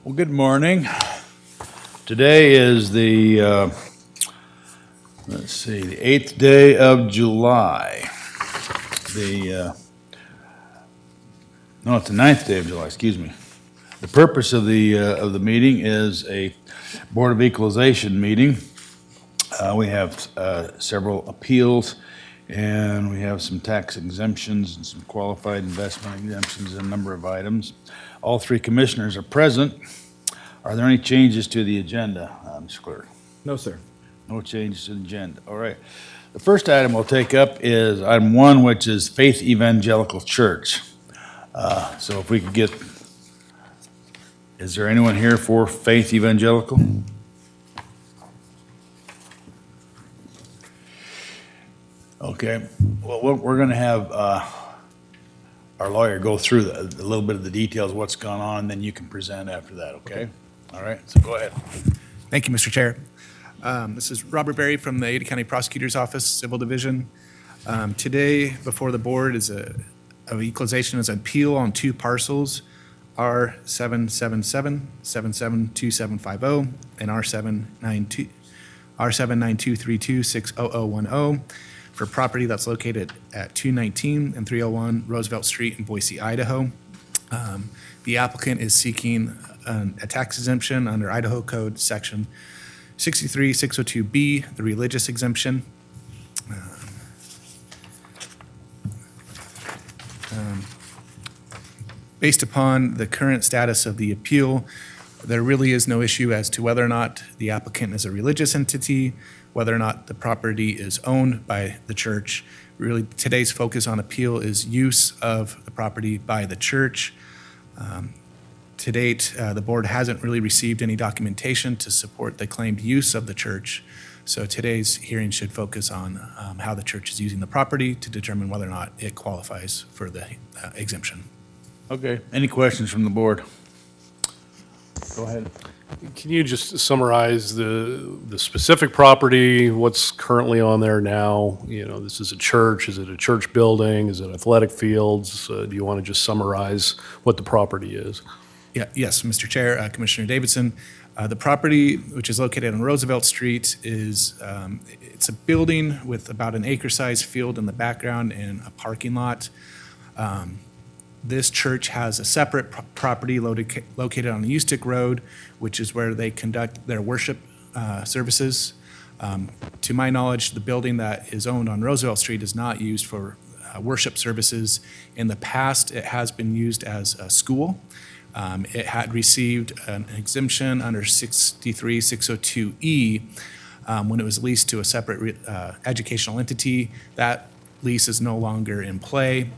Well, good morning. Today is the, the 8th day of July. No, it's the 9th day of July, excuse me. The purpose of the meeting is a Board of Equalization meeting. We have several appeals, and we have some tax exemptions and some qualified investment exemptions and a number of items. All three commissioners are present. Are there any changes to the agenda, Mr. Clerk? No, sir. No changes to the agenda. All right. The first item we'll take up is item 1, which is Faith Evangelical Church. So if we could get, is there anyone here for Faith Evangelical? Okay. Well, we're going to have our lawyer go through a little bit of the details of what's gone on, and then you can present after that, okay? All right, so go ahead. Thank you, Mr. Chair. This is Robert Berry from the Ada County Prosecutor's Office, Civil Division. Today, before the board is of equalization is an appeal on two parcels, R777-772750 and R79232-60010 for property that's located at 219 and 301 Roosevelt Street in Boise, Idaho. The applicant is seeking a tax exemption under Idaho Code Section 63602B, the religious exemption. Based upon the current status of the appeal, there really is no issue as to whether or not the applicant is a religious entity, whether or not the property is owned by the church. Really, today's focus on appeal is use of the property by the church. To date, the board hasn't really received any documentation to support the claimed use of the church. So today's hearing should focus on how the church is using the property to determine whether or not it qualifies for the exemption. Okay, any questions from the board? Go ahead. Can you just summarize the specific property, what's currently on there now? You know, this is a church, is it a church building, is it athletic fields? Do you want to just summarize what the property is? Yeah, yes, Mr. Chair, Commissioner Davidson. The property, which is located on Roosevelt Street, is it's a building with about an acre-sized field in the background and a parking lot. This church has a separate property located on Eustick Road, which is where they conduct their worship services. To my knowledge, the building that is owned on Roosevelt Street is not used for worship services. In the past, it has been used as a school. It had received an exemption under 63602E when it was leased to a separate educational entity. That lease is no longer in play.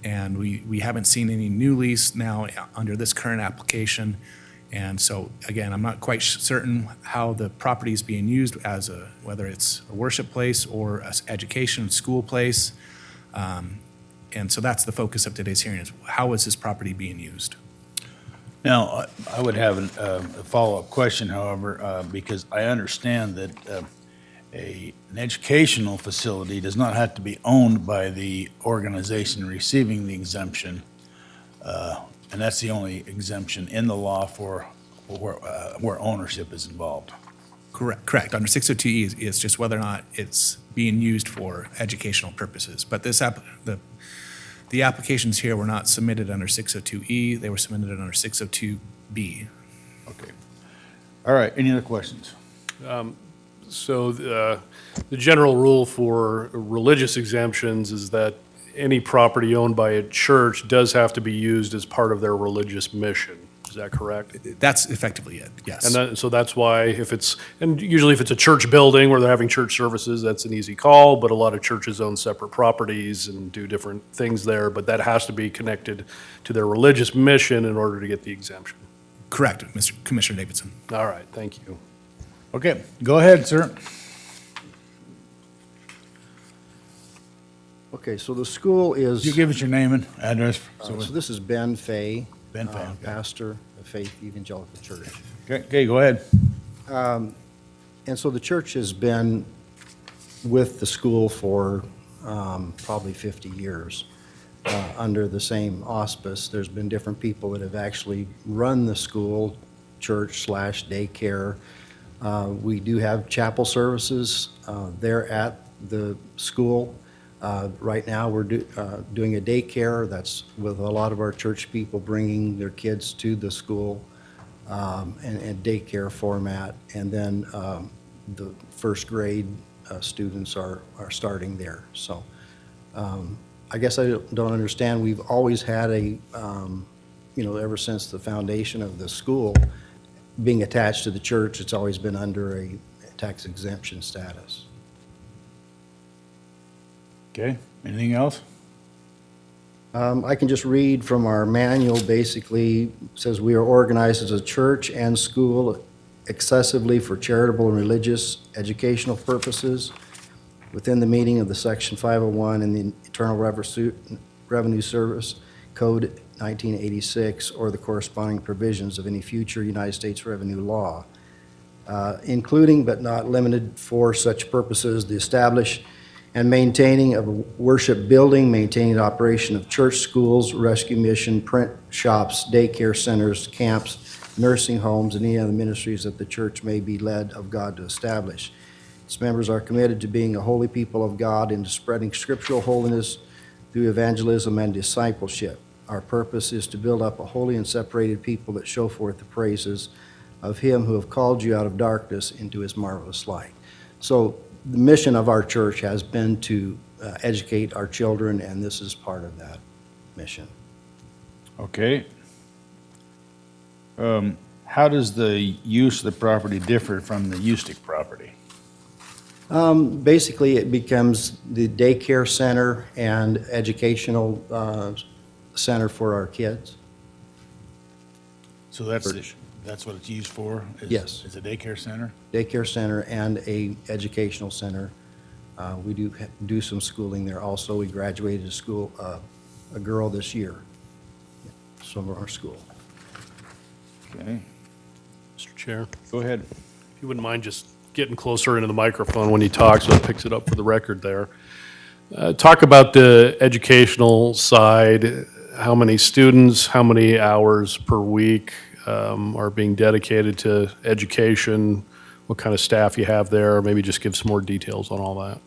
And we haven't seen any new lease now under this current application. And so, again, I'm not quite certain how the property is being used as whether it's a worship place or an education school place. And so that's the focus of today's hearing is how is this property being used? Now, I would have a follow-up question, however, because I understand that an educational facility does not have to be owned by the organization receiving the exemption, and that's the only exemption in the law for where ownership is involved. Correct. Under 602E, it's just whether or not it's being used for educational purposes. But the applications here were not submitted under 602E. They were submitted under 602B. Okay. All right. Any other questions? So the general rule for religious exemptions is that any property owned by a church does have to be used as part of their religious mission. Is that correct? That's effectively it, yes. So that's why and usually if it's a church building where they're having church services, that's an easy call, but a lot of churches own separate properties and do different things there, but that has to be connected to their religious mission in order to get the exemption. Correct, Mr. Commissioner Davidson. All right, thank you. Okay. Go ahead, sir. Okay, so the school is. You give us your name and address. So this is Ben Fay. Ben Fay, okay. Pastor of Faith Evangelical Church. Okay, go ahead. And so the church has been with the school for probably 50 years. under the same auspice. There's been different people that have actually run the school, church/daycare. We do have chapel services there at the school. Right now, we're doing a daycare. That's with a lot of our church people bringing their kids to the school and daycare format. And then the first grade students are starting there. So I guess I don't understand. We've always had ever since the foundation of the school, being attached to the church, it's always been under a tax exemption status. Okay, anything else? I can just read from our manual, basically, it says we are organized as a church and school excessively for charitable and religious educational purposes within the meaning of the Section 501 in the Internal Revenue Service Code 1986 or the corresponding provisions of any future United States revenue law, including but not limited for such purposes the establish and maintaining of a worship building, maintaining the operation of church, schools, rescue mission, print shops, daycare centers, camps, nursing homes, and any other ministries that the church may be led of God to establish. Its members are committed to being a holy people of God and to spreading scriptural holiness through evangelism and discipleship. Our purpose is to build up a holy and separated people that show forth the praises of Him who have called you out of darkness into His marvelous light. So the mission of our church has been to educate our children, and this is part of that mission. Okay. How does the use of the property differ from the Ustick property? Basically, it becomes the daycare center and educational center for our kids. So that's what it's used for? Yes. It's a daycare center? Daycare center and a educational center. We do some schooling there also. We graduated a girl this year from our school. Okay, Mr. Chair, go ahead. if you wouldn't mind just getting closer into the microphone when you talk so it picks it up for the record there. Talk about the educational side, how many students, how many hours per week are being dedicated to education, what kind of staff you have there, maybe just give some more details on all that.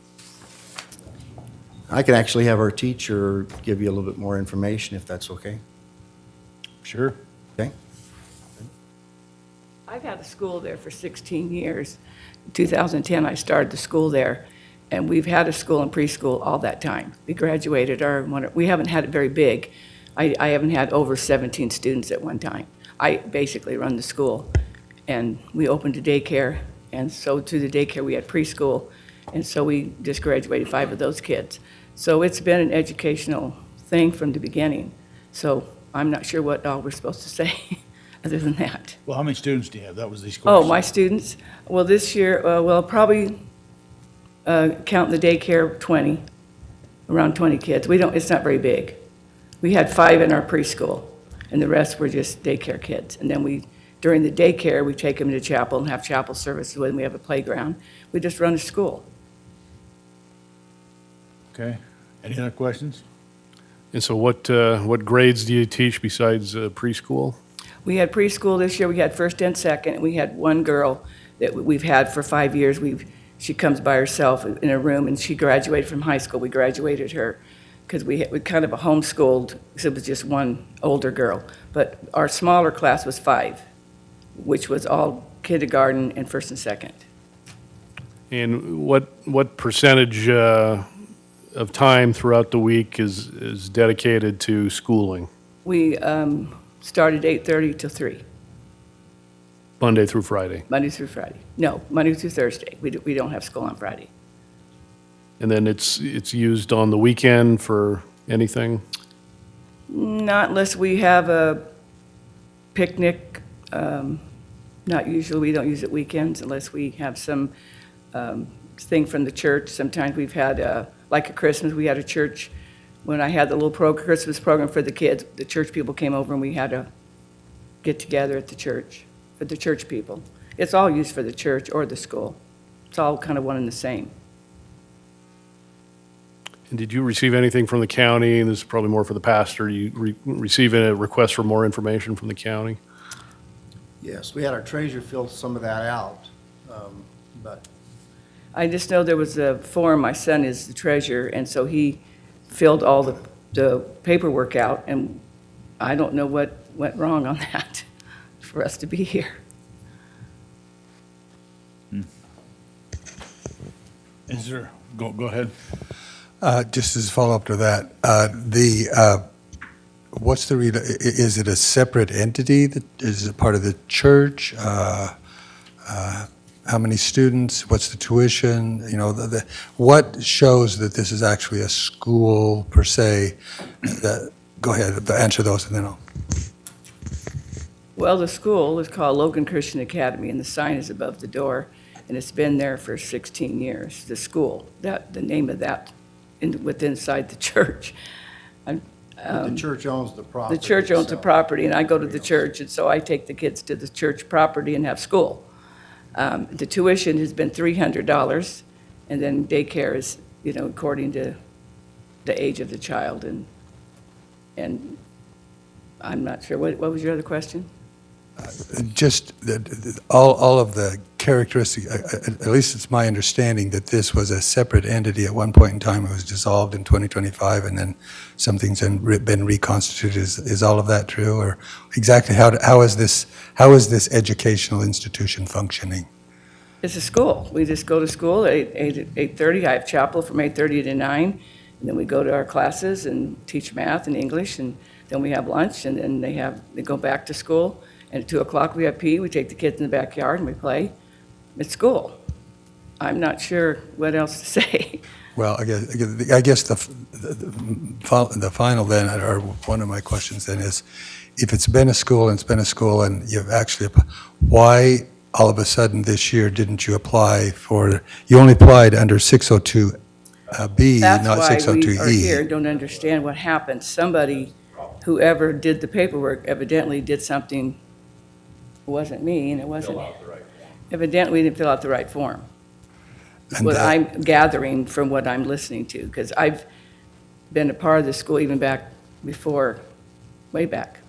I can actually have our teacher give you a little bit more information if that's okay. Sure. Okay? I've had a school there for 16 years. In 2010, I started the school there, and we've had a school and preschool all that time. We graduated we haven't had it very big. I haven't had over 17 students at one time. I basically run the school, and we opened a daycare, and so to the daycare we had preschool, and so we just graduated 5 of those kids. So it's been an educational thing from the beginning. So I'm not sure what all we're supposed to say other than that. Well, how many students do you have? That was these Oh, questions. my students? Well, this year, probably counting the daycare, 20, around 20 kids. It's not very big. We had 5 in our preschool, and the rest were just daycare kids. And then during the daycare, we take them to chapel and have chapel services when we have a playground. We just run a school. Okay, any other questions? And so what grades do you teach besides preschool? We had preschool this year, we had first and second, and we had one girl that we've had for 5 years. She comes by herself in a room, and she graduated from high school. We graduated her because we kind of a homeschooled, because it was just one older girl. But our smaller class was 5, which was all kindergarten and first and second. And what percentage of time throughout the week is dedicated to schooling, We started 8:30 till 3, Monday through Friday? Monday through Friday. No, Monday through Thursday. We don't have school on Friday. And then it's used on the weekend for anything? Not unless we have a picnic. Not usually, we don't use it weekends unless we have some thing from the church. Sometimes we've had, like at Christmas, we had a church, when I had the little Christmas program for the kids, the church people came over and we had a get together at the church for the church people. It's all used for the church or the school. It's all kind of one and the same. And did you receive anything from the county? And this is probably more for the pastor. You receive a request for more information from the county? Yes, we had our treasurer fill some of that out, but I just know there was a form, my son is the treasurer, and so he filled all the paperwork out, and I don't know what went wrong on that for us to be here. Is there, go ahead. Just as a follow-up to that, what's is it a separate entity? Is it part of the church? How many students? What's the tuition? You know, what shows that this is actually a school per se? Go ahead, answer those and then I'll. Well, the school is called Logan Christian Academy, and the sign is above the door, and it's been there for 16 years, the school, the name of that, inside the church. the church owns the property. The church owns the itself. property, and I go to the church, and so I take the kids to the church property and have school. The tuition has been $300, and then daycare is, according to the age of the child, and I'm not sure, what was your other question? Just all of the characteristics, at least it's my understanding that this was a separate entity at one point in time. It was dissolved in 2025, and then something's been reconstituted. Is all of that true? Or exactly how is this educational institution functioning? It's a school. We just go to school at 8:30. I have chapel from 8:30 to 9, and then we go to our classes and teach math and English, and then we have lunch, and then they go back to school. And at 2 o'clock, we have PE. We take the kids in the backyard and we play. It's school. I'm not sure what else to say. Well, I guess the final then, or one of my questions then is, if it's been a school and you've actually, why all of a sudden this year didn't you apply for, you only applied under 602B, That's not why we 602E? are here, don't understand what happened. Somebody, whoever did the paperwork, evidently did something, it wasn't me, and it wasn't. Evidently, we didn't fill out the right form. And What that- I'm gathering from what I'm listening to, because I've been a part of the school even back before, way back.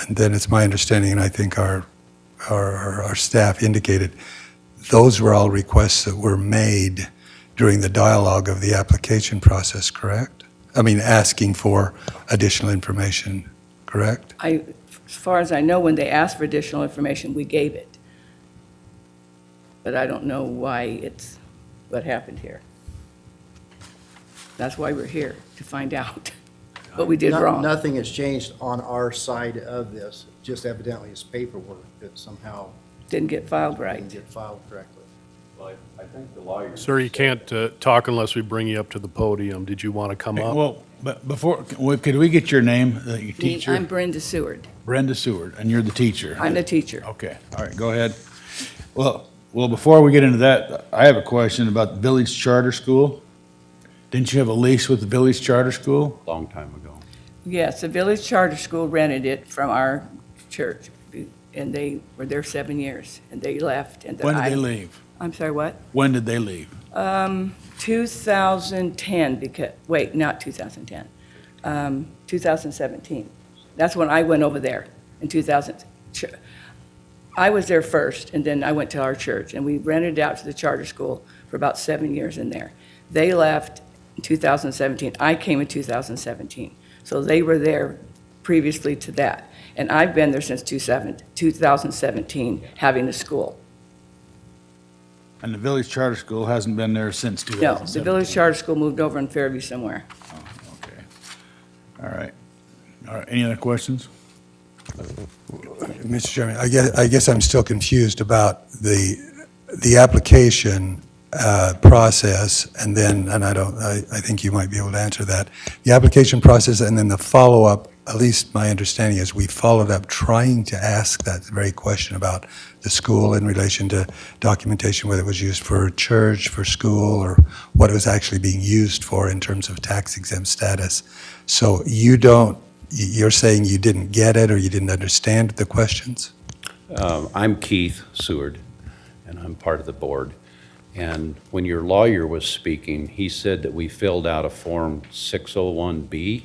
And then it's my understanding, and I think our staff indicated, those were all requests that were made during the dialogue of the application process, correct? I mean, asking for additional information, correct? As far as I know, when they asked for additional information, we gave it. But I don't know why what happened here. That's why we're here, to find out what we did wrong. Nothing has changed on our side of this, just evidently it's paperwork that somehow Didn't get filed didn't right. get filed correctly. Well, I think the lawyer. Sir, you can't talk unless we bring you up to the podium. Did you want to come up? Well, but before, could we get your name, your Me, teacher? I'm Brenda Seward. Brenda Seward, and you're the teacher. I'm the teacher. Okay, all right, go ahead. Well, before we get into that, I have a question about the Village Charter School. Didn't you have a lease with the Village Charter School? Long time ago. Yes, the Village Charter School rented it from our church, and they were there 7 years, and they left. And then When did they leave? I'm sorry, what? When did they leave? 2010, not 2010, 2017. That's when I went over there in 2000. I was there first, and then I went to our church, and we rented it out to the charter school for about 7 years in there. They left in 2017. I came in 2017. So they were there previously to that. And I've been there since 2017, having the school. And the Village Charter School hasn't been there since No, 2017? the Village Charter School moved over in Fairview somewhere. Okay. All right. All right, any other questions? Mr. Chairman, I guess I'm still confused about the application process, and then, I think you might be able to answer that. The application process and then the follow-up, at least my understanding is we followed up trying to ask that very question about the school in relation to documentation, whether it was used for church, for school, or what it was actually being used for in terms of tax exempt status. So you're saying you didn't get it or you didn't understand the questions? I'm Keith Seward, and I'm part of the board. And when your lawyer was speaking, he said that we filled out a Form 601B,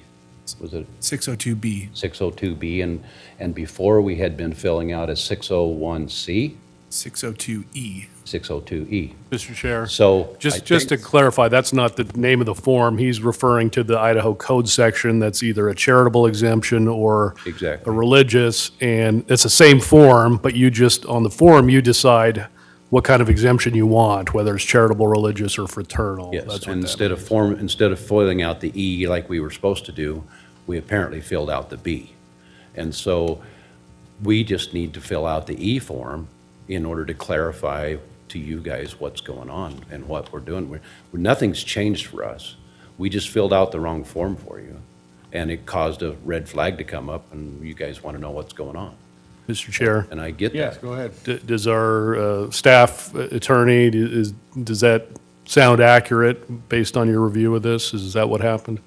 was it 602B, 602B? And before we had been filling out a 601C, 602E. 602E. Mr. Chair. So I Just to think- clarify, that's not the name of the form. He's referring to the Idaho Code section that's either a charitable exemption or Exactly. a religious, and it's the same form, but you just, on the form, you decide what kind of exemption you want, whether it's charitable, religious, or fraternal. Yes, That's what and that instead of filling out the E like we were supposed to do, we apparently filled out the B. And so we just need to fill out the E form in order to clarify to you guys what's going on and what we're doing. Nothing's changed for us. We just filled out the wrong form for you, and it caused a red flag to come up, and you guys want to know what's going on. Mr. Chair, And I get that. Yes, go ahead. does our staff attorney, does that sound accurate based on your review of this? Is that what happened?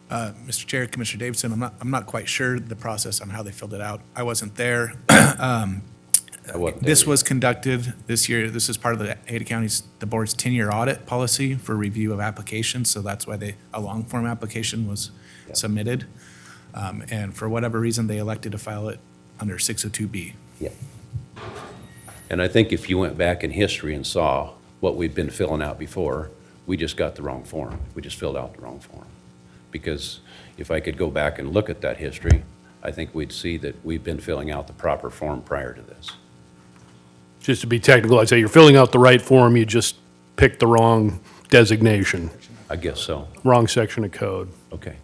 Mr. Chair, Commissioner Davidson, I'm not quite sure the process on how they filled it out. I wasn't there. I wasn't This there was conducted this year. This is part of the Ada County's, the board's 10-year audit policy for review of applications. So that's why a long form application was submitted. And for whatever reason, they elected to file it under 602B. Yep. And I think if you went back in history and saw what we've been filling out before, we just got the wrong form. We just filled out the wrong form. Because if I could go back and look at that history, I think we'd see that we've been filling out the proper form prior to this. Just to be technical, I'd say you're filling out the right form, you just picked the wrong designation, I guess so. wrong section of code. Okay.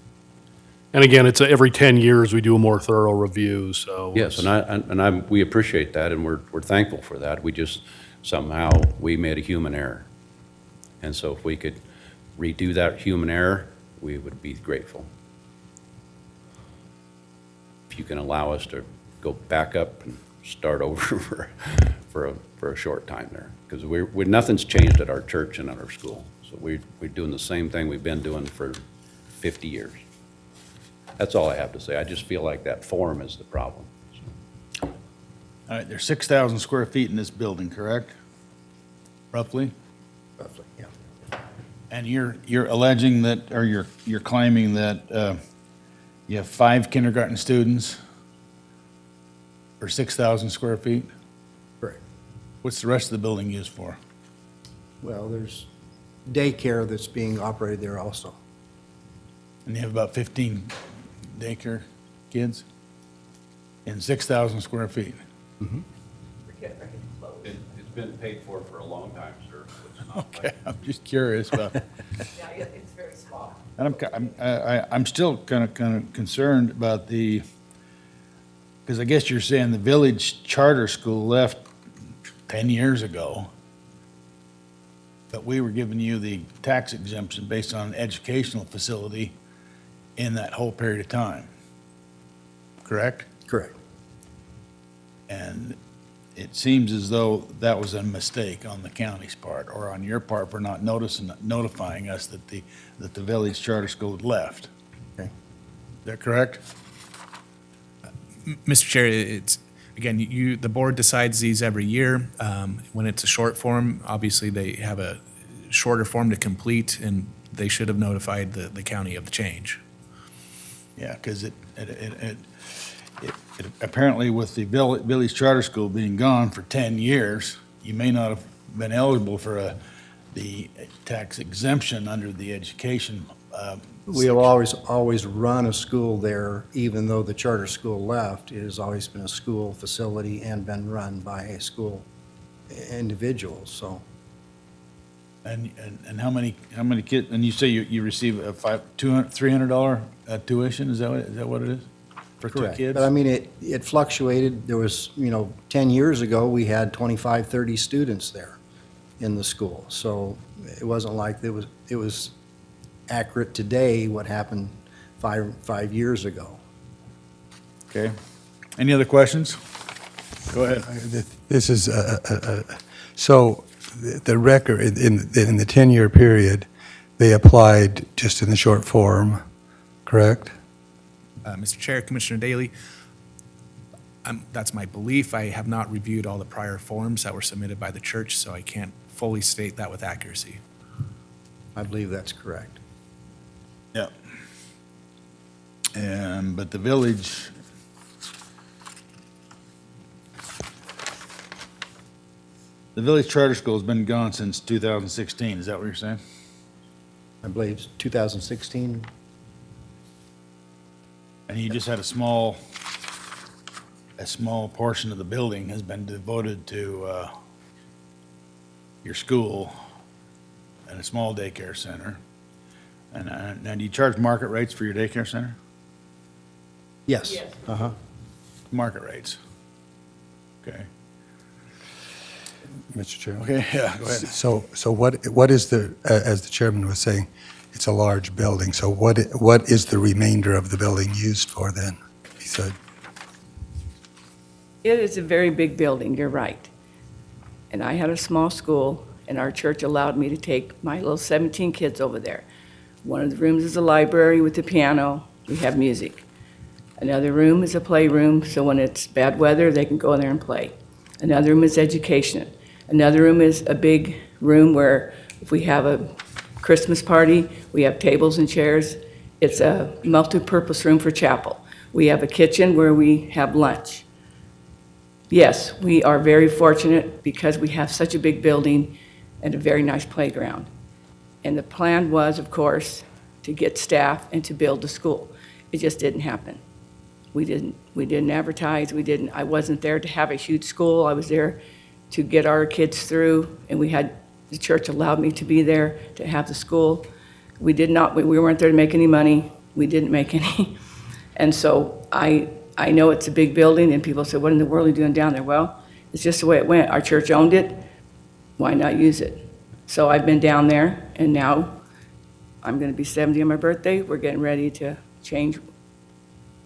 And again, it's every 10 years we do a more thorough review, so. Yes, we appreciate that, and we're thankful for that. We just, somehow, we made a human error. And so if we could redo that human error, we would be grateful. If you can allow us to go back up and start over for a short time there. Because nothing's changed at our church and at our school. So we're doing the same thing we've been doing for 50 years. That's all I have to say. I just feel like that form is the problem. All right, there's 6,000 square feet in this building, correct? Roughly? Roughly, yeah. And you're alleging that, or you're claiming that you have 5 kindergarten students for 6,000 square feet? Correct. What's the rest of the building used for? Well, there's daycare that's being operated there also. And you have about 15 daycare kids in 6,000 square feet? It's been paid for a long time, sir. It's not Okay, I'm just curious about. Yeah, it's very small. And I'm still kind of concerned about because I guess you're saying the village charter school left 10 years ago, but we were giving you the tax exemption based on an educational facility in that whole period of time, correct? Correct. And it seems as though that was a mistake on the county's part, or on your part for not notifying us that the village charter school had left. Okay. Is that correct? Mr. Chair, again, the board decides these every year. When it's a short form, obviously they have a shorter form to complete, and they should have notified the county of the change. Yeah, because it apparently with the village charter school being gone for 10 years, you may not have been eligible for the tax exemption under the education. We have always run a school there, even though the charter school left. It has always been a school facility and been run by a school individual, so. And how many kids, and you say you receive a $300 tuition, is that what it is? For 2 Correct. kids? But I mean, it fluctuated. There was, 10 years ago, we had 25, 30 students there in the school. So it wasn't like it was accurate today what happened five years ago. Okay. Any other questions? Go ahead. This is, so the record, in the 10-year period, they applied just in the short form, correct? Mr. Chair, Commissioner Daly, that's my belief. I have not reviewed all the prior forms that were submitted by the church, so I can't fully state that with accuracy. I believe that's correct. Yeah. But the village, charter school has been gone since 2016, is that what you're saying? I believe it's 2016. And you just had a small portion of the building has been devoted to your school and a small daycare center. And do you charge market rates for your daycare center? Yes. Yes. Uh-huh. Market rates. Okay. Mr. Chairman? Okay, yeah, go ahead. So what is the, as the chairman was saying, it's a large building, so what is the remainder of the building used for then? He said, It is a very big building, you're right. And I had a small school, and our church allowed me to take my little 17 kids over there. One of the rooms is a library with a piano, we have music. Another room is a playroom, so when it's bad weather, they can go in there and play. Another room is education. Another room is a big room where if we have a Christmas party, we have tables and chairs. It's a multi-purpose room for chapel. We have a kitchen where we have lunch. Yes, we are very fortunate because we have such a big building and a very nice playground. And the plan was, of course, to get staff and to build the school. It just didn't happen. We didn't advertise, I wasn't there to have a huge school. I was there to get our kids through, and the church allowed me to be there to have the school. We weren't there to make any money. We didn't make any. And so I know it's a big building, and people say, what in the world are you doing down there? Well, it's just the way it went. Our church owned it. Why not use it? So I've been down there, and now I'm going to be 70 on my birthday. We're getting ready to change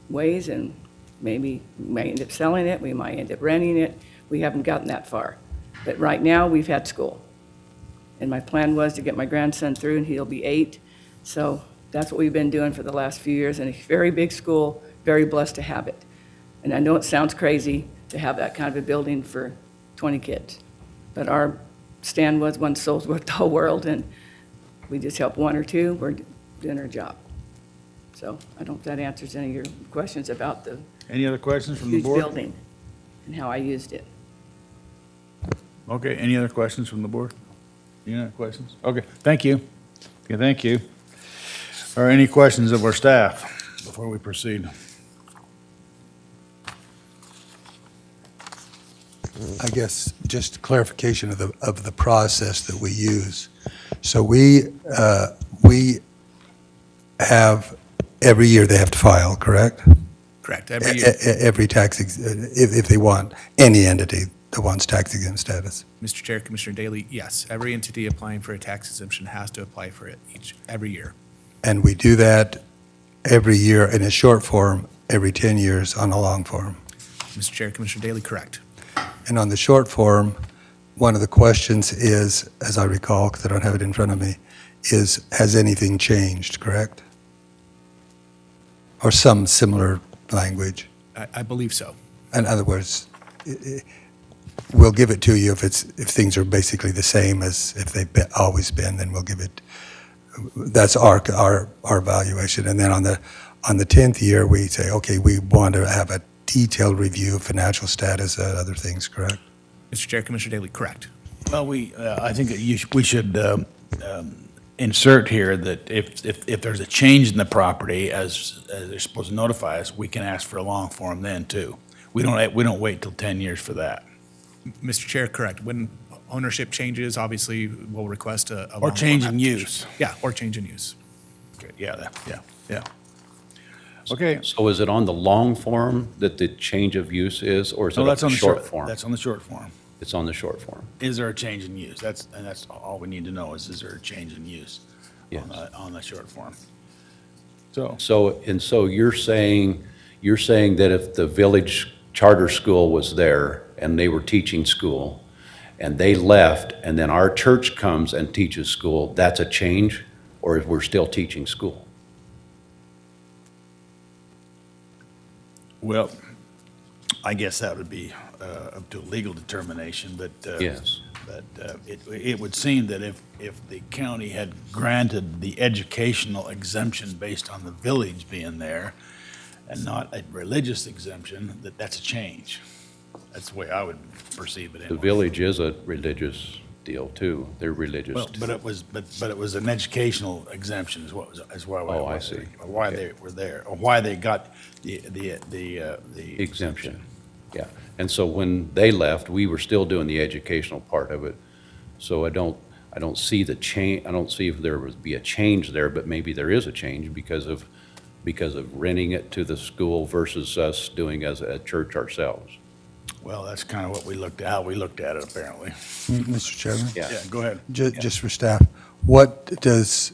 ways, and maybe we might end up selling it. We might end up renting it. We haven't gotten that far. But right now, we've had school. And my plan was to get my grandson through, and he'll be 8. So that's what we've been doing for the last few years, and a very big school, very blessed to have it. And I know it sounds crazy to have that kind of a building for 20 kids, but our stand was one soul's worth the whole world, and we just help 1 or 2, we're doing our job. So I don't know if that answers any of your questions about the Any other questions from the huge board? building and how I used it. Okay, any other questions from the board? Any other questions? Okay, thank you. Okay, thank you. Are any questions of our staff before we proceed? I guess just clarification of the process that we use. So we have, every year they have to file, correct? Correct. Every year, Every tax, if they want, any entity that wants tax exempt status. Mr. Chair, Commissioner Daly, yes, every entity applying for a tax exemption has to apply for it every year. And we do that every year in a short form, every 10 years on a long form. Mr. Chair, Commissioner Daly, correct. And on the short form, one of the questions is, as I recall, because I don't have it in front of me, is, has anything changed, correct? Or some similar language. I believe so. In other words, we'll give it to you if things are basically the same as if they've always been, then we'll give it. That's our valuation. And then on the 10th year, we say, okay, we want to have a detailed review of financial status and other things, correct? Mr. Chair, Commissioner Daly, correct. Well, I think that we should insert here that if there's a change in the property, as they're supposed to notify us, we can ask for a long form then, too. We don't wait till 10 years for that. Mr. Chair, correct. When ownership changes, obviously, we'll request a Or long change form in application. use. Yeah, or change in use. Okay, yeah. Okay. So is it on the long form that the change of use is, or is it No, on that's the on the short form? That's on the short form. It's on the short form. Is there a change in use? That's all we need to know is there a change in use Yes. on the short form? So, So you're saying that if the village charter school was there and they were teaching school and they left and then our church comes and teaches school, that's a change, or if we're still teaching school? well, I guess that would be up to a legal determination, but Yes. But it would seem that if the county had granted the educational exemption based on the village being there and not a religious exemption, that's a change. That's the way I would perceive it The anyway. village is a religious deal too. They're religious. Well, but it was an educational exemption is why. Oh, I see. Why Okay. they were there, or why they got the Exemption. Yeah. And so when they left, we were still doing the educational part of it. So I don't see the change, I don't see if there would be a change there, but maybe there is a change because of renting it to the school versus us doing as a church ourselves. Well, that's kind of what how we looked at it apparently. Mr. Chairman? Yeah. Yeah, go ahead. Just for staff, what does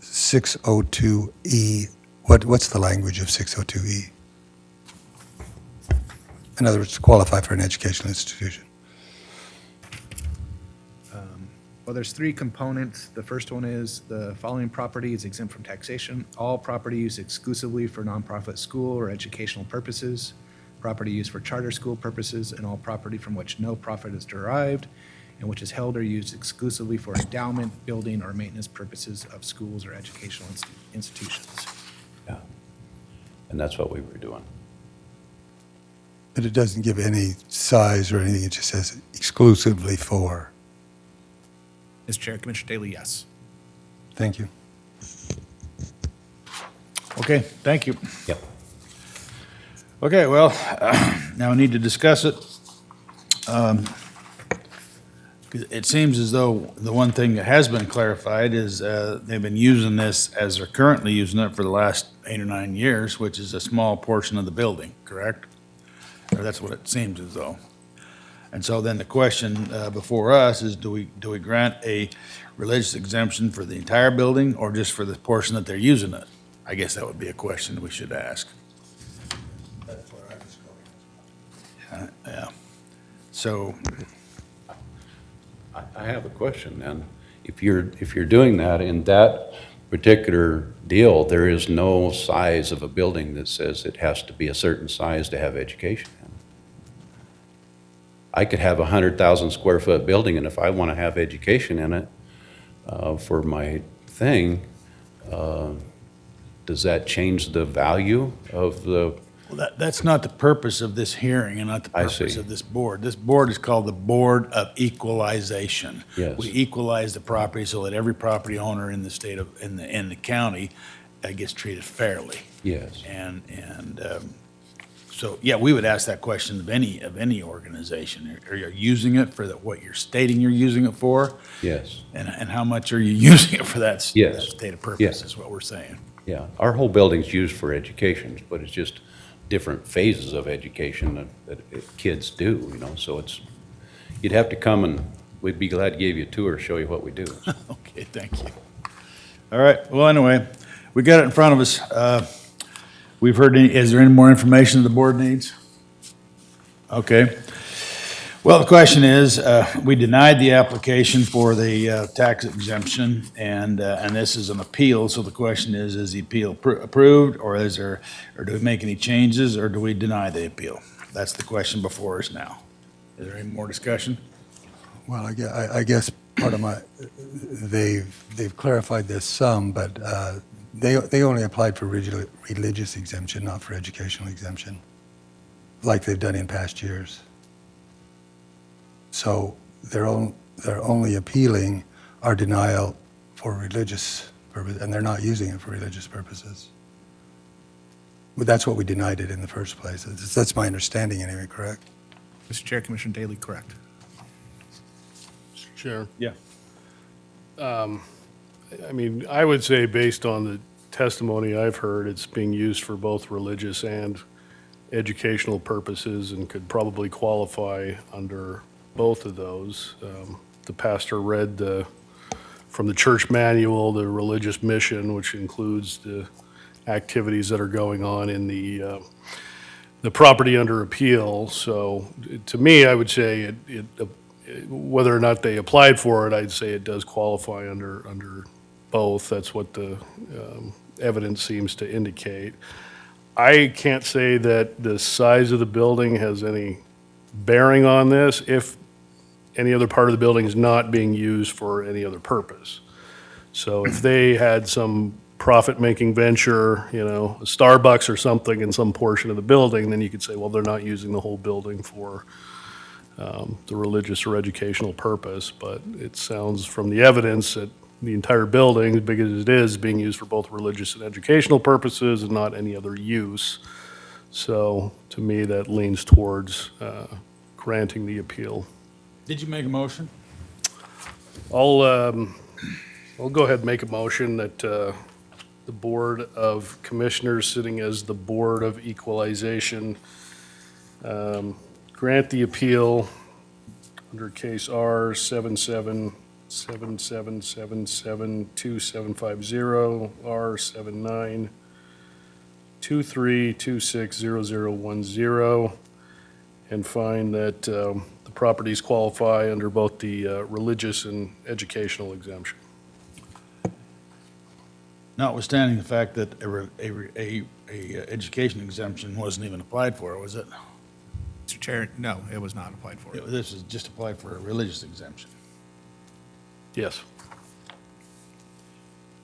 602E, what's the language of 602E? In other words, to qualify for an educational institution. Well, there's three components. The first one is the following property is exempt from taxation. All property used exclusively for nonprofit school or educational purposes, property used for charter school purposes, and all property from which no profit is derived and which is held or used exclusively for endowment, building, or maintenance purposes of schools or educational institutions. Yeah. And that's what we were doing. But it doesn't give any size or anything, it just says exclusively for. Mr. Chair, Commissioner Daley, yes. Thank you. Okay, thank you. Yep. Okay, well, now we need to discuss it. 'Cause it seems as though the one thing that has been clarified is they've been using this as they're currently using it for the last 8 or 9 years, which is a small portion of the building, correct? Or that's what it seems as though. And so then the question before us is, do we grant a religious exemption for the entire building or just for the portion that they're using it? I guess that would be a question we should ask. Yeah. So, I have a question then. If you're doing that in that particular deal, there is no size of a building that says it has to be a certain size to have education in. I could have a 100,000 square foot building, and if I want to have education in it for my thing, does that change the value of the? well, that's not the purpose of this hearing and not the I purpose see. of this board. This board is called the Board of Equalization. Yes. We equalize the property so that every property owner in the state of, in the county gets treated fairly. Yes. So, yeah, we would ask that question of any organization. Are you using it for what you're stating you're using it for? Yes. And how much are you using it for that Yes. that stated purpose Yes. is what we're saying. Yeah. Our whole building's used for education, but it's just different phases of education that kids do, you know, so you'd have to come and we'd be glad to give you a tour, show you what we do. Okay, thank you. All right, well, anyway, we got it in front of us. We've heard, is there any more information the board needs? Okay. Well, the question is, we denied the application for the tax exemption, and this is an appeal, so the question is the appeal approved, or do we make any changes, or do we deny the appeal? That's the question before us now. Is there any more discussion? Well, I guess part of they've clarified this some, but they only applied for religious exemption, not for educational exemption, like they've done in past years. So they're only appealing our denial for religious purpose, and they're not using it for religious purposes. But that's what we denied it in the first place. That's my understanding anyway, correct? Mr. Chair, Commissioner Daley, correct. Chair. Yeah. I mean, I would say based on the testimony I've heard, it's being used for both religious and educational purposes and could probably qualify under both of those. The pastor read from the church manual, the religious mission, which includes the activities that are going on in the property under appeal. So to me, I would say whether or not they applied for it, I'd say it does qualify under both. That's what the evidence seems to indicate. I can't say that the size of the building has any bearing on this. any other part of the building is not being used for any other purpose. So if they had some profit-making venture, you know, a Starbucks or something in some portion of the building, then you could say, well, they're not using the whole building for the religious or educational purpose. But it sounds from the evidence that the entire building, as big as it is, being used for both religious and educational purposes and not any other use. So to me, that leans towards granting the appeal. Did you make a motion? I'll go ahead and make a motion that the Board of Commissioners, sitting as the Board of Equalization, grant the appeal under case R 7777772750, R 7923260010, and find that the properties qualify under both the religious and educational exemption. Notwithstanding the fact that a education exemption wasn't even applied for, was it? Mr. Chair, no, it was not applied for. This is just applied for a religious exemption. Yes.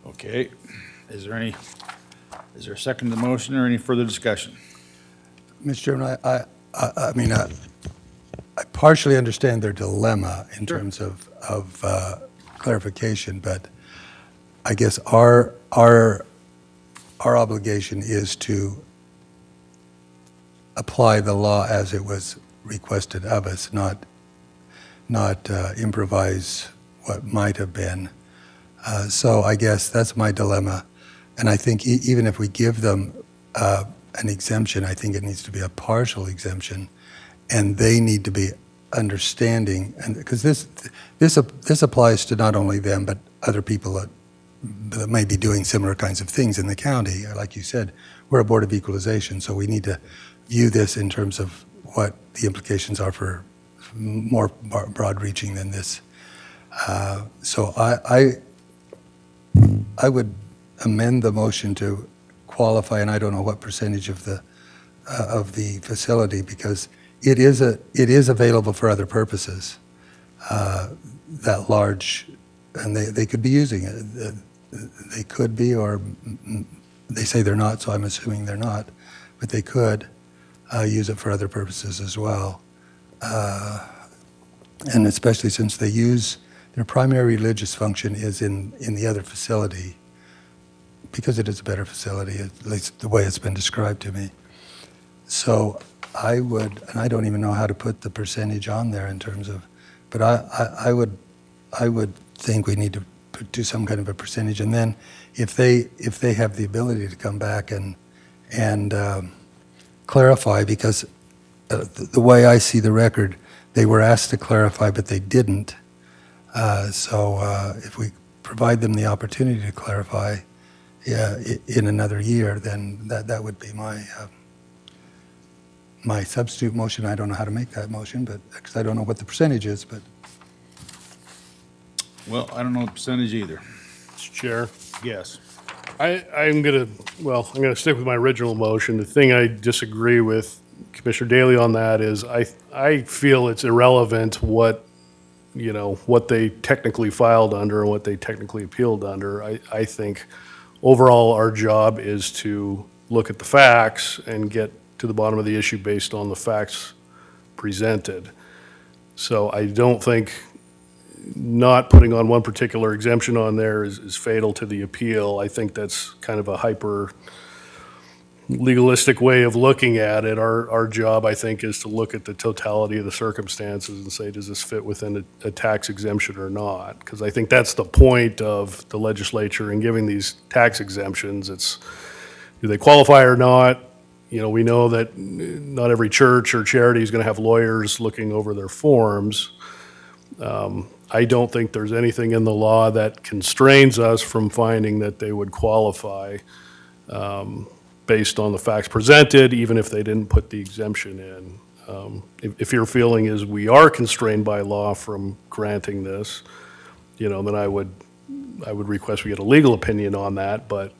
Okay. Is there a second to the motion or any further discussion? Mr. Chairman, I mean, I partially understand their dilemma in Sure. terms of clarification, but I guess our obligation is to apply the law as it was requested of us, not improvise what might have been. So I guess that's my dilemma. And I think even if we give them an exemption, I think it needs to be a partial exemption, and they need to be understanding, and because this applies to not only them but other people that may be doing similar kinds of things in the county. Like you said, we're a Board of Equalization, so we need to view this in terms of what the implications are for more broad-reaching than this. So I would amend the motion to qualify, and I don't know what percentage of the facility, because it is available for other purposes, that large, and they could be using it. They could be, or they say they're not, so I'm assuming they're not, but they could use it for other purposes as well. And especially since they use, their primary religious function is in the other facility, because it is a better facility, at least the way it's been described to me. So I would, and I don't even know how to put the percentage on there in terms of, but I would think we need to do some kind of a percentage, and then if they have the ability to come back and clarify, because the way I see the record, they were asked to clarify, but they didn't. So if we provide them the opportunity to clarify in another year, then that would be my substitute motion. I don't know how to make that motion, but because I don't know what the percentage is, but. Well, I don't know the percentage either. Mr. Chair, Yes. I'm gonna stick with my original motion. The thing I disagree with Commissioner Daley on that is I feel it's irrelevant what they technically filed under and what they technically appealed under. I think overall our job is to look at the facts and get to the bottom of the issue based on the facts presented. So I don't think not putting on one particular exemption on there is fatal to the appeal. I think that's kind of a hyper legalistic way of looking at it. Our job, I think, is to look at the totality of the circumstances and say, does this fit within a tax exemption or not? Because I think that's the point of the legislature in giving these tax exemptions. It's, do they qualify or not? We know that not every church or charity is going to have lawyers looking over their forms. I don't think there's anything in the law that constrains us from finding that they would qualify based on the facts presented, even if they didn't put the exemption in. If your feeling is we are constrained by law from granting this, then I would request we get a legal opinion on that. But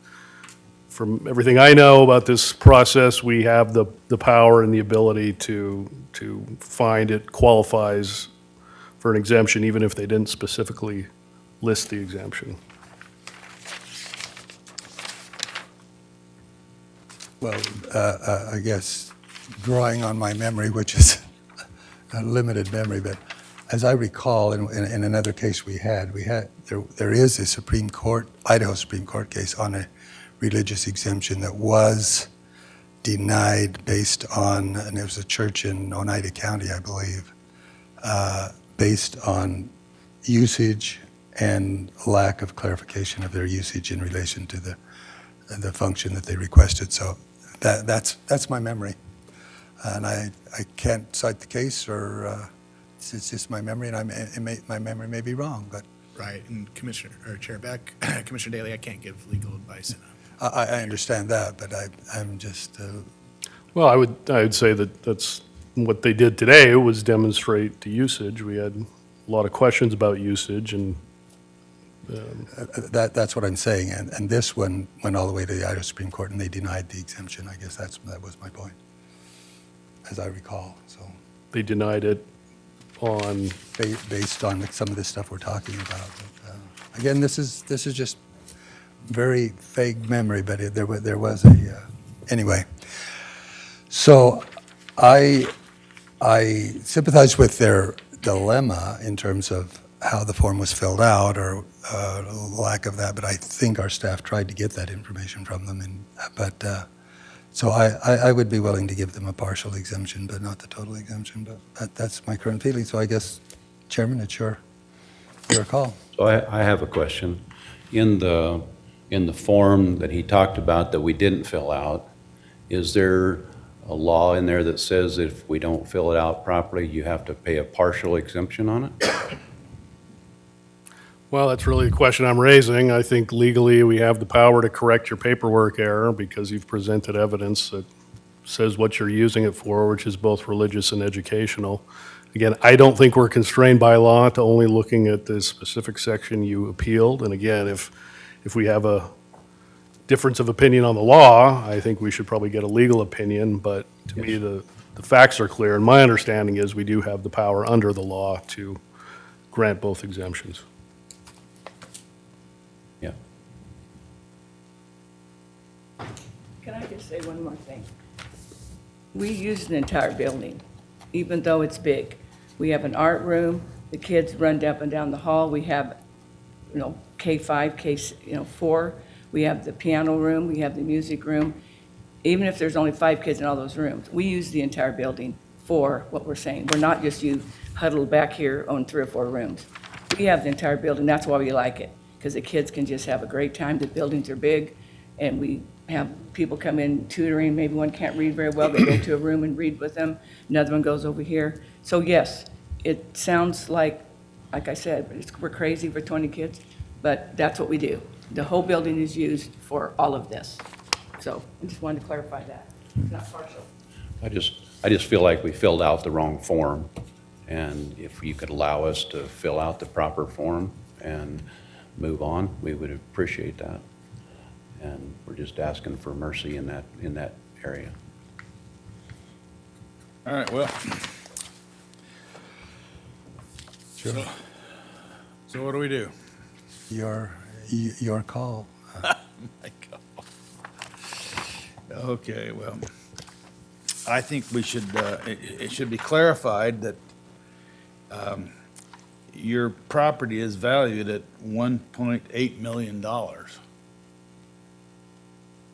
from everything I know about this process, we have the power and the ability to find it qualifies for an exemption, even if they didn't specifically list the exemption. Well, I guess drawing on my memory, which is a limited memory, but as I recall, in another case there is a Supreme Court, Idaho Supreme Court case on a religious exemption that was denied based on, and it was a church in Oneida County, I believe, based on usage and lack of clarification of their usage in relation to the function that they requested. So that's my memory. And I can't cite the case, or it's just my memory, and my memory may be wrong, but Right, and Commissioner, or Chair Beck, Commissioner Daly, I can't give legal advice. I understand that, but I'm just, Well, I would say that that's what they did today was demonstrate the usage. We had a lot of questions about usage, and that's what I'm saying. And this one went all the way to the Idaho Supreme Court, and they denied the exemption. I guess that was my point, as I recall. So they denied it on, based on some of the stuff we're talking about. But, again, this is just very vague memory, but there was a anyway. So I sympathize with their dilemma in terms of how the form was filled out, or lack of that, but I think our staff tried to get that information from them. So I would be willing to give them a partial exemption, but not the total exemption. But that's my current feeling. So I guess, Chairman, it's your call. So I have a question. In the form that he talked about that we didn't fill out, is there a law in there that says if we don't fill it out properly, you have to pay a partial exemption on it? well, that's really the question I'm raising. I think legally we have the power to correct your paperwork error because you've presented evidence that says what you're using it for, which is both religious and educational. Again, I don't think we're constrained by law to only looking at the specific section you appealed. And again, if we have a difference of opinion on the law, I think we should probably get a legal opinion. But to me, the facts are clear. And my understanding is we do have the power under the law to grant both exemptions. Yeah. Can I just say one more thing? We use the entire building, even though it's big. We have an art room, the kids run up and down the hall. We have, K5, K4. We have the piano room, we have the music room. Even if there's only 5 kids in all those rooms, we use the entire building for what we're saying. We're not just you huddled back here on 3 or 4 rooms. We have the entire building, that's why we like it, because the kids can just have a great time. The buildings are big, and we have people come in tutoring. Maybe one can't read very well, they go to a room and read with them. Another one goes over here. So yes, it sounds like I said, we're crazy for 20 kids, but that's what we do. The whole building is used for all of this. So I just wanted to clarify that. It's not partial. I just feel like we filled out the wrong form, and if you could allow us to fill out the proper form and move on, we would appreciate that. And we're just asking for mercy in that area. All right, well. So what do we do? Your call. Okay, well, I think we should, it should be clarified that your property is valued at $1.8 million.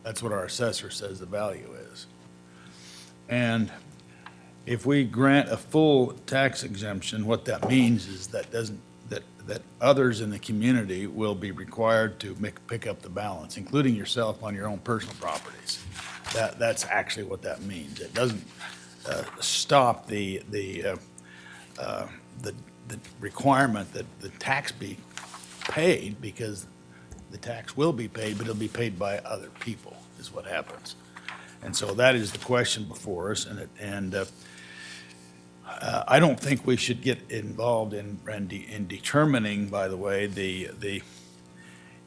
That's what our assessor says the value is. And if we grant a full tax exemption, what that means is that others in the community will be required to pick up the balance, including yourself on your own personal properties. That's actually what that means. It doesn't stop the requirement that the tax be paid, because the tax will be paid, but it'll be paid by other people, is what happens. And so that is the question before us, and I don't think we should get involved in determining, by the way,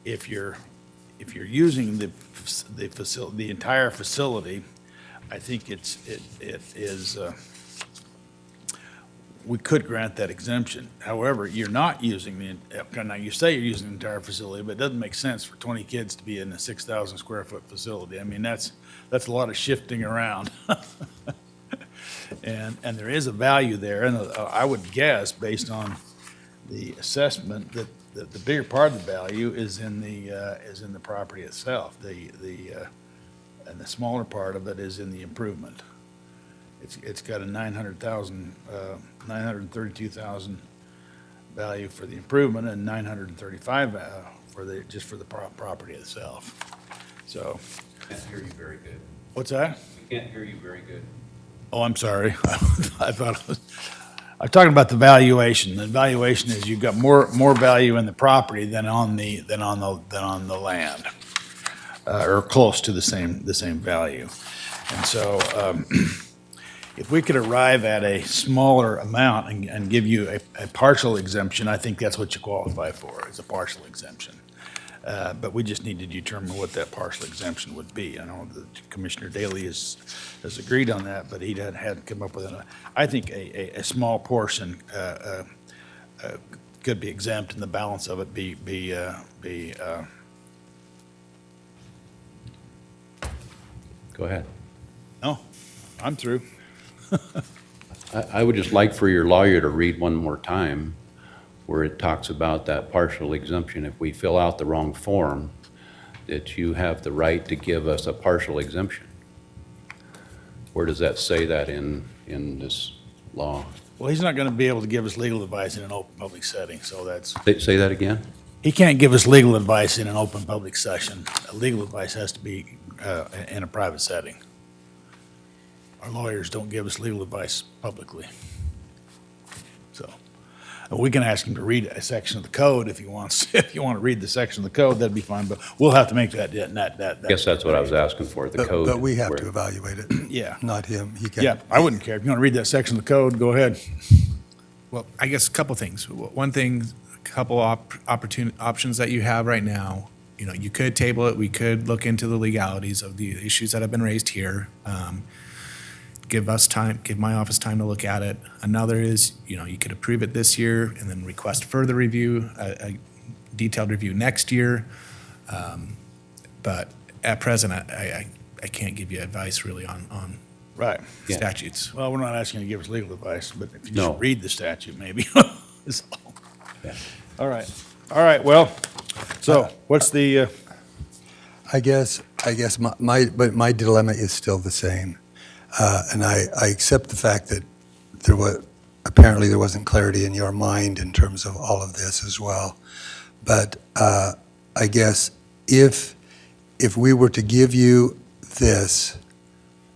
if you're using the facility, the entire facility. I think it is we could grant that exemption. However, you're not using now you say you're using the entire facility, but it doesn't make sense for 20 kids to be in a 6,000 square foot facility. I mean, that's a lot of shifting around. And there is a value there, and I would guess, based on the assessment, that the bigger part of the value is in the property itself. And the smaller part of it is in the improvement. It's got a 932,000 value for the improvement and 935 just for the property itself. So, Can't hear you very good. what's that? We can't hear you very good. Oh, I'm sorry. I thought I'm talking about the valuation. The valuation is you've got more value in the property than on the land, or close to the same value. And so, if we could arrive at a smaller amount and give you a partial exemption, I think that's what you qualify for, is a partial exemption. But we just need to determine what that partial exemption would be. I know that Commissioner Daley has agreed on that, but he hadn't come up with it. I think a small portion could be exempt, and the balance of it be Go ahead. no, I'm through. I would just like for your lawyer to read one more time where it talks about that partial exemption. If we fill out the wrong form, that you have the right to give us a partial exemption. Where does that say that in this law? Well, he's not going to be able to give us legal advice in an open public setting, so that's, Say that again? he can't give us legal advice in an open public session. Legal advice has to be in a private setting. Our lawyers don't give us legal advice publicly. So, we can ask him to read a section of the code if he wants. If you want to read the section of the code, that'd be fine, but we'll have to make that. I guess that's what I was asking for, the code. But we have where- to evaluate it, Yeah, not him. He can. yeah, I wouldn't care. If you want to read that section of the code, go ahead. Well, I guess a couple things. One thing, a couple options that you have right now. You know, you could table it. We could look into the legalities of the issues that have been raised here. Give us time, give my office time to look at it. Another is, you know, you could approve it this year and then request further review, a detailed review next year. But at present, I can't give you advice really on Right. Yeah. statutes. Well, we're not asking you to give us legal advice, but if you No. just read the statute, maybe. So, Yeah. all right, well, so what's the, I guess my dilemma is still the same. And I accept the fact that apparently there wasn't clarity in your mind in terms of all of this as well. But I guess if we were to give you this,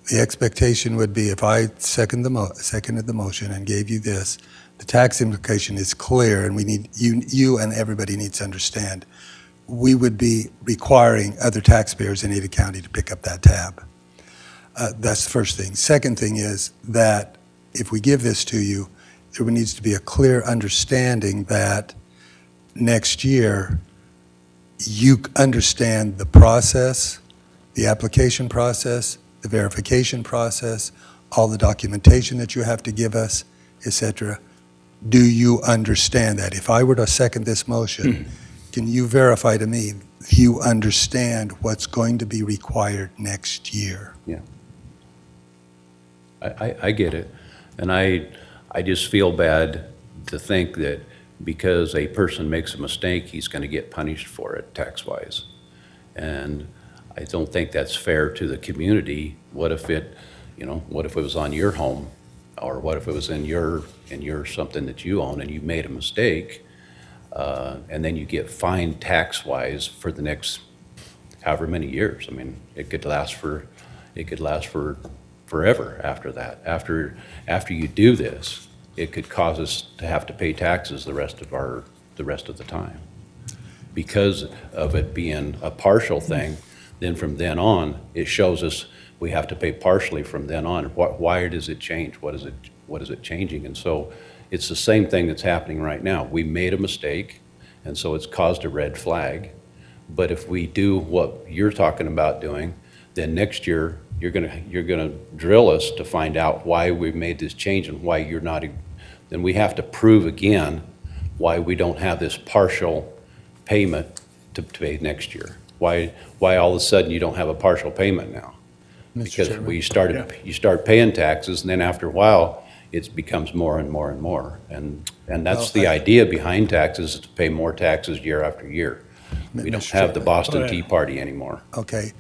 the expectation would be if I seconded the motion and gave you this, the tax implication is clear, and we need you and everybody needs to understand. We would be requiring other taxpayers in Ada County to pick up that tab. That's the first thing. Second thing is that if we give this to you, there needs to be a clear understanding that next year you understand the process, the application process, the verification process, all the documentation that you have to give us, et cetera. Do you understand that? If I were to second this motion, can you verify to me you understand what's going to be required next year? Yeah. I get it. And I just feel bad to think that because a person makes a mistake, he's going to get punished for it tax-wise. And I don't think that's fair to the community. What if it was on your home? Or what if it was in your something that you own and you made a mistake, and then you get fined tax-wise for the next however many years? I mean, it could last for forever after that. After you do this, it could cause us to have to pay taxes the rest of the time. Because of it being a partial thing, then from then on, it shows us we have to pay partially from then on. Why does it change? What is it changing? And so it's the same thing that's happening right now. We made a mistake, and so it's caused a red flag. But if we do what you're talking about doing, then next year you're gonna drill us to find out why we made this change and why you're not then we have to prove again why we don't have this partial payment to pay next year. Why all of a sudden you don't have a partial payment now? Mr. Because Chairman. you start paying taxes, and then after a while, it becomes more and more and more. And that's the idea behind taxes, is to pay more taxes year after year. We don't Mr. have the Chairman. Boston Tea Party anymore. Okay,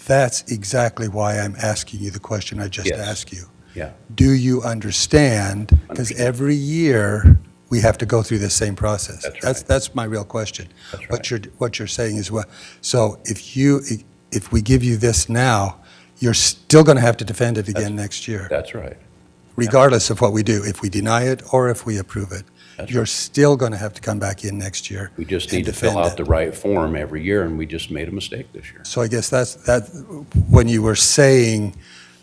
that's exactly why I'm asking you the question I just Yes. asked you. Yeah, Do you understand? Because every year, we have to go through this same process. That's right. That's my real question. That's What you're saying is, well, so if we give you this now, you're still going to have to defend it again next year, that's right. regardless of what we do, if we deny it or if we approve it. That's You're right. still going to have to come back in next year. We just and need to fill defend out it. the right form every year, and we just made a mistake this year. So I guess when you were saying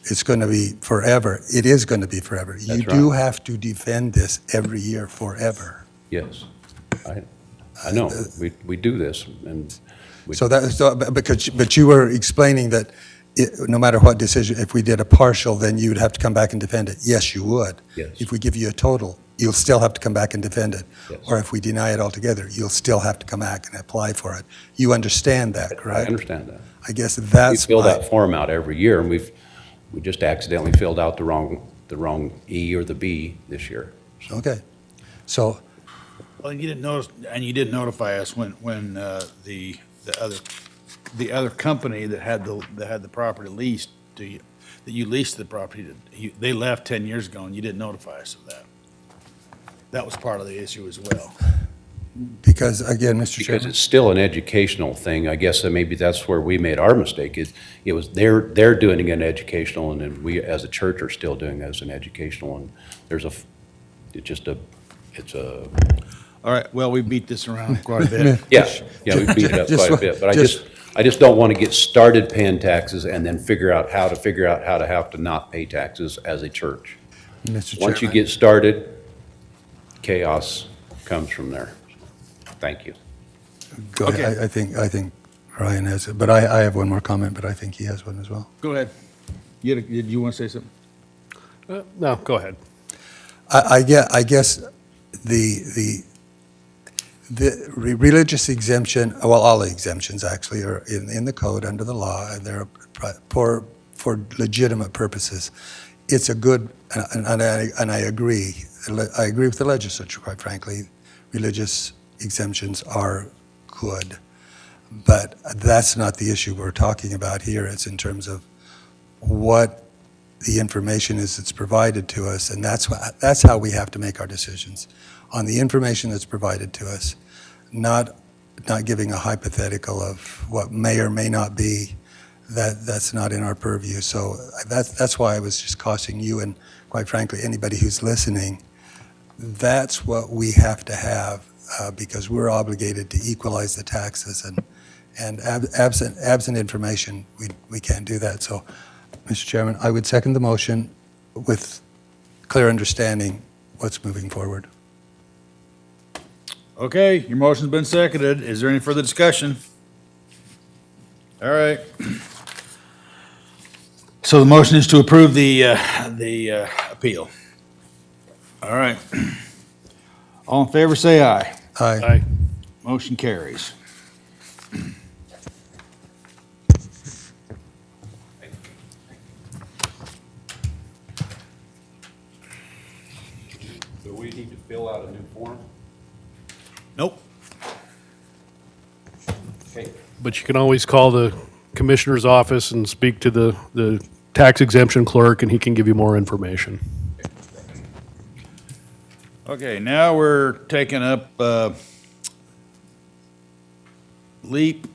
it's going to be forever, it is going to be forever. You That's do right. have to defend this every year forever. Yes, I know, we do this, and we- But you were explaining that no matter what decision, if we did a partial, then you would have to come back and defend it. Yes, you would. Yes. If we give you a total, you'll still have to come back and defend it. Yes. Or if we deny it altogether, you'll still have to come back and apply for it. You understand that, I correct? understand that. I guess We that's fill my, that form out every year, and we just accidentally filled out the wrong E or the B this year. okay. So, Well, you didn't notice, and you did notify us when the other company that had the property leased to you, that you leased the property, they left 10 years ago, and you didn't notify us of that. That was part of the issue as well. because again, Mr. Because Chairman, it's still an educational thing, I guess that maybe that's where we made our mistake, it was, they're doing it educational, and then we, as a church, are still doing it as an educational, and it's a, All right, well, we beat this around quite a bit. yeah, we beat it up Just quite a bit, but just- I just don't want to get started paying taxes and then figure out how to have to not pay taxes as a church. Mr. Chairman. Once you get started, chaos comes from there. Thank you. Go ahead. I think Ryan has it, but I have one more comment, but I think he has one as well. Go ahead. Did you want to say something? No, go ahead. I guess the religious exemption, well, all the exemptions actually are in the code under the law, and they're for legitimate purposes. It's a good, and I agree. I agree with the legislature, quite frankly. Religious exemptions are good, but that's not the issue we're talking about here. It's in terms of what the information is that's provided to us, and that's how we have to make our decisions, on the information that's provided to us, not giving a hypothetical of what may or may not be. That's not in our purview. So that's why I was just cautioning you, and quite frankly, anybody who's listening, that's what we have to have, because we're obligated to equalize the taxes, and absent information, we can't do that. So, Mr. Chairman, I would second the motion with clear understanding what's moving forward. Okay, your motion's been seconded. Is there any further discussion? All right. So the motion is to approve the appeal. All right. All in favor, say aye. Aye. Aye. Motion carries. Do we need to fill out a new form? Nope. Okay. But you can always call the commissioner's office and speak to the tax exemption clerk, and he can give you more information. Okay, now we're taking up LEAP.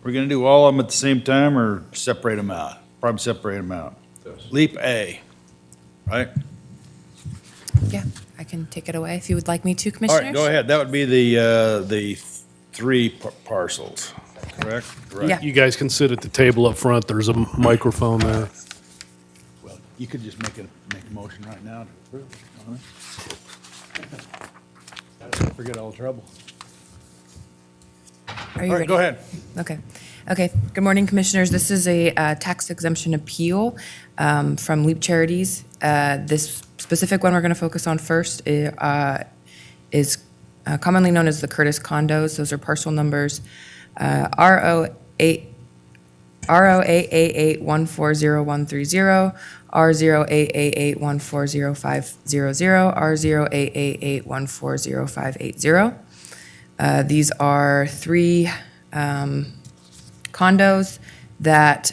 We're gonna do all of them at the same time or separate them out? Probably separate them out. LEAP A, right? Yeah, I can take it away if you would like me to, All Commissioners. right, go ahead. That would be the three parcels, correct? Right. Yeah. You guys can sit at the table up front. There's a microphone there. Well, you could just make a motion right now to approve. Forget all the trouble. Are you All right, ready? go ahead. Okay. Okay. Good morning, Commissioners. This is a tax exemption appeal from Leap Charities. This specific one we're going to focus on first is commonly known as the Curtis condos. Those are parcel numbers RO8 R0888140130, R0888140500, R0888140580. These are three condos that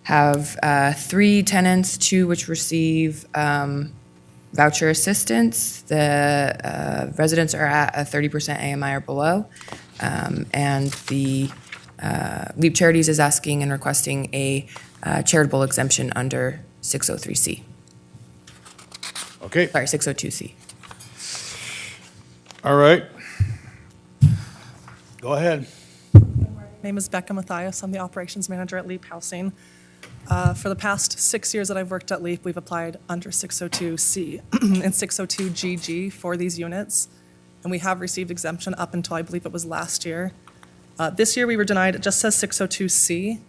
have three tenants, two which receive voucher assistance. The residents are at a 30% AMI or below, and the Leap Charities is asking and requesting a charitable exemption under 603C. Okay, Sorry, 602C. all right. Go ahead. My name is Becca Mathias. I'm the operations manager at Leap Housing. For the past 6 years that I've worked at Leap, we've applied under 602C and 602GG for these units, and we have received exemption up until I believe it was last year. This year we were denied, it just says 602C,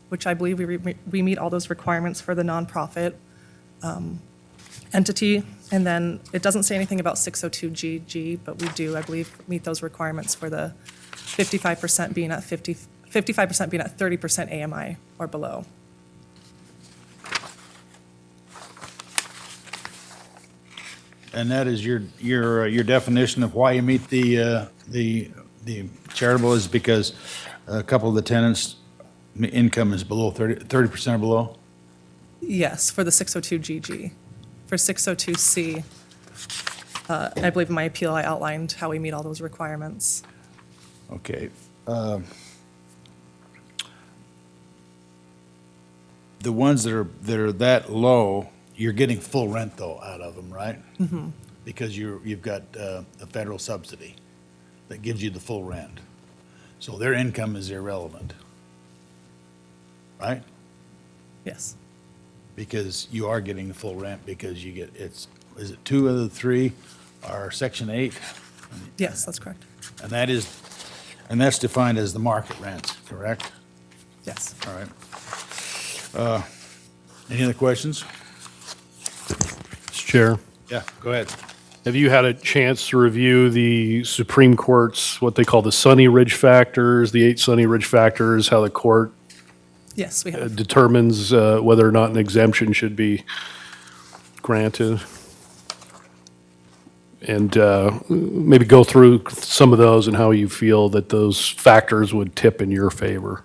which I believe we meet all those requirements for the nonprofit entity, and then it doesn't say anything about 602GG, but we do, I believe, meet those requirements for the 55% being at 55% being at 30% AMI or below. And that is your definition of why you meet the charitable is because a couple of the tenants' income is below 30% or below? Yes, for the 602GG. For 602C, I believe in my appeal I outlined how we meet all those requirements. Okay. The ones that are that low, you're getting full rent though out of them, right? Mm-hmm. Because you've got a federal subsidy that gives you the full rent. So their income is irrelevant, right? Yes. Because you are getting the full rent because you get, is it 2 of the 3 are Section 8? Yes, that's correct. And that's defined as the market rent, correct? Yes. All right. Any other questions? Mr. Chair, Yeah, go ahead. have you had a chance to review the Supreme Court's, what they call the Sunny Ridge factors, the 8 Sunny Ridge factors, how the court Yes, we have. determines whether or not an exemption should be granted? And maybe go through some of those and how you feel that those factors would tip in your favor.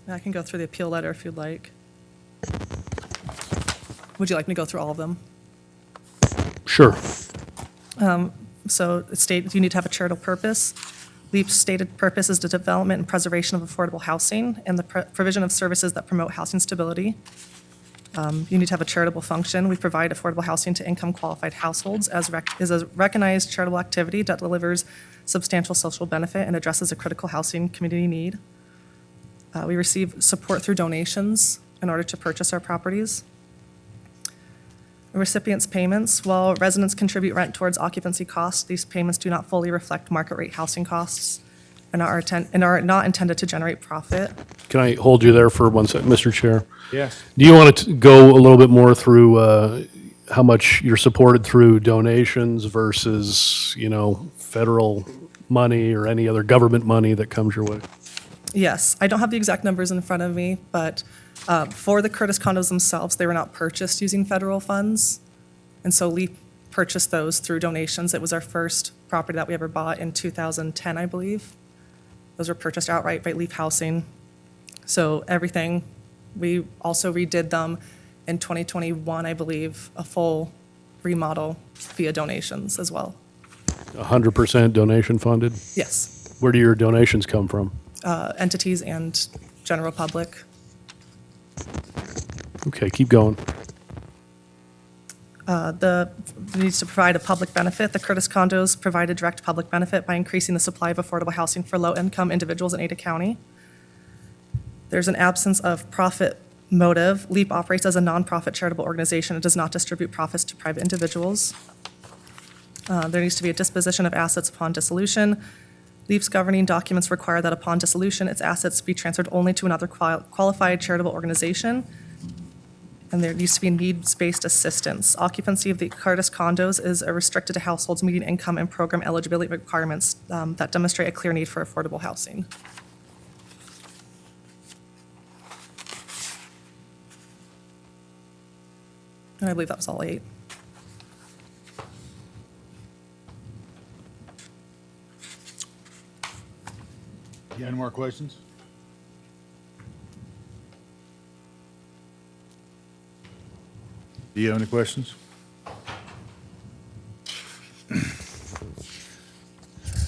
I can go through the appeal letter if you'd like. Would you like me to go through all of them? Sure. So it states you need to have a charitable purpose. LEAP's stated purpose is the development and preservation of affordable housing and the provision of services that promote housing stability. You need to have a charitable function. We provide affordable housing to income-qualified households is a recognized charitable activity that delivers substantial social benefit and addresses a critical housing community need. We receive support through donations in order to purchase our properties. Recipients' payments. While residents contribute rent towards occupancy costs, these payments do not fully reflect market rate housing costs and are not intended to generate profit. Can I hold you there for 1 second, Mr. Chair? Yes. Do you want to go a little bit more through how much you're supported through donations versus, federal money or any other government money that comes your way? Yes, I don't have the exact numbers in front of me, but for the Curtis condos themselves, they were not purchased using federal funds. And so LEAP purchased those through donations. It was our first property that we ever bought in 2010, I believe. Those were purchased outright by LEAP Housing. So everything, we also redid them in 2021, I believe, a full remodel via donations as well. 100% donation funded? Yes, Where do your donations come from? entities and general public. Okay, keep going. Needs to provide a public benefit. The Curtis condos provide a direct public benefit by increasing the supply of affordable housing for low-income individuals in Ada County. There's an absence of profit motive. LEAP operates as a nonprofit charitable organization. It does not distribute profits to private individuals. There needs to be a disposition of assets upon dissolution. LEAP's governing documents require that upon dissolution, its assets be transferred only to another qualified charitable organization. And there needs to be needs-based assistance. Occupancy of the Curtis condos is restricted to households meeting income and program eligibility requirements that demonstrate a clear need for affordable housing. And I believe that was all 8. You got any more questions? Do you have any questions?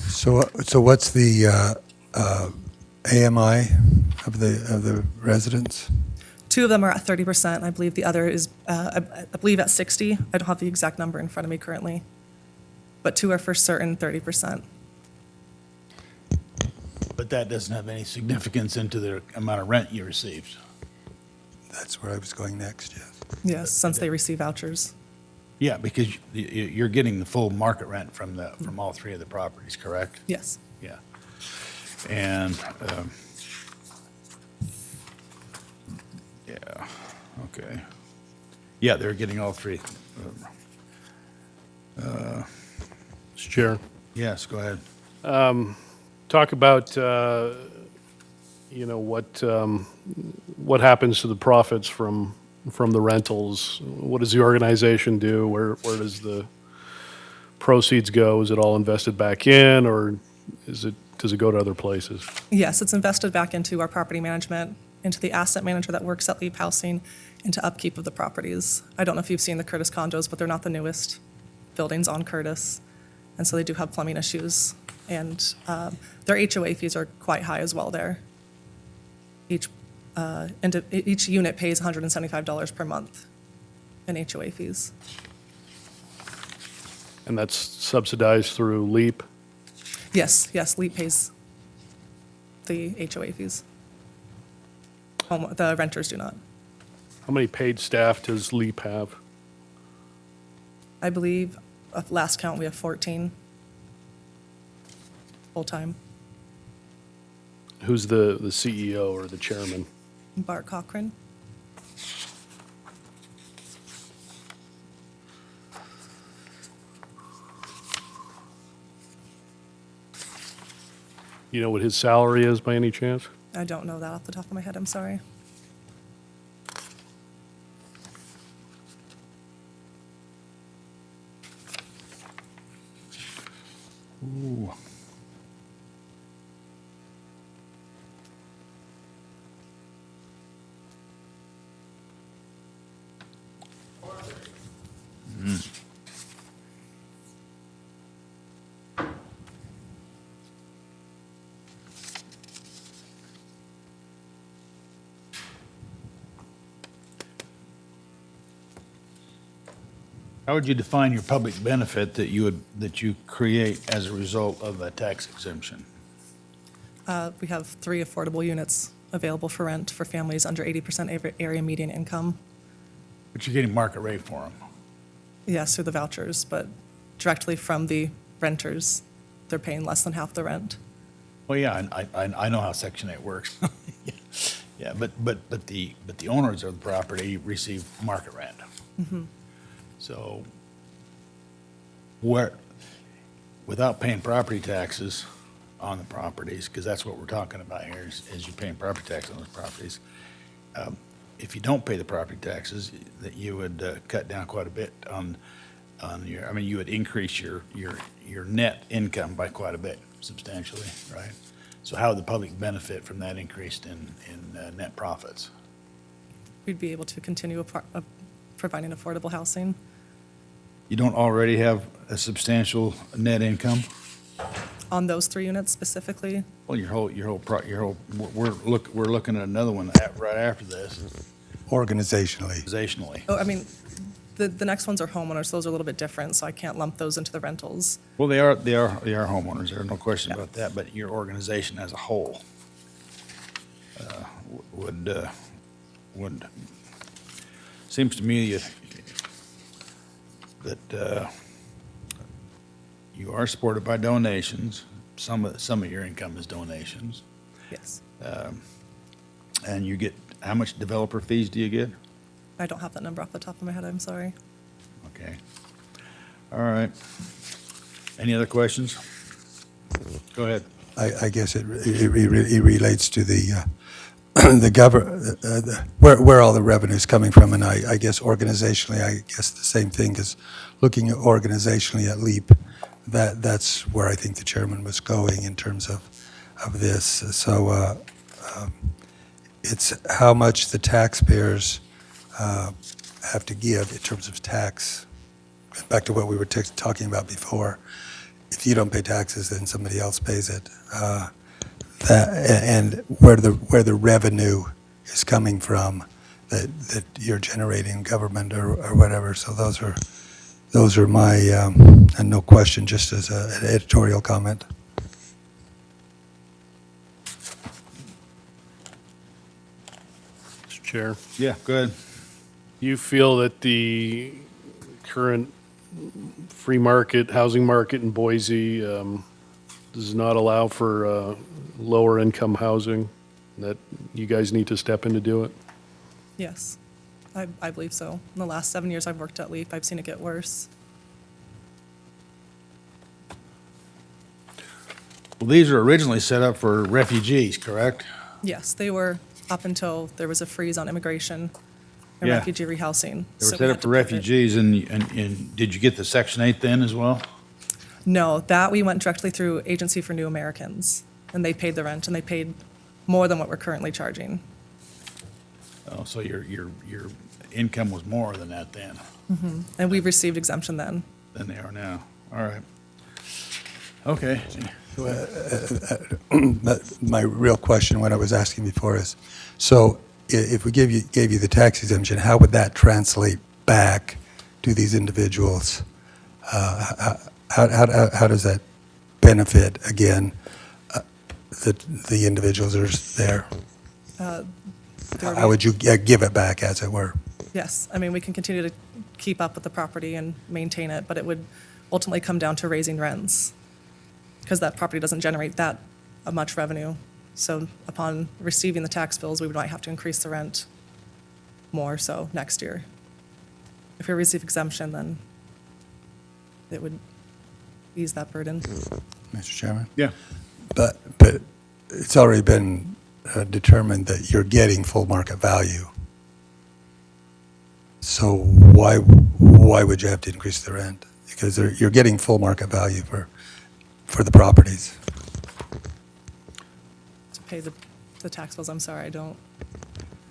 So what's the AMI of the residents? 2 of them are at 30%. I believe the other is, I believe at 60. I don't have the exact number in front of me currently. But 2 are for certain 30%. But that doesn't have any significance into the amount of rent you received. That's where I was going next, yes. Yes, since they receive vouchers. Yeah, because you're getting the full market rent from all 3 of the properties, correct? Yes. Yeah. And, yeah, okay. Yeah, they're getting all 3. Mr. Chair. Yes, go ahead. Talk about, what happens to the profits from the rentals? What does the organization do? Where does the proceeds go? Is it all invested back in, or does it go to other places? Yes, it's invested back into our property management, into the asset manager that works at Leap Housing, into upkeep of the properties. I don't know if you've seen the Curtis condos, but they're not the newest buildings on Curtis. And so they do have plumbing issues. And their HOA fees are quite high as well there. Each unit pays $175 per month in HOA fees. And that's subsidized through LEAP? Yes, Leap pays the HOA fees. The renters do not. How many paid staff does LEAP have? I believe, at last count, we have 14 full-time. Who's the CEO or the chairman? Bart Cochran. You know what his salary is by any chance? I don't know that off the top of my head, I'm sorry. Ooh. How would you define your public benefit that you create as a result of a tax exemption? We have 3 affordable units available for rent for families under 80% area median income. But you're getting market rate for them. Yes, through the vouchers, but directly from the renters, they're paying less than half the rent. Well, yeah, I know how Section 8 works. Yeah, but the owners of the property receive market rent. So without paying property taxes on the properties, because that's what we're talking about here, is you're paying property tax on those properties. If you don't pay the property taxes, that you would cut down quite a bit on your, I mean, you would increase your net income by quite a bit, substantially, right? So how would the public benefit from that increase in net profits? We'd be able to continue providing affordable housing. You don't already have a substantial net income? On those 3 units specifically, Well, we're looking at another one right after this, Organizationally. organizationally. I mean, the next ones are homeowners, so those are a little bit different, so I can't lump those into the rentals. Well, they are homeowners, there's no question about that, but your organization as a whole would, seems to me that you are supported by donations. Some of your income is donations. Yes. And you get, how much developer fees do you get? I don't have that number off the top of my head, I'm sorry. Okay. All right. Any other questions? Go ahead. I guess it relates to the, where all the revenue's coming from, and I guess organizationally, I guess the same thing as looking at organizationally at LEAP. That's where I think the chairman was going in terms of this. So it's how much the taxpayers have to give in terms of tax. Back to what we were talking about before. If you don't pay taxes, then somebody else pays it. And where the revenue is coming from that you're generating, government or whatever. So those are my, and no question, just as an editorial comment. Mr. Chair, Yeah, go ahead. you feel that the current free market, housing market in Boise does not allow for lower income housing, that you guys need to step in to do it? Yes, I believe so. In the last 7 years I've worked at LEAP, I've seen it get worse. Well, these were originally set up for refugees, correct? Yes, they were up until there was a freeze on immigration and Yeah. refugee rehousing. They were So we set had up to for pivot. refugees, and did you get the Section 8 then as well? No, that we went directly through Agency for New Americans, and they paid the rent, and they paid more than what we're currently charging. Oh, so your income was more than that then, And we received exemption then. than they are now. All right. Okay. But my real question, what I was asking before is, so if we gave you the tax exemption, how would that translate back to these individuals? How does that benefit, again, the individuals that are there? There How would you give it back, as it were? Yes, I mean, we can continue to keep up with the property and maintain it, but it would ultimately come down to raising rents, because that property doesn't generate that much revenue. So upon receiving the tax bills, we might have to increase the rent more so next year. If we receive exemption, then it would ease that burden. Mr. Chairman? Yeah. But it's already been determined that you're getting full market value. So why would you have to increase the rent? Because you're getting full market value for the properties. To pay the tax bills, I'm sorry,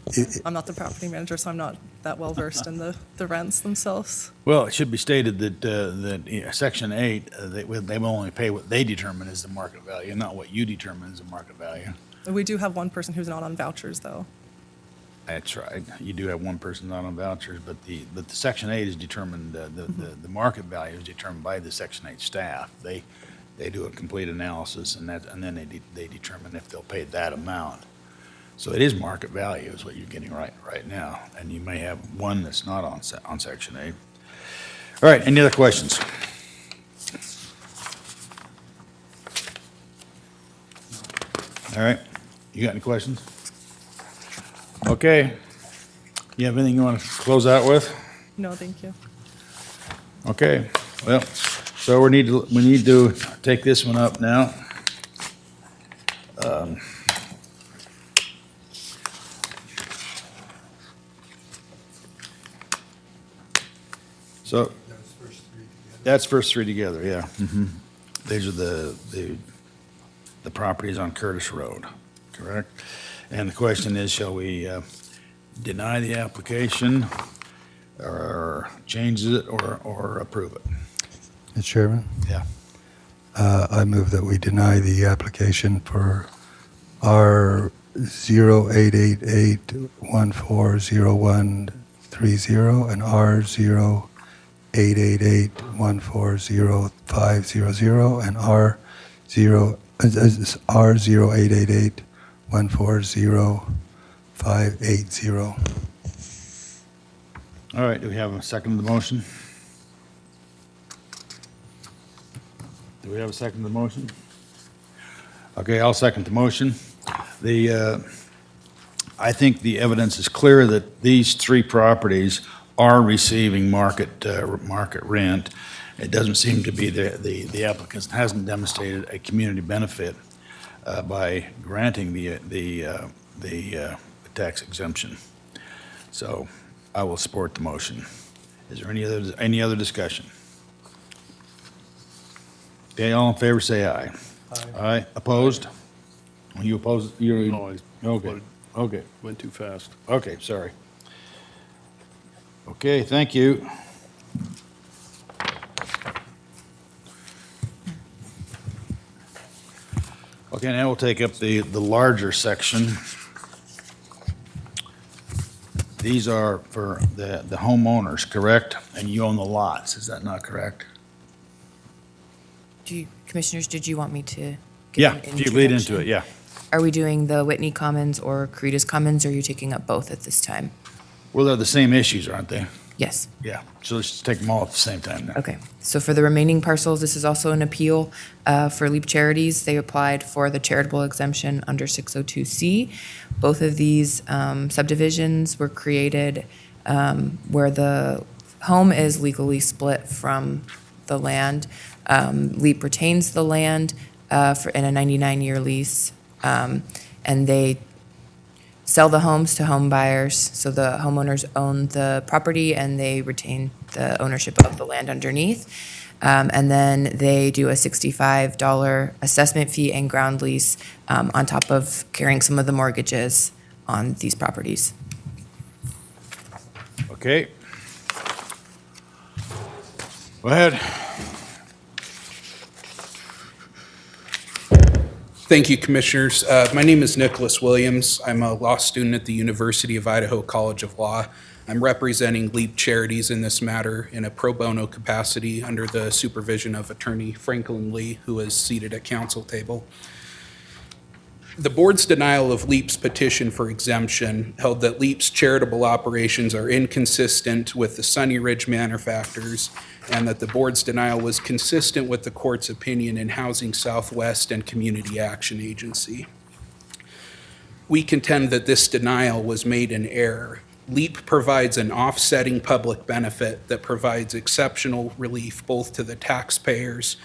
It- I'm not the property manager, so I'm not that well versed in the rents themselves. Well, it should be stated that Section 8, they will only pay what they determine is the market value, not what you determine is the market value. We do have one person who's not on vouchers, though. That's right. You do have one person not on vouchers, but the Section 8 is determined, the market value is determined by the Section 8 staff. They do a complete analysis, and then they determine if they'll pay that amount. So it is market value is what you're getting right now, and you may have one that's not on Section 8. All right, any other questions? All right, you got any questions? Okay. You have anything you want to close out with? No, thank you. Okay, well, so we need to take this one up now. So, that's first three together, yeah. These are the properties on Curtis Road, correct? And the question is, shall we deny the application, or change it, or approve it? Mr. Chairman? Yeah. I move that we deny the application for R 0888140130 and R 0888140500 and R 0888140580. All right, do we have a second to the motion? Do we have a second to the motion? Okay, I'll second the motion. I think the evidence is clear that these three properties are receiving market rent. It doesn't seem to be the applicant hasn't demonstrated a community benefit by granting the tax exemption. So I will support the motion. Is there any other discussion? Okay, all in favor, say aye. Aye. Opposed? You opposed? No, Okay, okay, went too fast. okay, sorry. Okay, thank you. Okay, now we'll take up the larger section. These are for the homeowners, correct? And you own the lots, is that not correct? Commissioners, did you want me to? give Yeah, an if you lead into introduction? it, yeah. Are we doing the Whitney Commons or Caritas Commons, or are you taking up both at this time? Well, they're the same issues, aren't they? Yes. Yeah, so let's just take them all at the same time then. Okay, so for the remaining parcels, this is also an appeal for Leap Charities. They applied for the charitable exemption under 602C. Both of these subdivisions were created where the home is legally split from the land. Leap retains the land in a 99-year lease, and they sell the homes to home buyers, so the homeowners own the property and they retain the ownership of the land underneath. And then they do a $65 assessment fee and ground lease on top of carrying some of the mortgages on these properties. Okay. Go ahead. Thank you, Commissioners. My name is Nicholas Williams. I'm a law student at the University of Idaho College of Law. I'm representing Leap Charities in this matter in a pro bono capacity under the supervision of Attorney Franklin Lee, who is seated at council table. The board's denial of Leap's petition for exemption held that Leap's charitable operations are inconsistent with the Sunny Ridge Manor factors, and that the board's denial was consistent with the court's opinion in Housing Southwest and Community Action Agency. We contend that this denial was made in error. Leap provides an offsetting public benefit that provides exceptional relief both to the taxpayers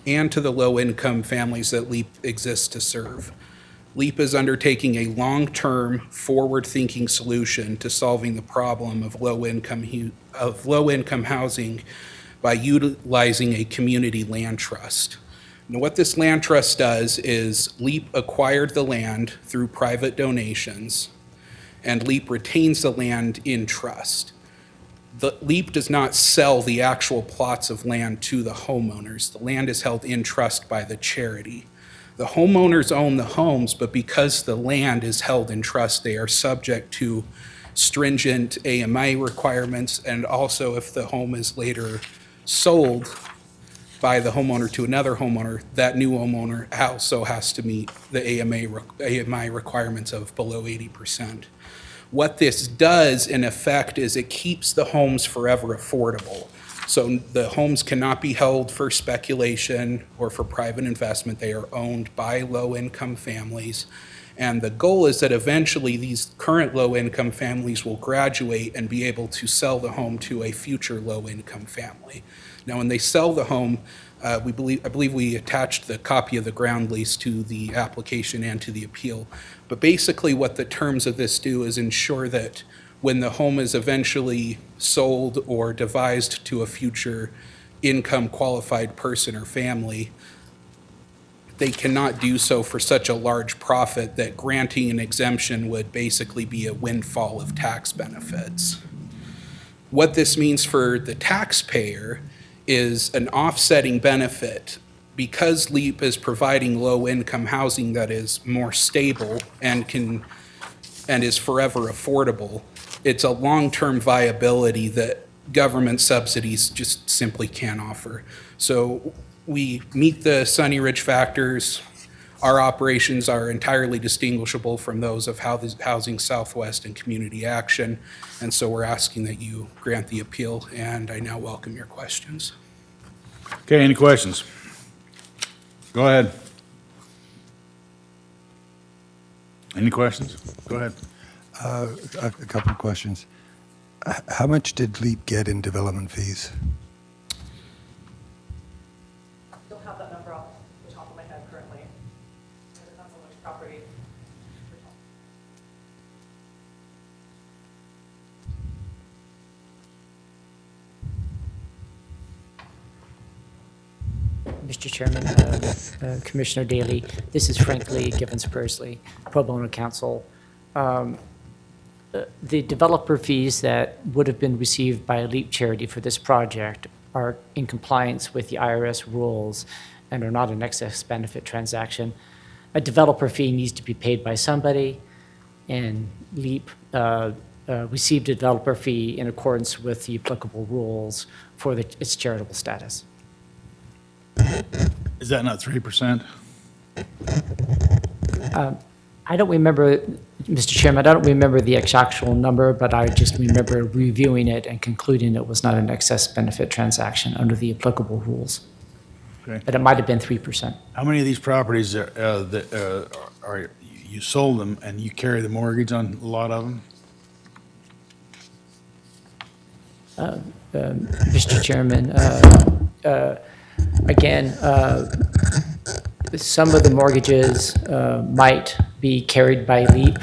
and to the low-income families that Leap exists to serve. Leap is undertaking a long-term, forward-thinking solution to solving the problem of low-income housing by utilizing a community land trust. Now, what this land trust does is Leap acquired the land through private donations, and Leap retains the land in trust. The Leap does not sell the actual plots of land to the homeowners. The land is held in trust by the charity. The homeowners own the homes, but because the land is held in trust, they are subject to stringent AMI requirements, and also if the home is later sold by the homeowner to another homeowner, that new homeowner also has to meet the AMI requirements of below 80%. What this does, in effect, is it keeps the homes forever affordable. So the homes cannot be held for speculation or for private investment. They are owned by low-income families. And the goal is that eventually these current low-income families will graduate and be able to sell the home to a future low-income family. Now, when they sell the home, I believe we attached the copy of the ground lease to the application and to the appeal. But basically what the terms of this do is ensure that when the home is eventually sold or devised to a future income qualified person or family, they cannot do so for such a large profit that granting an exemption would basically be a windfall of tax benefits. What this means for the taxpayer is an offsetting benefit. Because LEAP is providing low-income housing that is more stable and is forever affordable, it's a long-term viability that government subsidies just simply can't offer. So we meet the Sunny Ridge factors. Our operations are entirely distinguishable from those of Housing Southwest and Community Action, and so we're asking that you grant the appeal, and I now welcome your questions. Okay, any questions? Go ahead. Any questions? Go ahead. A couple of questions. How much did LEAP get in development fees? Don't have that number off the top of my head currently. It depends on which property. Mr. Chairman, Commissioner Daley, this is Frank Lee, Givens Pursley, Pro Bono Counsel. The developer fees that would have been received by a LEAP charity for this project are in compliance with the IRS rules and are not an excess benefit transaction. A developer fee needs to be paid by somebody, and LEAP received a developer fee in accordance with the applicable rules for its charitable status. Is that not 3%? I don't remember, Mr. Chairman, I don't remember the actual number, but I just remember reviewing it and concluding it was not an excess benefit transaction under the applicable rules. Okay. But it might have been 3%. How many of these properties are you sold them and you carry the mortgage on a lot of them? Mr. Chairman, again, some of the mortgages might be carried by LEAP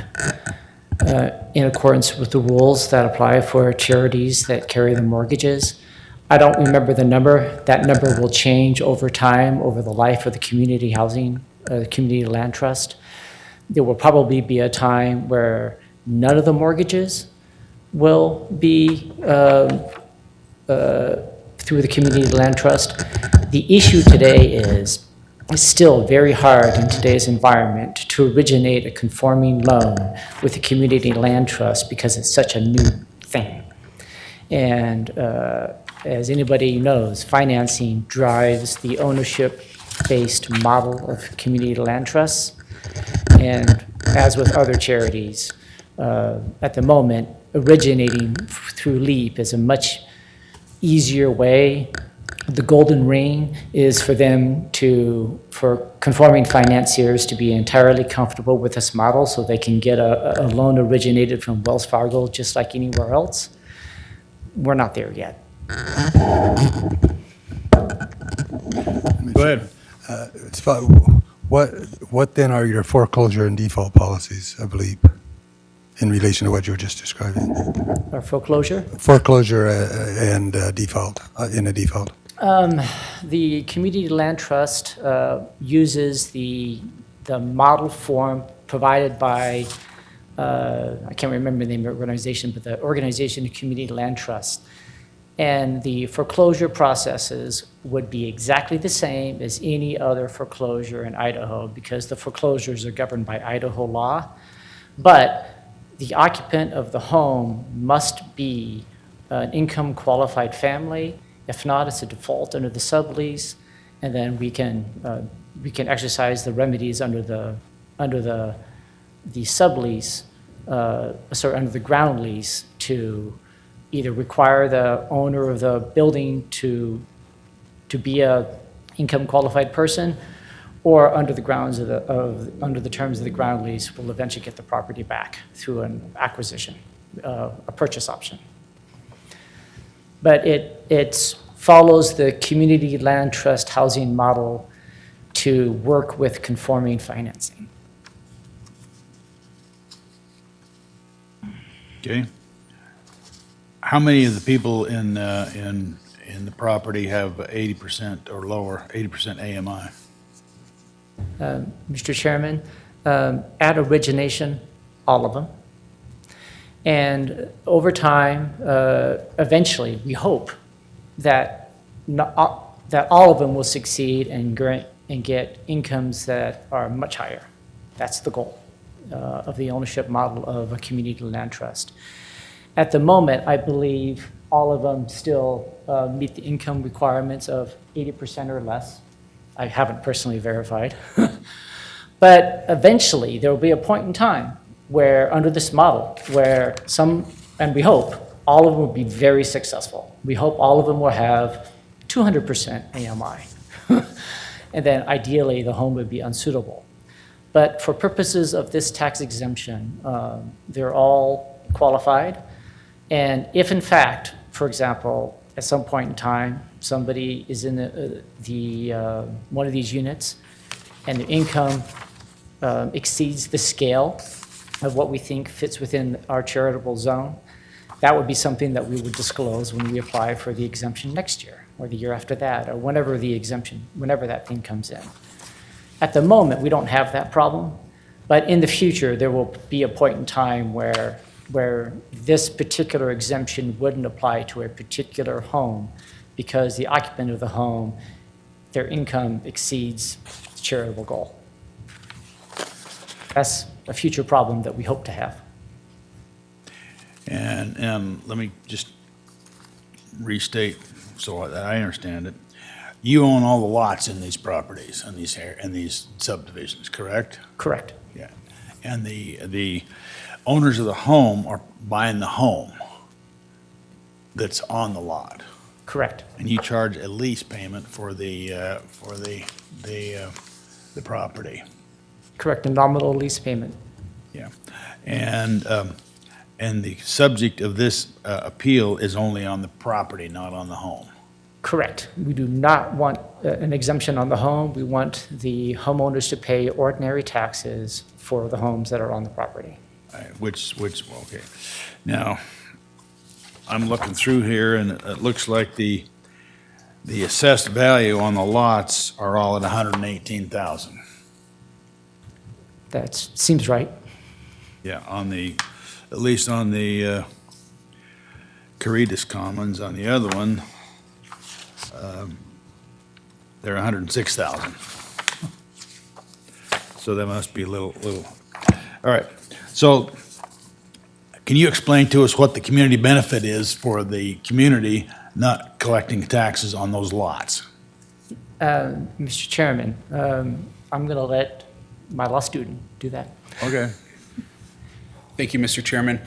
in accordance with the rules that apply for charities that carry the mortgages. I don't remember the number. That number will change over time, over the life of the community housing, community land trust. There will probably be a time where none of the mortgages will be through the community land trust. The issue today is it's still very hard in today's environment to originate a conforming loan with the community land trust because it's such a new thing. And as anybody knows, financing drives the ownership-based model of community land trusts. And as with other charities, at the moment, originating through LEAP is a much easier way. The golden ring is for them for conforming financiers to be entirely comfortable with this model so they can get a loan originated from Wells Fargo just like anywhere else. We're not there yet. Go ahead. It's fine. What then are your foreclosure and default policies of LEAP in relation to what you were just describing? Our foreclosure? Foreclosure and default, in a default. The Community Land Trust uses the model form provided by, I can't remember the name of the organization, but the Organization of Community Land Trust. And the foreclosure processes would be exactly the same as any other foreclosure in Idaho because the foreclosures are governed by Idaho law. But the occupant of the home must be an income qualified family. If not, it's a default under the sublease, and then we can exercise the remedies under the sublease, under the ground lease to either require the owner of the building to be a income qualified person, or under the grounds under the terms of the ground lease, we'll eventually get the property back through an acquisition, a purchase option. But it follows the community land trust housing model to work with conforming financing. Okay. How many of the people in the property have 80% or lower, 80% AMI? Mr. Chairman, at origination, all of them. And over time, eventually, we hope that that all of them will succeed and get incomes that are much higher. That's the goal of the ownership model of a community land trust. At the moment, I believe all of them still meet the income requirements of 80% or less. I haven't personally verified. But eventually, there will be a point in time where, under this model, where and we hope, all of them will be very successful. We hope all of them will have 200% AMI. And then ideally, the home would be unsuitable. But for purposes of this tax exemption, they're all qualified. And if in fact, for example, at some point in time, somebody is in one of these units and their income exceeds the scale of what we think fits within our charitable zone, that would be something that we would disclose when we apply for the exemption next year, or the year after that, or whenever that thing comes in. At the moment, we don't have that problem, but in the future, there will be a point in time where this particular exemption wouldn't apply to a particular home because the occupant of the home, their income exceeds the charitable goal. That's a future problem that we hope to have. And let me just restate so that I understand it. You own all the lots in these properties, in these subdivisions, correct? Correct. Yeah. And the owners of the home are buying the home that's on the lot. Correct. And you charge a lease payment for the property. Correct, a nominal lease payment. Yeah. And the subject of this appeal is only on the property, not on the home. Correct. We do not want an exemption on the home. We want the homeowners to pay ordinary taxes for the homes that are on the property. Which, okay. Now, I'm looking through here, and it looks like the assessed value on the lots are all at 118,000. That seems right. Yeah, at least on the Caritas Commons. On the other one, they're 106,000. So that must be a little. All right. So can you explain to us what the community benefit is for the community not collecting taxes on those lots? Mr. Chairman, I'm going to let my law student do that. Okay. Thank you, Mr. Chairman.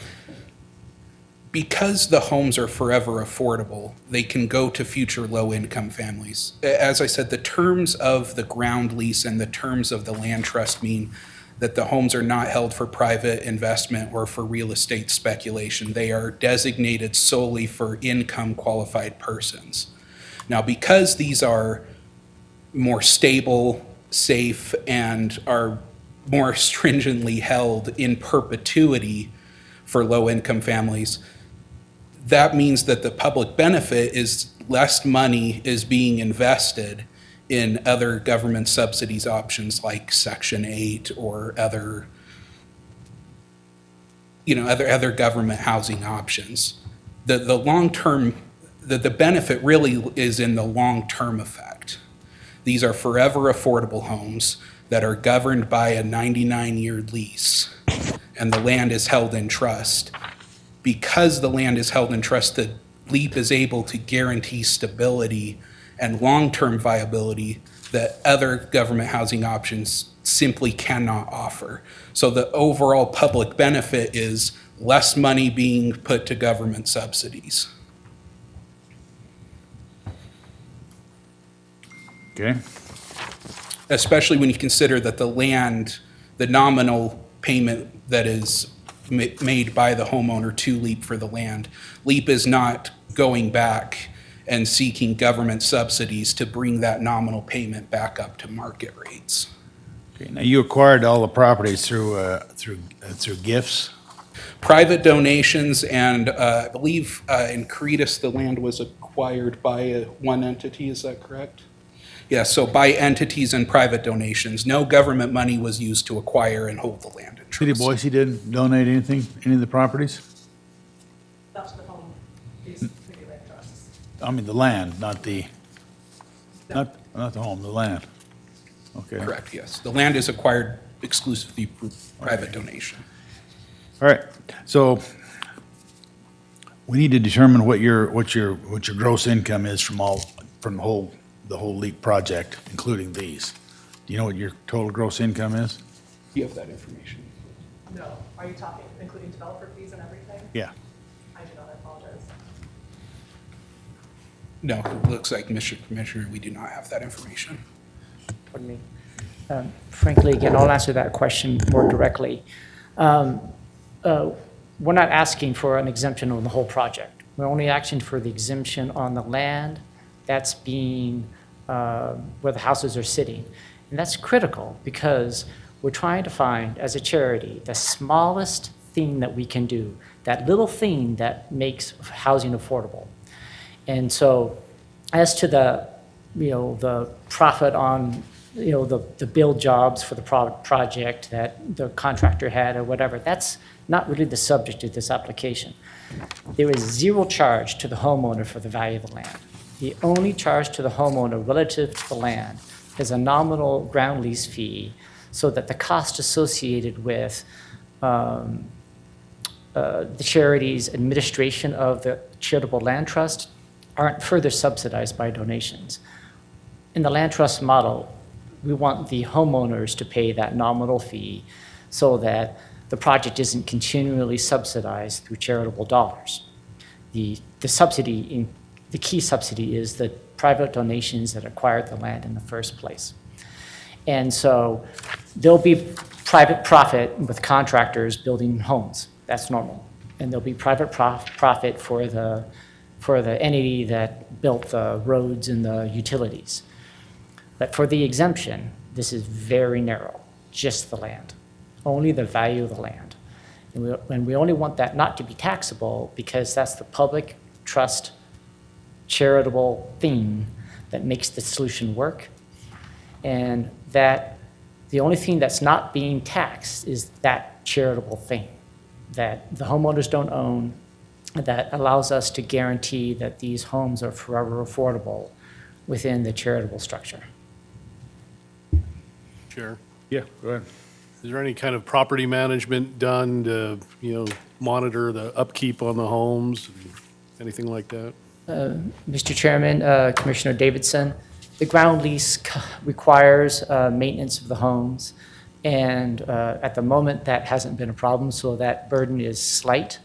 Because the homes are forever affordable, they can go to future low-income families. As I said, the terms of the ground lease and the terms of the land trust mean that the homes are not held for private investment or for real estate speculation. They are designated solely for income-qualified persons. Now, because these are more stable, safe, and are more stringently held in perpetuity for low-income families, that means that the public benefit is less money is being invested in other government subsidies options like Section 8 or other government housing options. The long-term, the benefit really is in the long-term effect. These are forever affordable homes that are governed by a 99-year lease, and the land is held in trust. Because the land is held in trust, the LEAP is able to guarantee stability and long-term viability that other government housing options simply cannot offer. So the overall public benefit is less money being put to government subsidies. Okay. Especially when you consider that the land, the nominal payment that is made by the homeowner to LEAP for the land, LEAP is not going back and seeking government subsidies to bring that nominal payment back up to market rates. Okay. Now, you acquired all the properties through gifts? Private donations, and I believe in Caritas, the land was acquired by one entity, is that correct? Yeah, so by entities and private donations. No government money was used to acquire and hold the land in trust. City of Boise didn't donate anything, any of the properties? Not to the home, these community land trusts. I mean, the land, not the home, the land. Okay. Correct, yes. The land is acquired exclusively through private donation. All right, so we need to determine what your gross income is from the whole LEAP project, including these. Do you know what your total gross income is? Do you have that information? No, are you talking including developer fees and everything? Yeah. I do not, I apologize. No, it looks like, Mr. Commissioner, we do not have that information. Pardon me. Frankly, again, I'll answer that question more directly. We're not asking for an exemption on the whole project. We're only asking for the exemption on the land that's being, where the houses are sitting. And that's critical because we're trying to find, as a charity, the smallest thing that we can do, that little thing that makes housing affordable. And so as to the, the profit on, the build jobs for the project that the contractor had or whatever, that's not really the subject of this application. There is zero charge to the homeowner for the value of the land. The only charge to the homeowner relative to the land is a nominal ground lease fee so that the cost associated with the charity's administration of the charitable land trust aren't further subsidized by donations. In the land trust model, we want the homeowners to pay that nominal fee so that the project isn't continually subsidized through charitable dollars. The key subsidy is the private donations that acquired the land in the first place. And so there'll be private profit with contractors building homes. That's normal. And there'll be private profit for the entity that built the roads and the utilities. But for the exemption, this is very narrow, just the land, only the value of the land. And we only want that not to be taxable because that's the public trust charitable thing that makes the solution work. And that the only thing that's not being taxed is that charitable thing that the homeowners don't own, that allows us to guarantee that these homes are forever affordable within the charitable structure. Chair, Yeah, go ahead. is there any kind of property management done to, monitor the upkeep on the homes, anything like that? Mr. Chairman, Commissioner Davidson, the ground lease requires maintenance of the homes. And at the moment, that hasn't been a problem, so that burden is slight.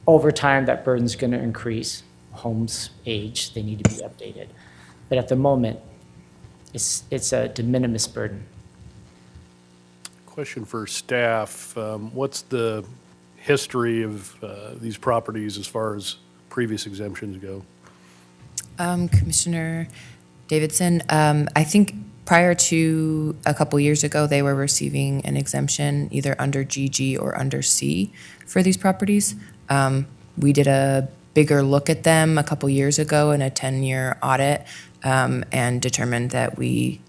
Over time, that burden's going to increase. Homes age, they need to be updated. But at the moment, it's a de minimis burden. Question for staff, what's the history of these properties as far as previous exemptions go? Commissioner Davidson, I think prior to a couple years ago, they were receiving an exemption either under GG or under C for these properties. We did a bigger look at them a couple years ago in a 10-year audit and determined that the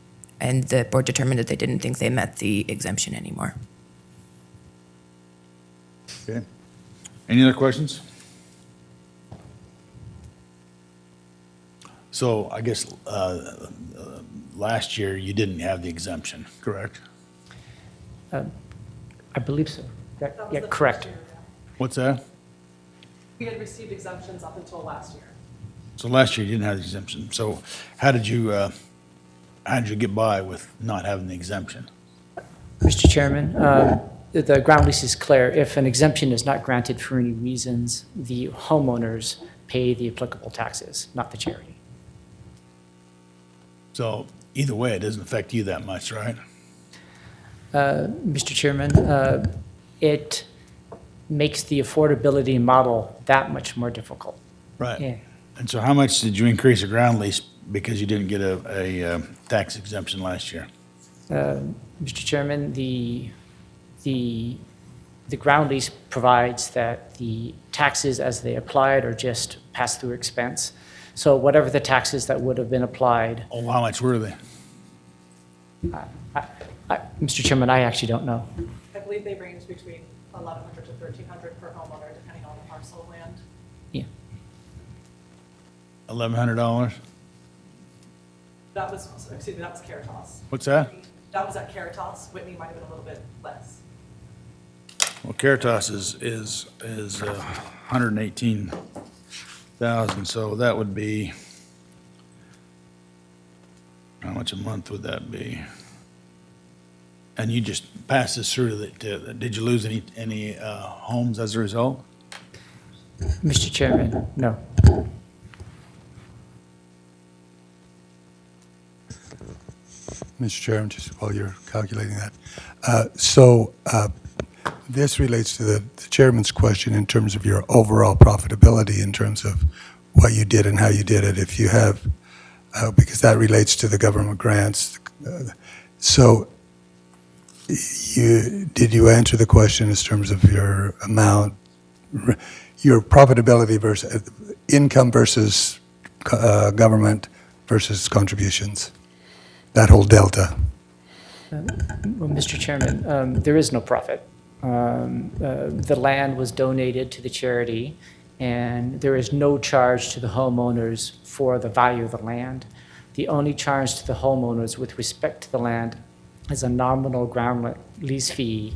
board determined that they didn't think they met the exemption anymore. Okay. Any other questions? So I guess last year you didn't have the exemption, correct? I believe so. That was Yeah, the correct. first year, yeah. What's that? We had received exemptions up until last year. So last year you didn't have the exemption. So how did you get by with not having the exemption? Mr. Chairman, the ground lease is clear. If an exemption is not granted for any reasons, the homeowners pay the applicable taxes, not the charity. So either way, it doesn't affect you that much, right? Mr. Chairman, it makes the affordability model that much more difficult. Right. Yeah. And so how much did you increase the ground lease because you didn't get a tax exemption last year? Mr. Chairman, the ground lease provides that the taxes as they applied are just pass-through expense. So whatever the taxes that would have been applied, Oh, how much were they? Mr. Chairman, I actually don't know. I believe they range between 1,100 to 1,300 per homeowner, depending on the parcel of land. Yeah. $1,100? That was Caritas. What's that? That was at Caritas. Whitney might have been a little bit less. Well, Caritas is 118,000, so that would be, how much a month would that be? And you just passed this through did you lose any homes as a result? Mr. Chairman, no. Mr. Chairman, just while you're calculating that. This relates to the chairman's question in terms of your overall profitability, in terms of what you did and how you did it, if you have, because that relates to the government grants. So did you answer the question in terms of your amount, your profitability versus income versus government versus contributions, that whole delta? Well, Mr. Chairman, there is no profit. The land was donated to the charity, and there is no charge to the homeowners for the value of the land. The only charge to the homeowners with respect to the land is a nominal ground lease fee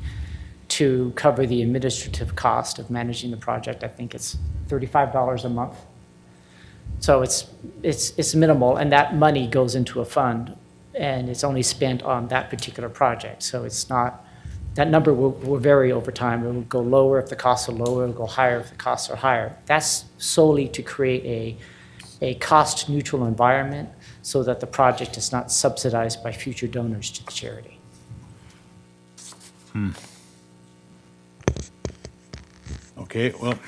to cover the administrative cost of managing the project. I think it's $35 a month. So it's minimal, and that money goes into a fund, and it's only spent on that particular project. So it's not, that number will vary over time. It will go lower if the costs are lower, it'll go higher if the costs are higher. That's solely to create a cost-neutral environment so that the project is not subsidized by future donors to the charity. Okay, well,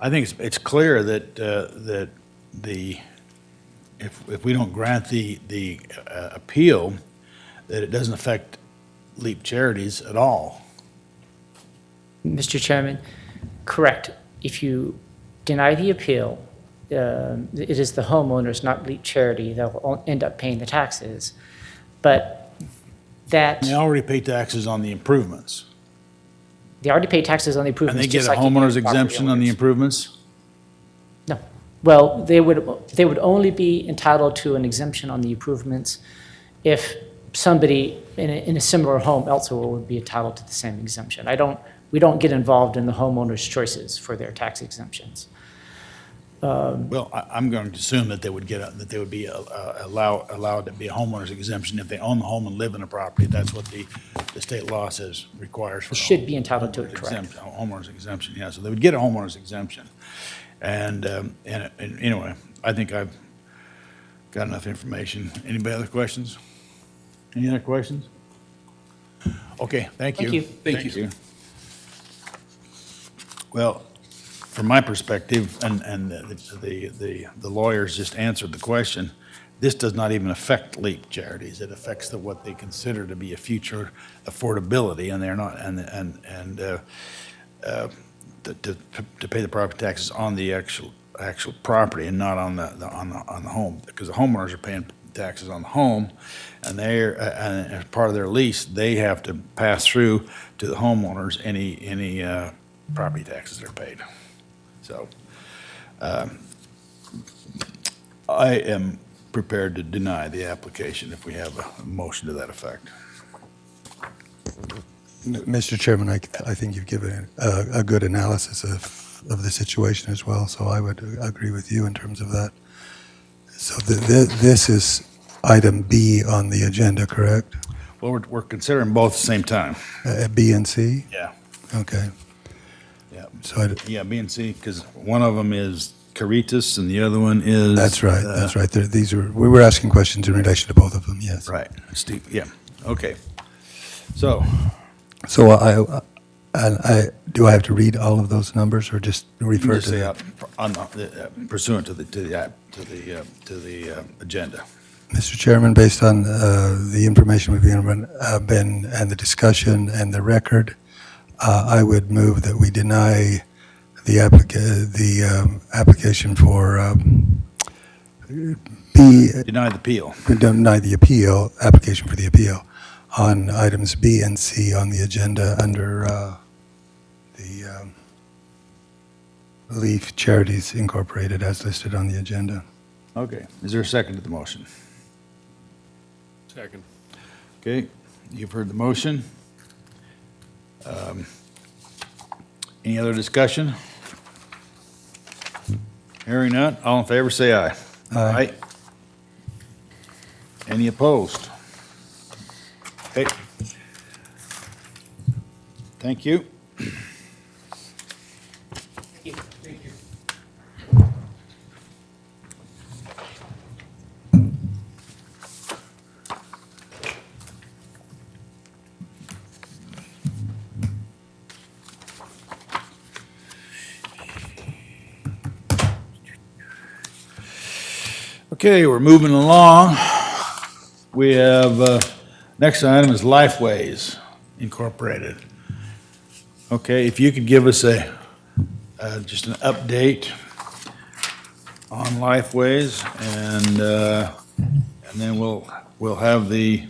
I think it's clear that, if we don't grant the appeal, that it doesn't affect LEAP Charities at all. Mr. Chairman, correct. If you deny the appeal, it is the homeowners, not LEAP Charity, that will end up paying the taxes. But that, They already pay taxes on the improvements. they already pay taxes on the And improvements. they get just a like you do homeowner's property exemption on the owners. improvements? No. Well, they would only be entitled to an exemption on the improvements if somebody in a similar home elsewhere would be entitled to the same exemption. We don't get involved in the homeowner's choices for their tax exemptions. Well, I'm going to assume that they would be allowed to be a homeowner's exemption if they own the home and live in the property. That's what the state law says requires for. Should be entitled to it, correct. Homeowner's exemption, yeah, so they would get a homeowner's exemption. And anyway, I think I've got enough information. Anybody other questions? Any other questions? Okay, thank you. Thank you. Thank you. Well, from my perspective, and the lawyers just answered the question, this does not even affect LEAP Charities. It affects what they consider to be a future affordability, and they're not, to pay the property taxes on the actual property and not on the home, because the homeowners are paying taxes on the home, and and as part of their lease, they have to pass through to the homeowners any property taxes that are paid. So, I am prepared to deny the application if we have a motion to that effect. Mr. Chairman, I think you've given a good analysis of the situation as well, so I would agree with you in terms of that. So this is item B on the agenda, correct? Well, we're considering both at the same time. B and C? Yeah. Okay. Yeah. So Yeah, B and C, because one of them is Caritas and the other one is. that's right, that's right. We were asking questions in relation to both of them, yes. Right, Steve, yeah, okay. So, So do I have to read all of those numbers or just you refer just to say them? pursuant to the agenda. Mr. Chairman, based on the information we've been and the discussion and the record, I would move that we deny the application for B, Deny the appeal. deny the appeal, application for the appeal on items B and C on the agenda under the Leaf Charities Incorporated as listed on the agenda. Okay, is there a second to the motion? Second. Okay, you've heard the motion. Any other discussion? Hearing none, all in favor, say aye. Aye. Any opposed? Okay. Thank you. Okay, we're moving along. We have, next item is Lifeways Incorporated. Okay, if you could give us just an update on Lifeways, and then we'll have the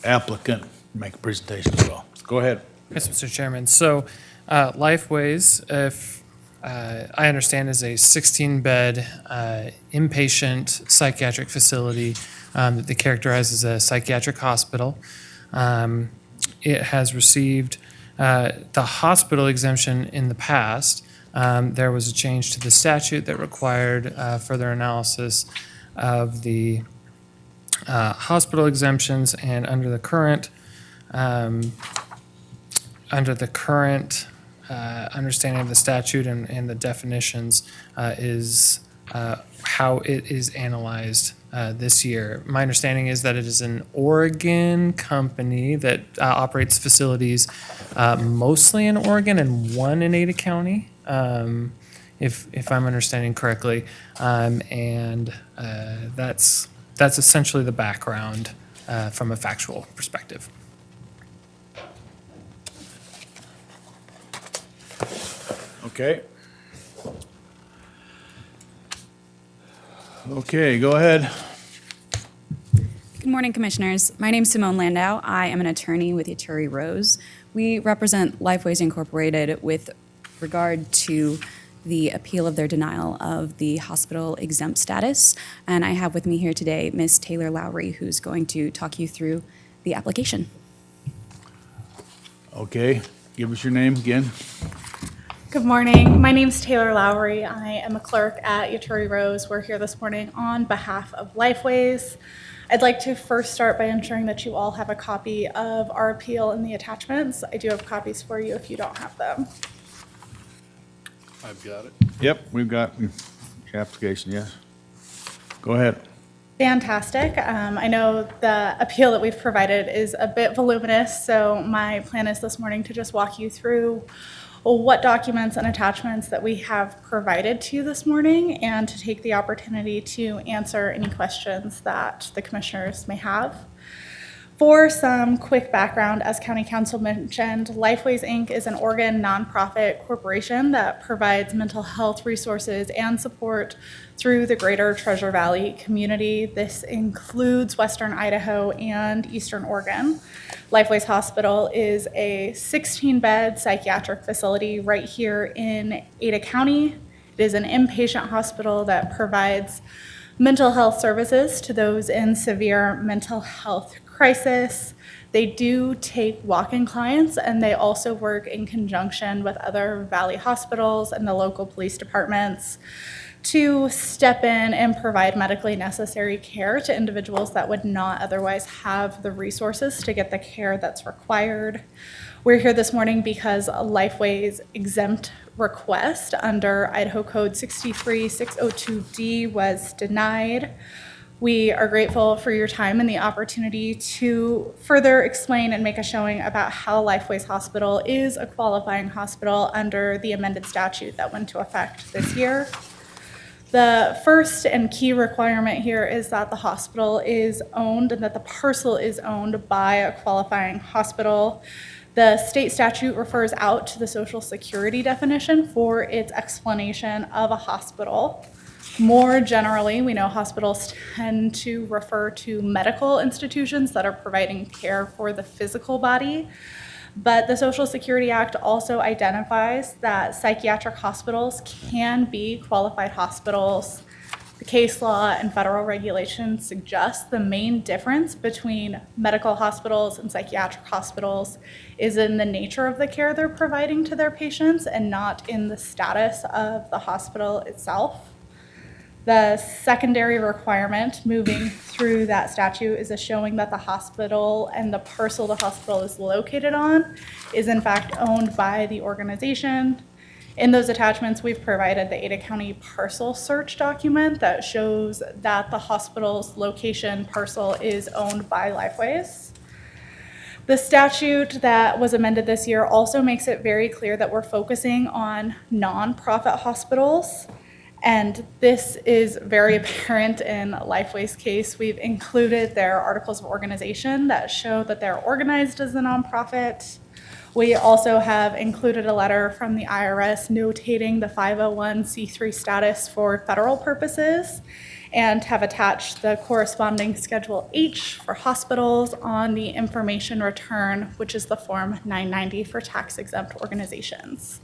applicant make a presentation as well. Go ahead. Yes, Mr. Chairman. So Lifeways, if I understand, is a 16-bed inpatient psychiatric facility that they characterize as a psychiatric hospital. It has received the hospital exemption in the past. There was a change to the statute that required further analysis of the hospital exemptions, and under the current understanding of the statute and the definitions is how it is analyzed this year. My understanding is that it is an Oregon company that operates facilities mostly in Oregon and one in Ada County, if I'm understanding correctly. And that's essentially the background from a factual perspective. Okay. Okay, go ahead. Good morning, Commissioners. My name is Simone Landau. I am an attorney with Yeturi Rose. We represent Lifeways Incorporated with regard to the appeal of their denial of the hospital exempt status. And I have with me here today Ms. Taylor Lowry, who's going to talk you through the application. Okay, give us your name again. Good morning. My name's Taylor Lowry. I am a clerk at Yeturi Rose. We're here this morning on behalf of Lifeways. I'd like to first start by ensuring that you all have a copy of our appeal and the attachments. I do have copies for you if you don't have them. I've got it. Yep, we've got your application, yes. Go ahead. Fantastic. I know the appeal that we've provided is a bit voluminous, so my plan is this morning to just walk you through what documents and attachments that we have provided to you this morning, and to take the opportunity to answer any questions that the commissioners may have. For some quick background, as County Council mentioned, Lifeways Inc. is an Oregon nonprofit corporation that provides mental health resources and support through the greater Treasure Valley community. This includes Western Idaho and Eastern Oregon. Lifeways Hospital is a 16-bed psychiatric facility right here in Ada County. It is an inpatient hospital that provides mental health services to those in severe mental health crisis. They do take walk-in clients, and they also work in conjunction with other Valley hospitals and the local police departments to step in and provide medically necessary care to individuals that would not otherwise have the resources to get the care that's required. We're here this morning because Lifeways exempt request under Idaho Code 63602D was denied. We are grateful for your time and the opportunity to further explain and make a showing about how Lifeways Hospital is a qualifying hospital under the amended statute that went into effect this year. The first and key requirement here is that the hospital is owned and that the parcel is owned by a qualifying hospital. The state statute refers out to the Social Security definition for its explanation of a hospital. More generally, we know hospitals tend to refer to medical institutions that are providing care for the physical body, but the Social Security Act also identifies that psychiatric hospitals can be qualified hospitals. The case law and federal regulations suggest the main difference between medical hospitals and psychiatric hospitals is in the nature of the care they're providing to their patients and not in the status of the hospital itself. The secondary requirement moving through that statute is a showing that the hospital and the parcel the hospital is located on is in fact owned by the organization. In those attachments, we've provided the Ada County parcel search document that shows that the hospital's location parcel is owned by Lifeways. The statute that was amended this year also makes it very clear that we're focusing on nonprofit hospitals. And this is very apparent in Lifeway's case. We've included their articles of organization that show that they're organized as a nonprofit. We also have included a letter from the IRS notating the 501c3 status for federal purposes, and have attached the corresponding Schedule H for hospitals on the information return, which is the Form 990 for tax-exempt organizations.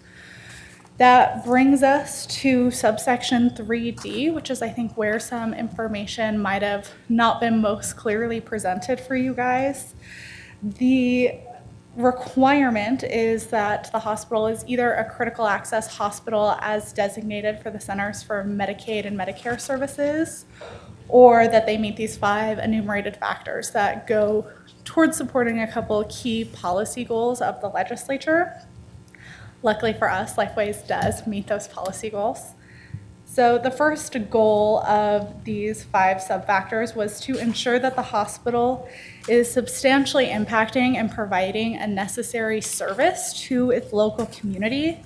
That brings us to subsection 3D, which is, I think, where some information might have not been most clearly presented for you guys. The requirement is that the hospital is either a critical access hospital as designated for the Centers for Medicaid and Medicare Services, or that they meet these 5 enumerated factors that go towards supporting a couple of key policy goals of the legislature. Luckily for us, Lifeways does meet those policy goals. So the first goal of these 5 sub-factors was to ensure that the hospital is substantially impacting and providing a necessary service to its local community.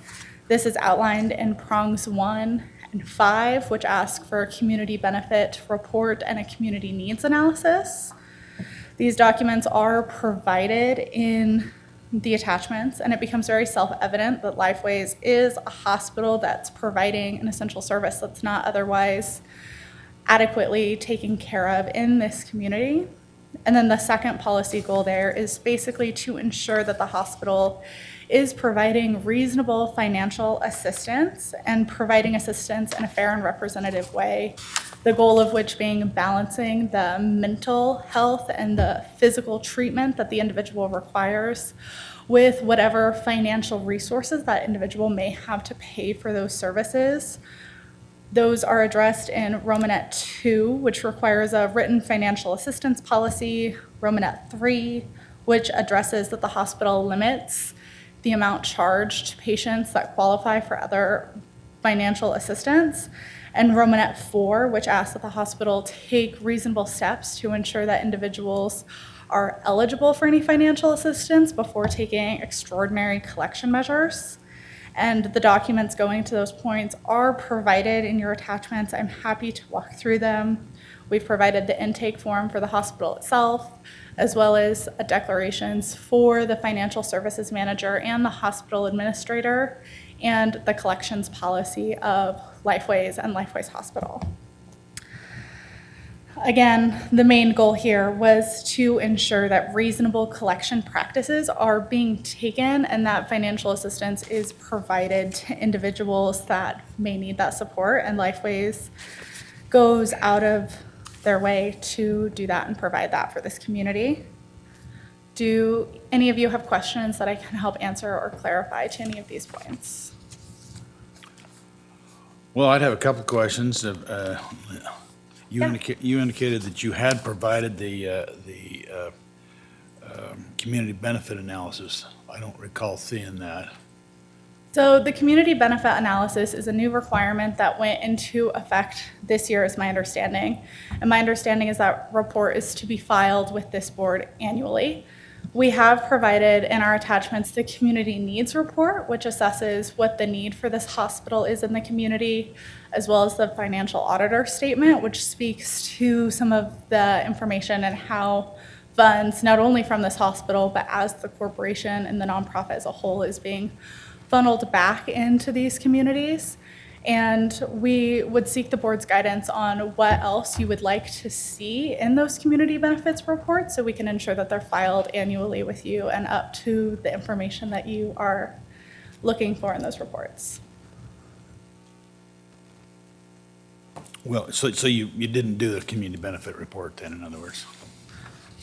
This is outlined in prongs 1 and 5, which ask for a community benefit report and a community needs analysis. These documents are provided in the attachments, and it becomes very self-evident that Lifeways is a hospital that's providing an essential service that's not otherwise adequately taken care of in this community. And then the second policy goal there is basically to ensure that the hospital is providing reasonable financial assistance and providing assistance in a fair and representative way, the goal of which being balancing the mental health and the physical treatment that the individual requires with whatever financial resources that individual may have to pay for those services. Those are addressed in Romanet 2, which requires a written financial assistance policy, Romanet 3, which addresses that the hospital limits the amount charged to patients that qualify for other financial assistance, and Romanet 4, which asks that the hospital take reasonable steps to ensure that individuals are eligible for any financial assistance before taking extraordinary collection measures. And the documents going to those points are provided in your attachments. I'm happy to walk through them. We've provided the intake form for the hospital itself, as well as declarations for the financial services manager and the hospital administrator, and the collections policy of Lifeways and Lifeways Hospital. Again, the main goal here was to ensure that reasonable collection practices are being taken and that financial assistance is provided to individuals that may need that support, and Lifeways goes out of their way to do that and provide that for this community. Do any of you have questions that I can help answer or clarify to any of these points? Well, I'd have a couple questions. You Yeah. you indicated that you had provided the community benefit analysis. I don't recall seeing that. So the community benefit analysis is a new requirement that went into effect this year, is my understanding. And my understanding is that report is to be filed with this board annually. We have provided in our attachments the community needs report, which assesses what the need for this hospital is in the community, as well as the financial auditor statement, which speaks to some of the information and how funds, not only from this hospital, but as the corporation and the nonprofit as a whole, is being funneled back into these communities. And we would seek the board's guidance on what else you would like to see in those community benefits reports, so we can ensure that they're filed annually with you and up to the information that you are looking for in those reports. Well, so you didn't do the community benefit report then, in other words?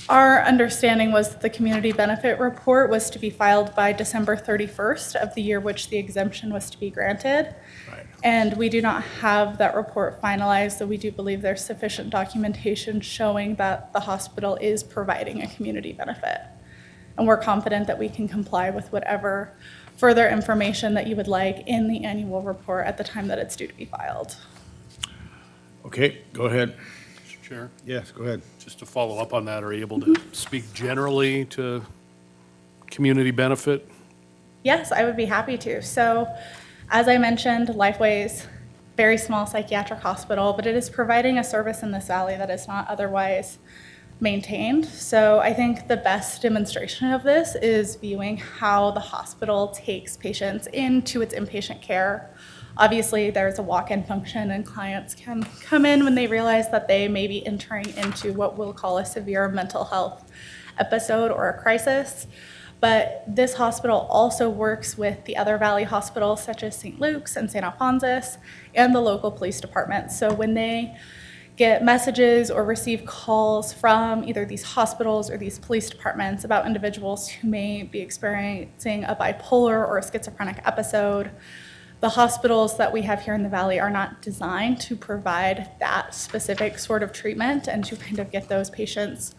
Our understanding was that the community benefit report was to be filed by December 31st of the year which the exemption was to be granted. Right. And we do not have that report finalized, so we do believe there's sufficient documentation showing that the hospital is providing a community benefit. And we're confident that we can comply with whatever further information that you would like in the annual report at the time that it's due to be filed. Okay, go ahead. Mr. Chair, Yes, go ahead. just to follow up on that, are you able to speak generally to community benefit? Yes, I would be happy to. So, as I mentioned, Lifeways very small psychiatric hospital, but it is providing a service in this valley that is not otherwise maintained. So I think the best demonstration of this is viewing how the hospital takes patients into its inpatient care. Obviously, there's a walk-in function, and clients can come in when they realize that they may be entering into what we'll call a severe mental health episode or a crisis. But this hospital also works with the other Valley hospitals, such as St. Luke's and St. Alphonsus, and the local police departments. So when they get messages or receive calls from either these hospitals or these police departments about individuals who may be experiencing a bipolar or a schizophrenic episode, the hospitals that we have here in the Valley are not designed to provide that specific sort of treatment and to kind of get those patients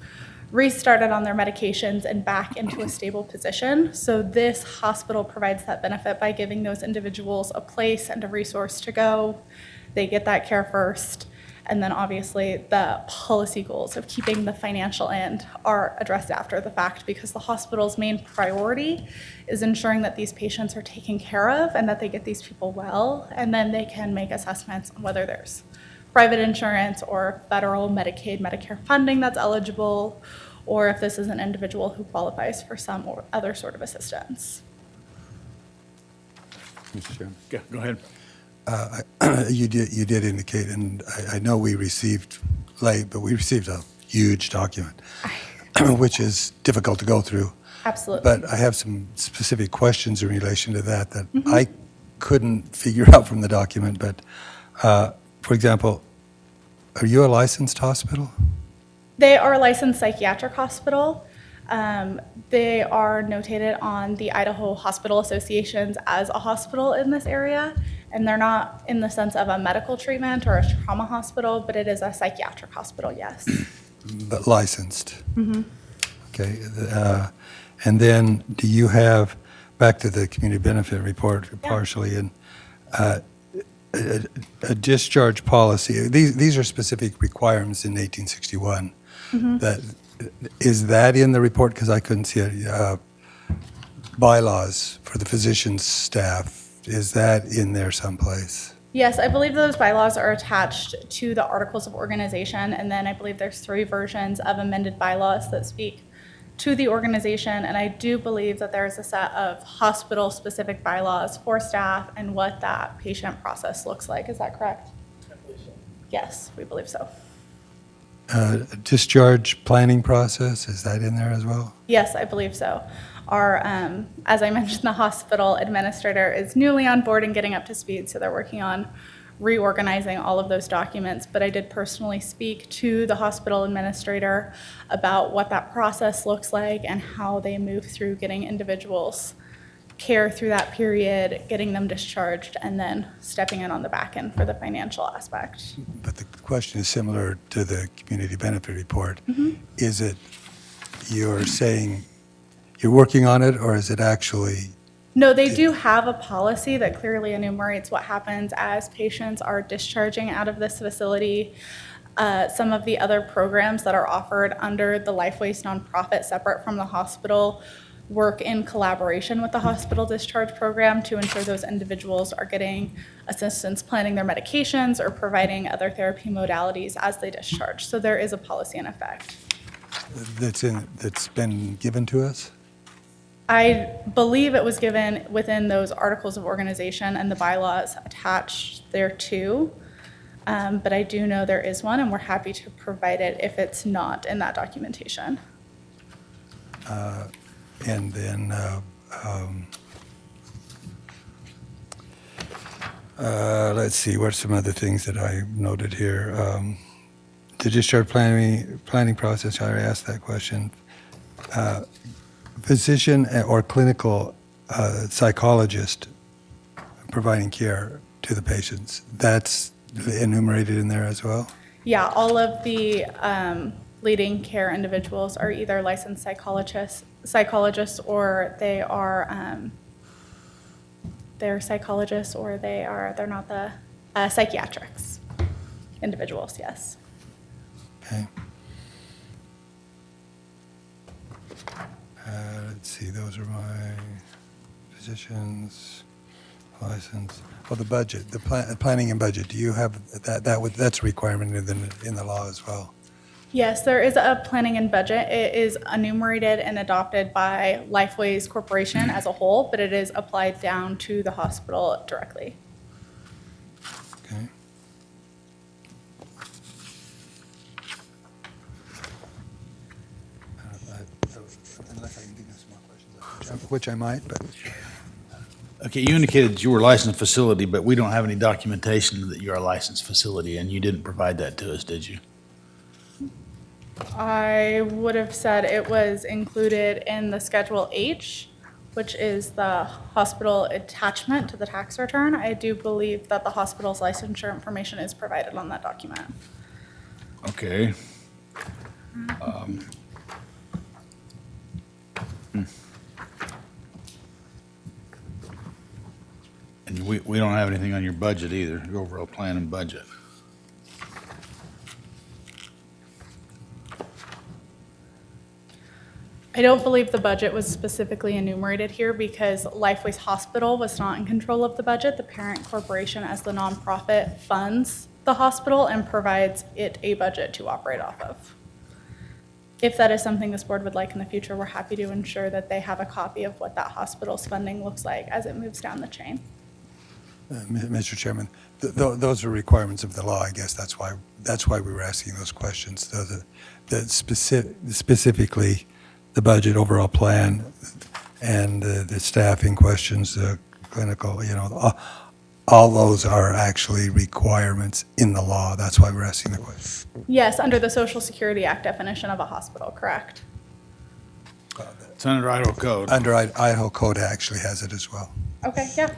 restarted on their medications and back into a stable position. So this hospital provides that benefit by giving those individuals a place and a resource to go. They get that care first. And then obviously the policy goals of keeping the financial end are addressed after the fact, because the hospital's main priority is ensuring that these patients are taken care of and that they get these people well, and then they can make assessments on whether there's private insurance or federal Medicaid, Medicare funding that's eligible, or if this is an individual who qualifies for some or other sort of assistance. Mr. Chairman. Yeah, go ahead. You did indicate, and I know we received late, but we received a huge document, which is difficult to go through. Absolutely. But I have some specific questions in relation to that I couldn't figure out from the document. But, for example, are you a licensed hospital? They are a licensed psychiatric hospital. They are notated on the Idaho Hospital Associations as a hospital in this area, and they're not in the sense of a medical treatment or a trauma hospital, but it is a psychiatric hospital, yes. But licensed? Okay. And then do you have, back to the community benefit report partially, and a discharge policy, these are specific requirements in 1861. Is that in the report? Because I couldn't see it. Bylaws for the physician's staff, is that in there someplace? Yes, I believe those bylaws are attached to the Articles of Organization, and then I believe there's 3 versions of amended bylaws that speak to the organization, and I do believe that there is a set of hospital-specific bylaws for staff and what that patient process looks like. Is that correct? I believe so. Yes, we believe so. Discharge planning process, is that in there as well? Yes, I believe so. Our, as I mentioned, the hospital administrator is newly on board and getting up to speed, so they're working on reorganizing all of those documents. But I did personally speak to the hospital administrator about what that process looks like and how they move through getting individuals care through that period, getting them discharged, and then stepping in on the back end for the financial aspect. But the question is similar to the community benefit report. Is it, you're saying you're working on it, or is it actually? No, they do have a policy that clearly enumerates what happens as patients are discharging out of this facility. Some of the other programs that are offered under the Lifeways nonprofit, separate from the hospital, work in collaboration with the hospital discharge program to ensure those individuals are getting assistance planning their medications or providing other therapy modalities as they discharge. So there is a policy in effect. That's been given to us? I believe it was given within those Articles of Organization and the bylaws attached thereto. But I do know there is one, and we're happy to provide it if it's not in that documentation. And then, let's see, what are some other things that I noted here? The discharge planning process, I already asked that question. Physician or clinical psychologist providing care to the patients, that's enumerated in there as well? Yeah, all of the leading care individuals are either licensed psychologists, or they are they're psychologists, or they're not the psychiatrics individuals. Yes. Okay. Let's see, those are my physicians, License, well, the budget, the planning and budget, do you have, that's a requirement in the law as well? Yes, there is a planning and budget. It is enumerated and adopted by Lifeways Corporation as a whole, but it is applied down to the hospital directly. Okay. Unless I can think of some more questions, which I might, but. Okay, you indicated you were a licensed facility, but we don't have any documentation that you're a licensed facility, and you didn't provide that to us, did you? I would have said it was included in the Schedule H, which is the hospital attachment to the tax return. I do believe that the hospital's licensure information is provided on that document. Okay. And we don't have anything on your budget either, your overall plan and budget. I don't believe the budget was specifically enumerated here because Lifeways Hospital was not in control of the budget. The parent corporation, as the nonprofit, funds the hospital and provides it a budget to operate off of. If that is something this board would like in the future, we're happy to ensure that they have a copy of what that hospital's funding looks like as it moves down the chain. Mr. Chairman, those are requirements of the law, I guess. That's why we were asking those questions. Specifically, the budget overall plan and the staffing questions, the clinical, all those are actually requirements in the law. That's why we're asking the question. Yes, under the Social Security Act definition of a hospital, correct? It's under Idaho code. Under Idaho code actually has it as well. Okay, yeah.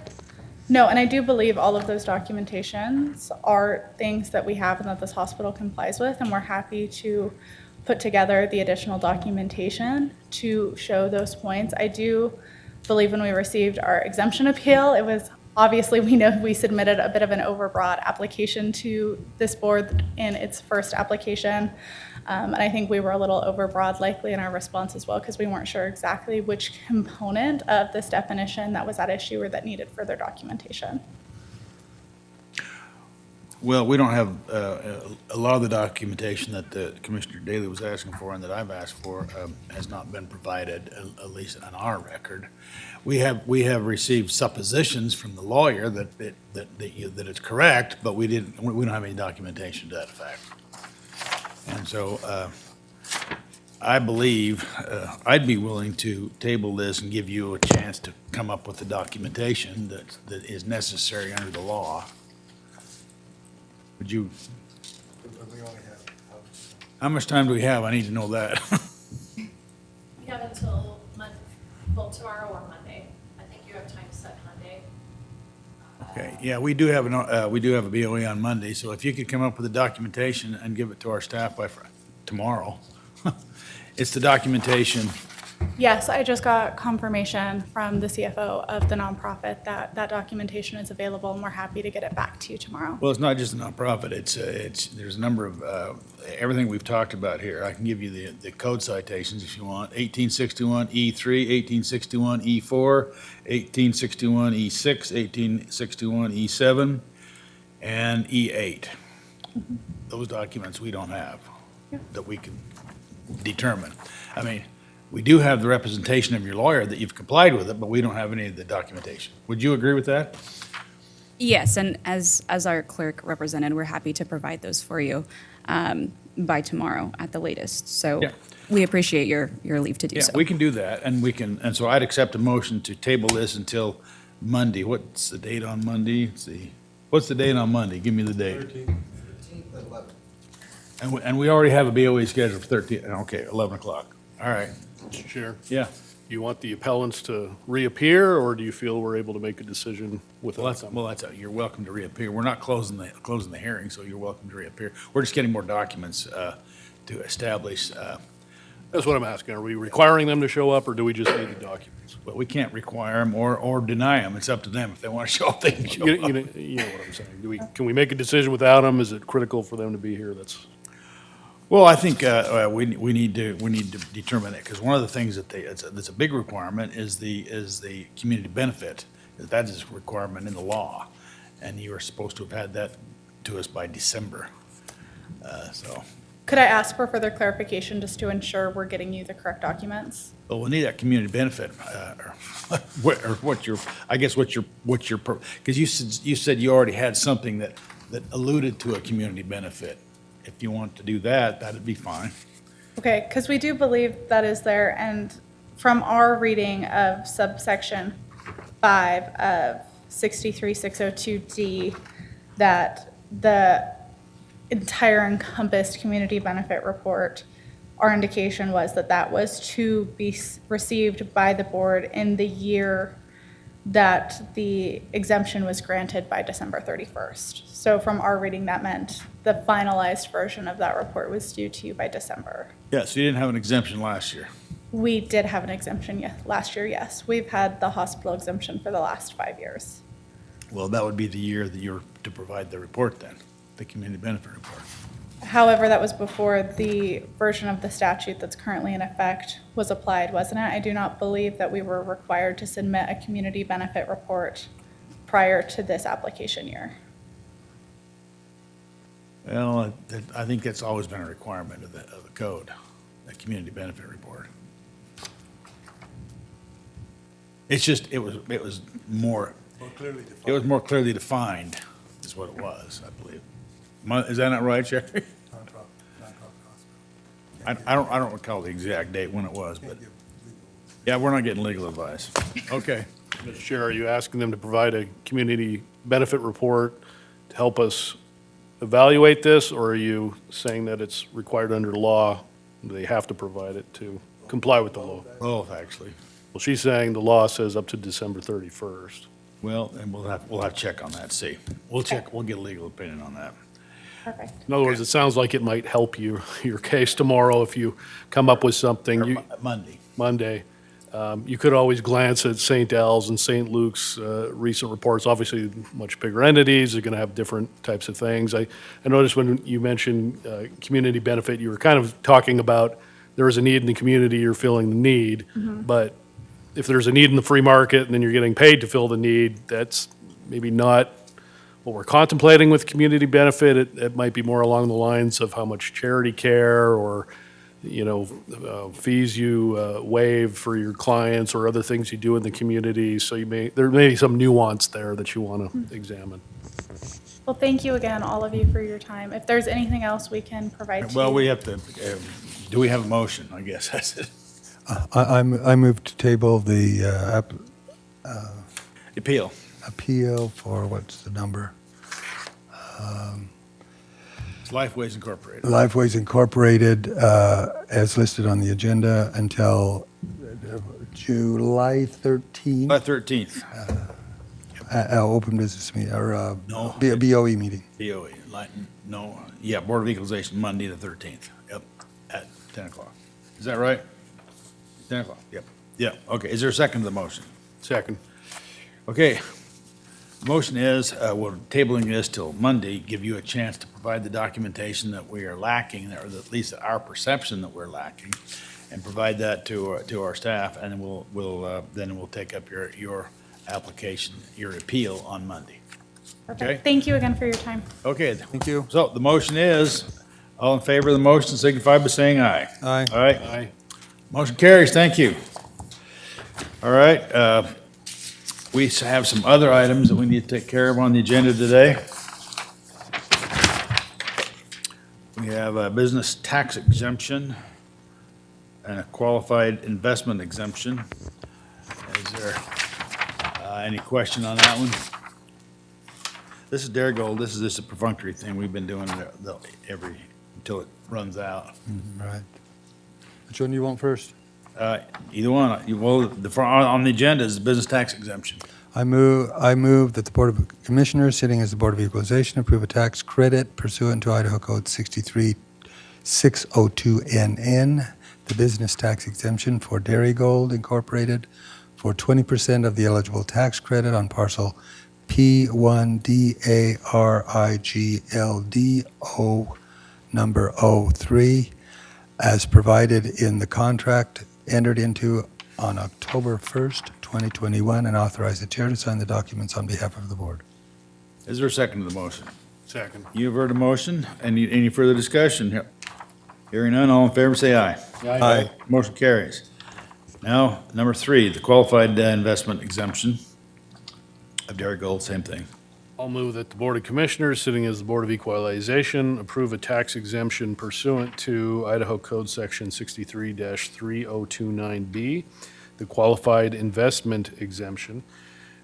No, and I do believe all of those documentations are things that we have and that this hospital complies with, and we're happy to put together the additional documentation to show those points. I do believe when we received our exemption appeal, it was obviously, we know we submitted a bit of an overbroad application to this board in its first application. And I think we were a little overbroad likely in our response as well because we weren't sure exactly which component of this definition that was at issue or that needed further documentation. Well, we don't have a lot of the documentation that Commissioner Daley was asking for and that I've asked for has not been provided, at least on our record. We have received suppositions from the lawyer that it's correct, but we don't have any documentation to that effect. And so I believe I'd be willing to table this and give you a chance to come up with the documentation that is necessary under the law. Would you? How much time do we have? I need to know that. You have until tomorrow or Monday. I think you have time set Monday. Okay, yeah, we do have a BOE on Monday, so if you could come up with the documentation and give it to our staff by tomorrow. It's the documentation. Yes, I just got confirmation from the CFO of the nonprofit that that documentation is available and we're happy to get it back to you tomorrow. Well, it's not just a nonprofit, there's a number of, everything we've talked about here. I can give you the code citations if you want. 1861 E3, 1861 E4, 1861 E6, 1861 E7, and E8. Those documents we don't have that we can determine. I mean, we do have the representation of your lawyer that you've complied with it, but we don't have any of the documentation. Would you agree with that? Yes, and as our clerk represented, we're happy to provide those for you by tomorrow at the latest. So Yeah. we appreciate your leave to do Yeah, so. we can do that, and so I'd accept a motion to table this until Monday. What's the date on Monday? Let's see. What's the date on Monday? Give me the date. 15th at 11. And we already have a BOE scheduled for 11 o'clock. All right. Mr. Chair, Yeah. you want the appellants to reappear, or do you feel we're able to make a decision without them? Well, you're welcome to reappear. We're not closing the hearing, so you're welcome to reappear. We're just getting more documents to establish. That's what I'm asking. Are we requiring them to show up, or do we just need the documents? But we can't require them or deny them. It's up to them. If they want to show up, they can show You up. you know what I'm saying. Can we make a decision without them? Is it critical for them to be here? Well, I think we need to determine it, because one of the things that's a big requirement is the community benefit That is a requirement in the law, and you were supposed to have had that to us by December. So, Could I ask for further clarification just to ensure we're getting you the correct documents? but we'll need that community benefit, or what your, I guess what your, because you said you already had something that alluded to a community benefit. If you want to do that, that'd be fine. Okay, because we do believe that is there, and from our reading of subsection 5 of 63602D, that the entire encompassed community benefit report, our indication was that that was to be received by the board in the year that the exemption was granted by December 31st. So from our reading, that meant the finalized version of that report was due to you by December. Yeah, so you didn't have an exemption last year. We did have an exemption last year, yes. We've had the hospital exemption for the last 5 years. Well, that would be the year that you're to provide the report then, the community benefit report. However, that was before the version of the statute that's currently in effect was applied, wasn't it? I do not believe that we were required to submit a community benefit report prior to this application year. Well, I think that's always been a requirement of the code, a community benefit report. It's just, it was more clearly defined, is what it was, I believe. Is that not right, Sherry? I don't recall the exact date when it was, but, yeah, we're not getting legal advice. Okay. Mr. Chair, are you asking them to provide a community benefit report to help us evaluate this, or are you saying that it's required under law, they have to provide it to comply with the law? Both, actually. Well, she's saying the law says up to December 31st. Well, and we'll have to check on that, see. We'll check, we'll get a legal opinion on that. Perfect. In other words, it sounds like it might help you, your case tomorrow if you come up with something. Monday. Monday. You could always glance at St. Al's and St. Luke's recent reports. Obviously, much bigger entities are going to have different types of things. I noticed when you mentioned community benefit, you were kind of talking about there is a need in the community, you're filling the need. But if there's a need in the free market and then you're getting paid to fill the need, that's maybe not what we're contemplating with community benefit. It might be more along the lines of how much charity care or fees you waive for your clients or other things you do in the community. So there may be some nuance there that you want to examine. Well, thank you again, all of you, for your time. If there's anything else we can provide to you. Well, we have to, do we have a motion? I guess that's it. I move to table the Appeal. appeal for, what's the number? It's Lifeways Incorporated. Lifeways Incorporated, as listed on the agenda until July 13th. July 13th, Open business meeting, or No. BOE meeting. BOE, Board of Equalization, Monday the 13th, yep, at 10 o'clock. Is that right? 10 o'clock, yep. Yeah, okay, is there a second to the motion? Second. Okay, motion is, we're tabling this till Monday, give you a chance to provide the documentation that we are lacking, or at least our perception that we're lacking, and provide that to our staff, and then we'll take up your application, your appeal on Monday. Perfect. Okay. Thank you again for your time. Okay. Thank you. So the motion is, all in favor of the motion signify by saying aye. Aye. All right, Aye. motion carries, thank you. All right, we have some other items that we need to take care of on the agenda today. We have a business tax exemption and a qualified investment exemption. Is there any question on that one? This is Darigold, this is just a perfunctory thing, we've been doing it until it runs out. Right. Which one do you want first? Either one, on the agenda is the business tax exemption. I move that the Board of Commissioners, sitting as the Board of Equalization, approve a tax credit pursuant to Idaho Code 63602NN, the business tax exemption for Darigold Incorporated for 20% of the eligible tax credit on parcel P1DARIGLDO number 03, as provided in the contract entered into on October 1st, 2021, and authorize the chair to sign the documents on behalf of the board. Is there a second to the motion? Second. You've heard the motion. Any further discussion? Hearing none, all in favor, say aye. Aye. Motion carries. Now, number 3, the qualified investment exemption of Dairy Gold, same thing. I'll move that the Board of Commissioners, sitting as the Board of Equalization, approve a tax exemption pursuant to Idaho Code Section 63-3029B, the qualified investment exemption,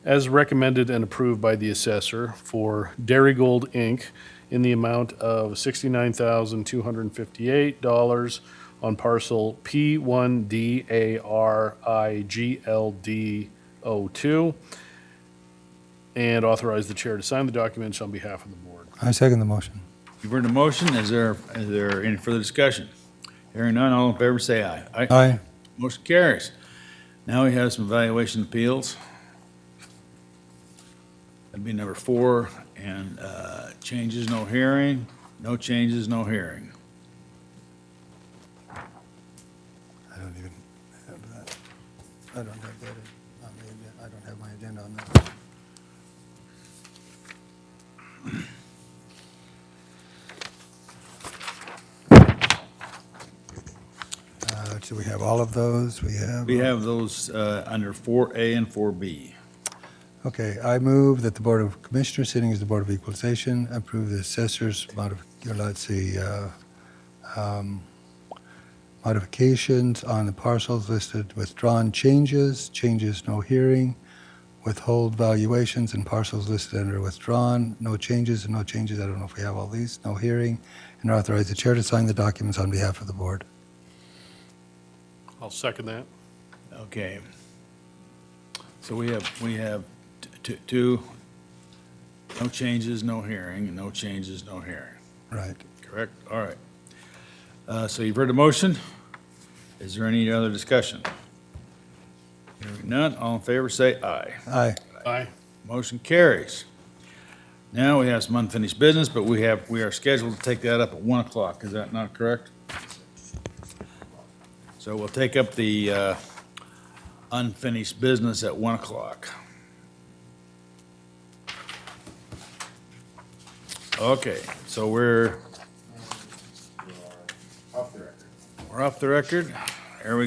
as recommended and approved by the assessor for Dairy Gold, Inc., in the amount of $69,258 on parcel P1DARIGLD02, and authorize the chair to sign the documents on behalf of the board. I second the motion. You've heard the motion. Is there any further discussion? Hearing none, all in favor, say aye. Aye. Motion carries. Now we have some evaluation appeals. That'd be number 4, and changes, no hearing. No changes, no hearing. I don't even have that. I don't have that on the agenda. I don't have my agenda on that. So we have all of those. We have those under 4A and 4B. Okay, I move that the Board of Commissioners, sitting as the Board of Equalization, approve the assessor's modifications on the parcels listed, withdrawn changes, changes no hearing, withhold valuations, and parcels listed under withdrawn, no changes and no changes, I don't know if we have all these, no hearing, and authorize the chair to sign the documents on behalf of the board. I'll second that. Okay. So we have two, no changes, no hearing, and no changes, no hearing. Right. Correct? All right. So you've heard the motion. Is there any other discussion? Hearing none, all in favor, say aye. Aye. Aye. Motion carries. Now we have some unfinished business, but we are scheduled to take that up at 1 o'clock. Is that not correct? So we'll take up the unfinished business at 1 o'clock. Okay, so we're off the record. Here we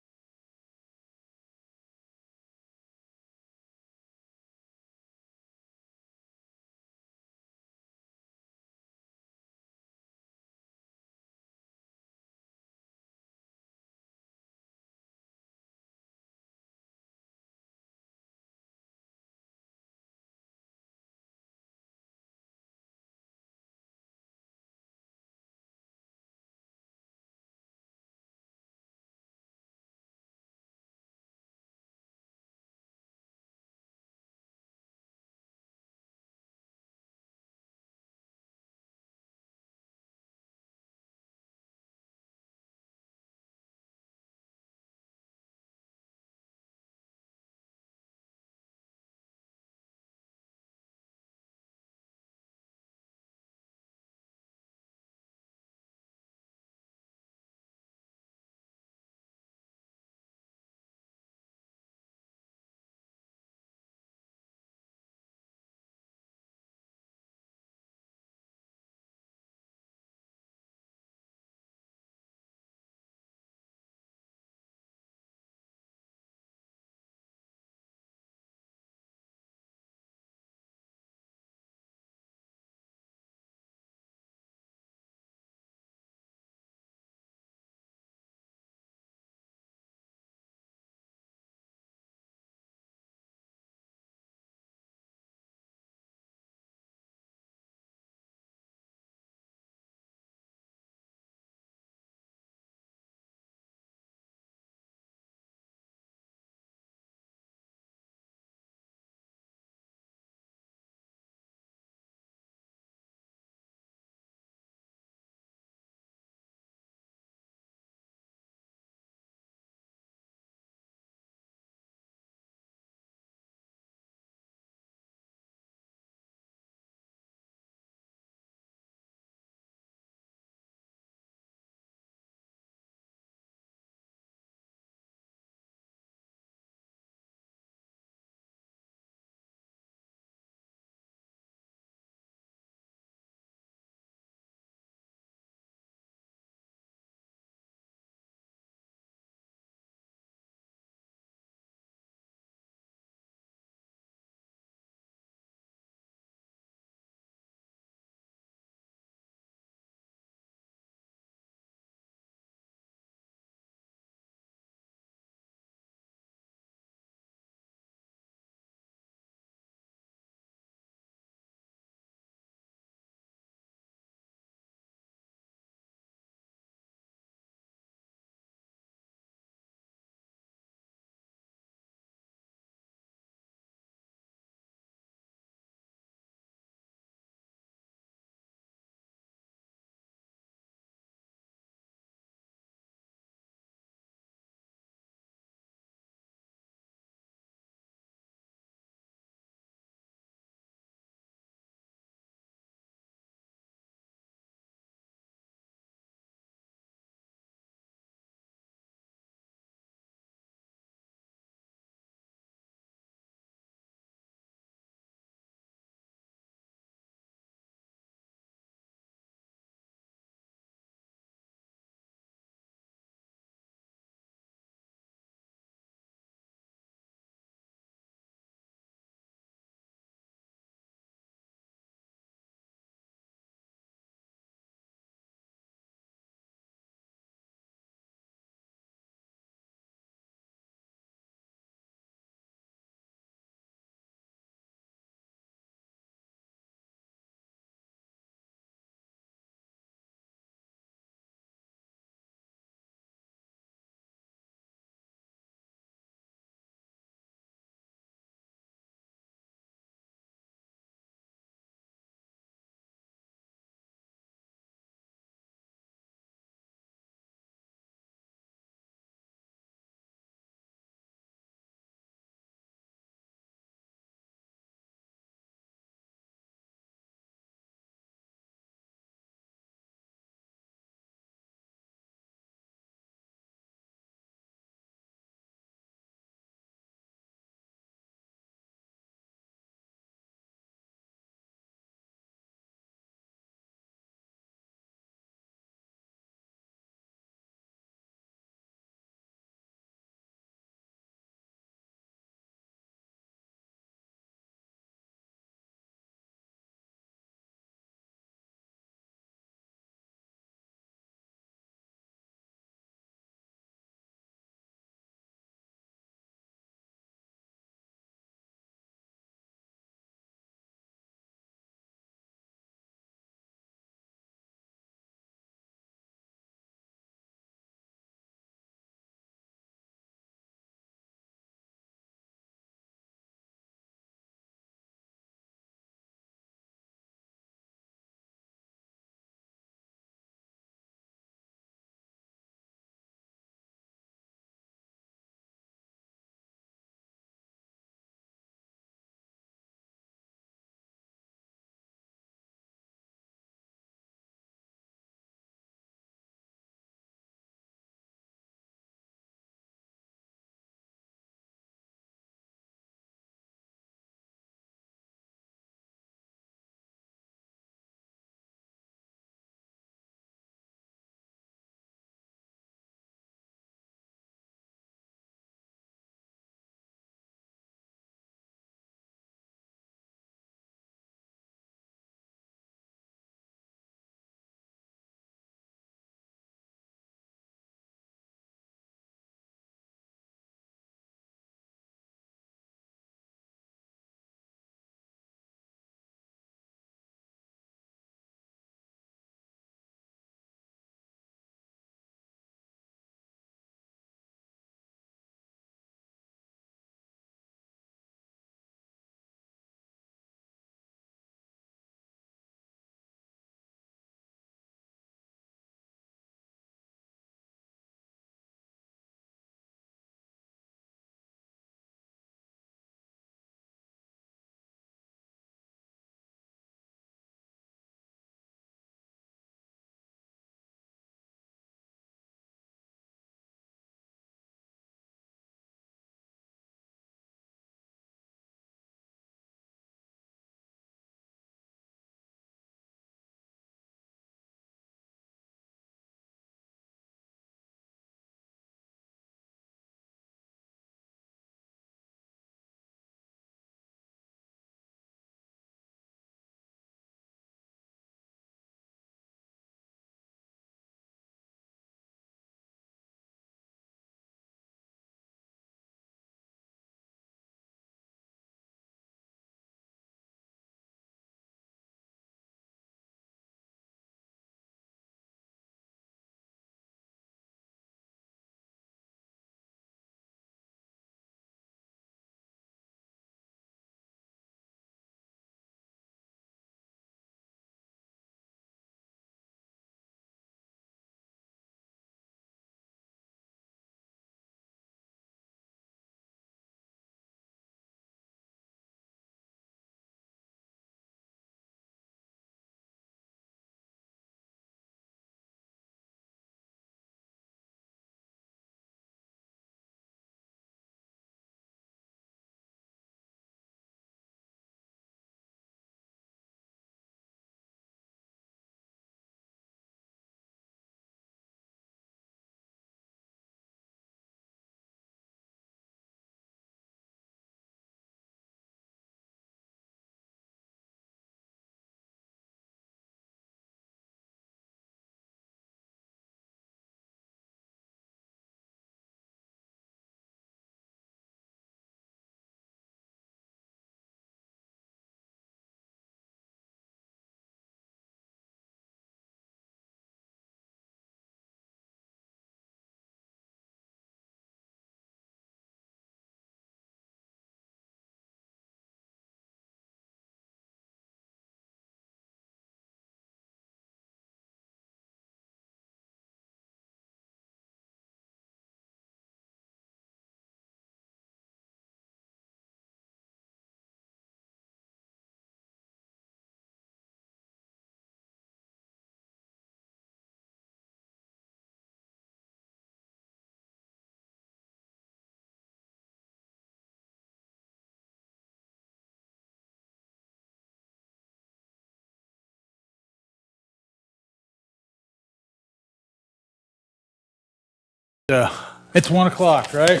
It's 1 o'clock, right?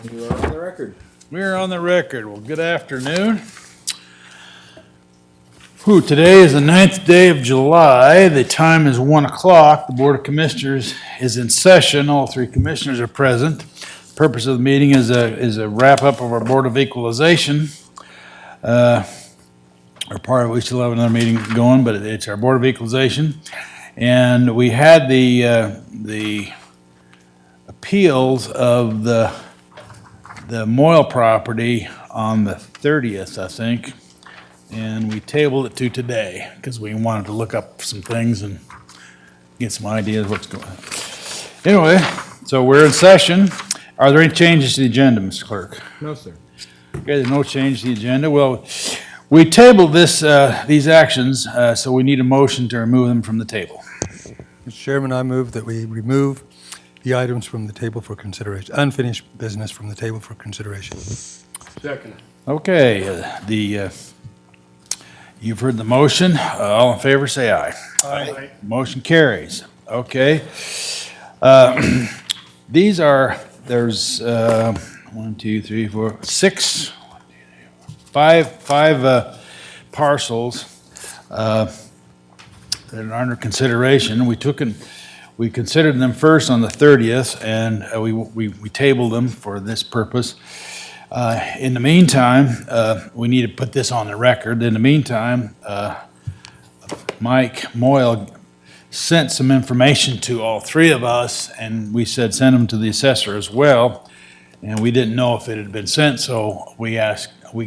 You are on the record. We're on the record. Well, good afternoon. Today is the 9th day of July. The time is 1 o'clock. The Board of Commissioners is in session. All three commissioners are present. Purpose of the meeting is a wrap-up of our Board of Equalization. Or part of it, we still have another meeting going, but it's our Board of Equalization. And we had the appeals of the Moyle property on the 30th, I think. And we tabled it to today because we wanted to look up some things and get some ideas of what's going on. Anyway, so we're in session. Are there any changes to the agenda, Mr. Clerk? No, sir. Okay, there's no change to the agenda. Well, we tabled these actions, so we need a motion to remove them from the table. Mr. Chairman, I move that we remove the items from the table for consideration, unfinished business from the table for consideration. Second. Okay, you've heard the motion. All in favor, say aye. Aye. Motion carries. Okay. There's 1, 2, 3, 4, 6, 5 parcels that are under consideration. We considered them first on the 30th, and we tabled them for this purpose. In the meantime, we need to put this on the record. In the meantime, Mike Moyle sent some information to all three of us, and we said send them to the assessor as well. And we didn't know if it had been sent, so we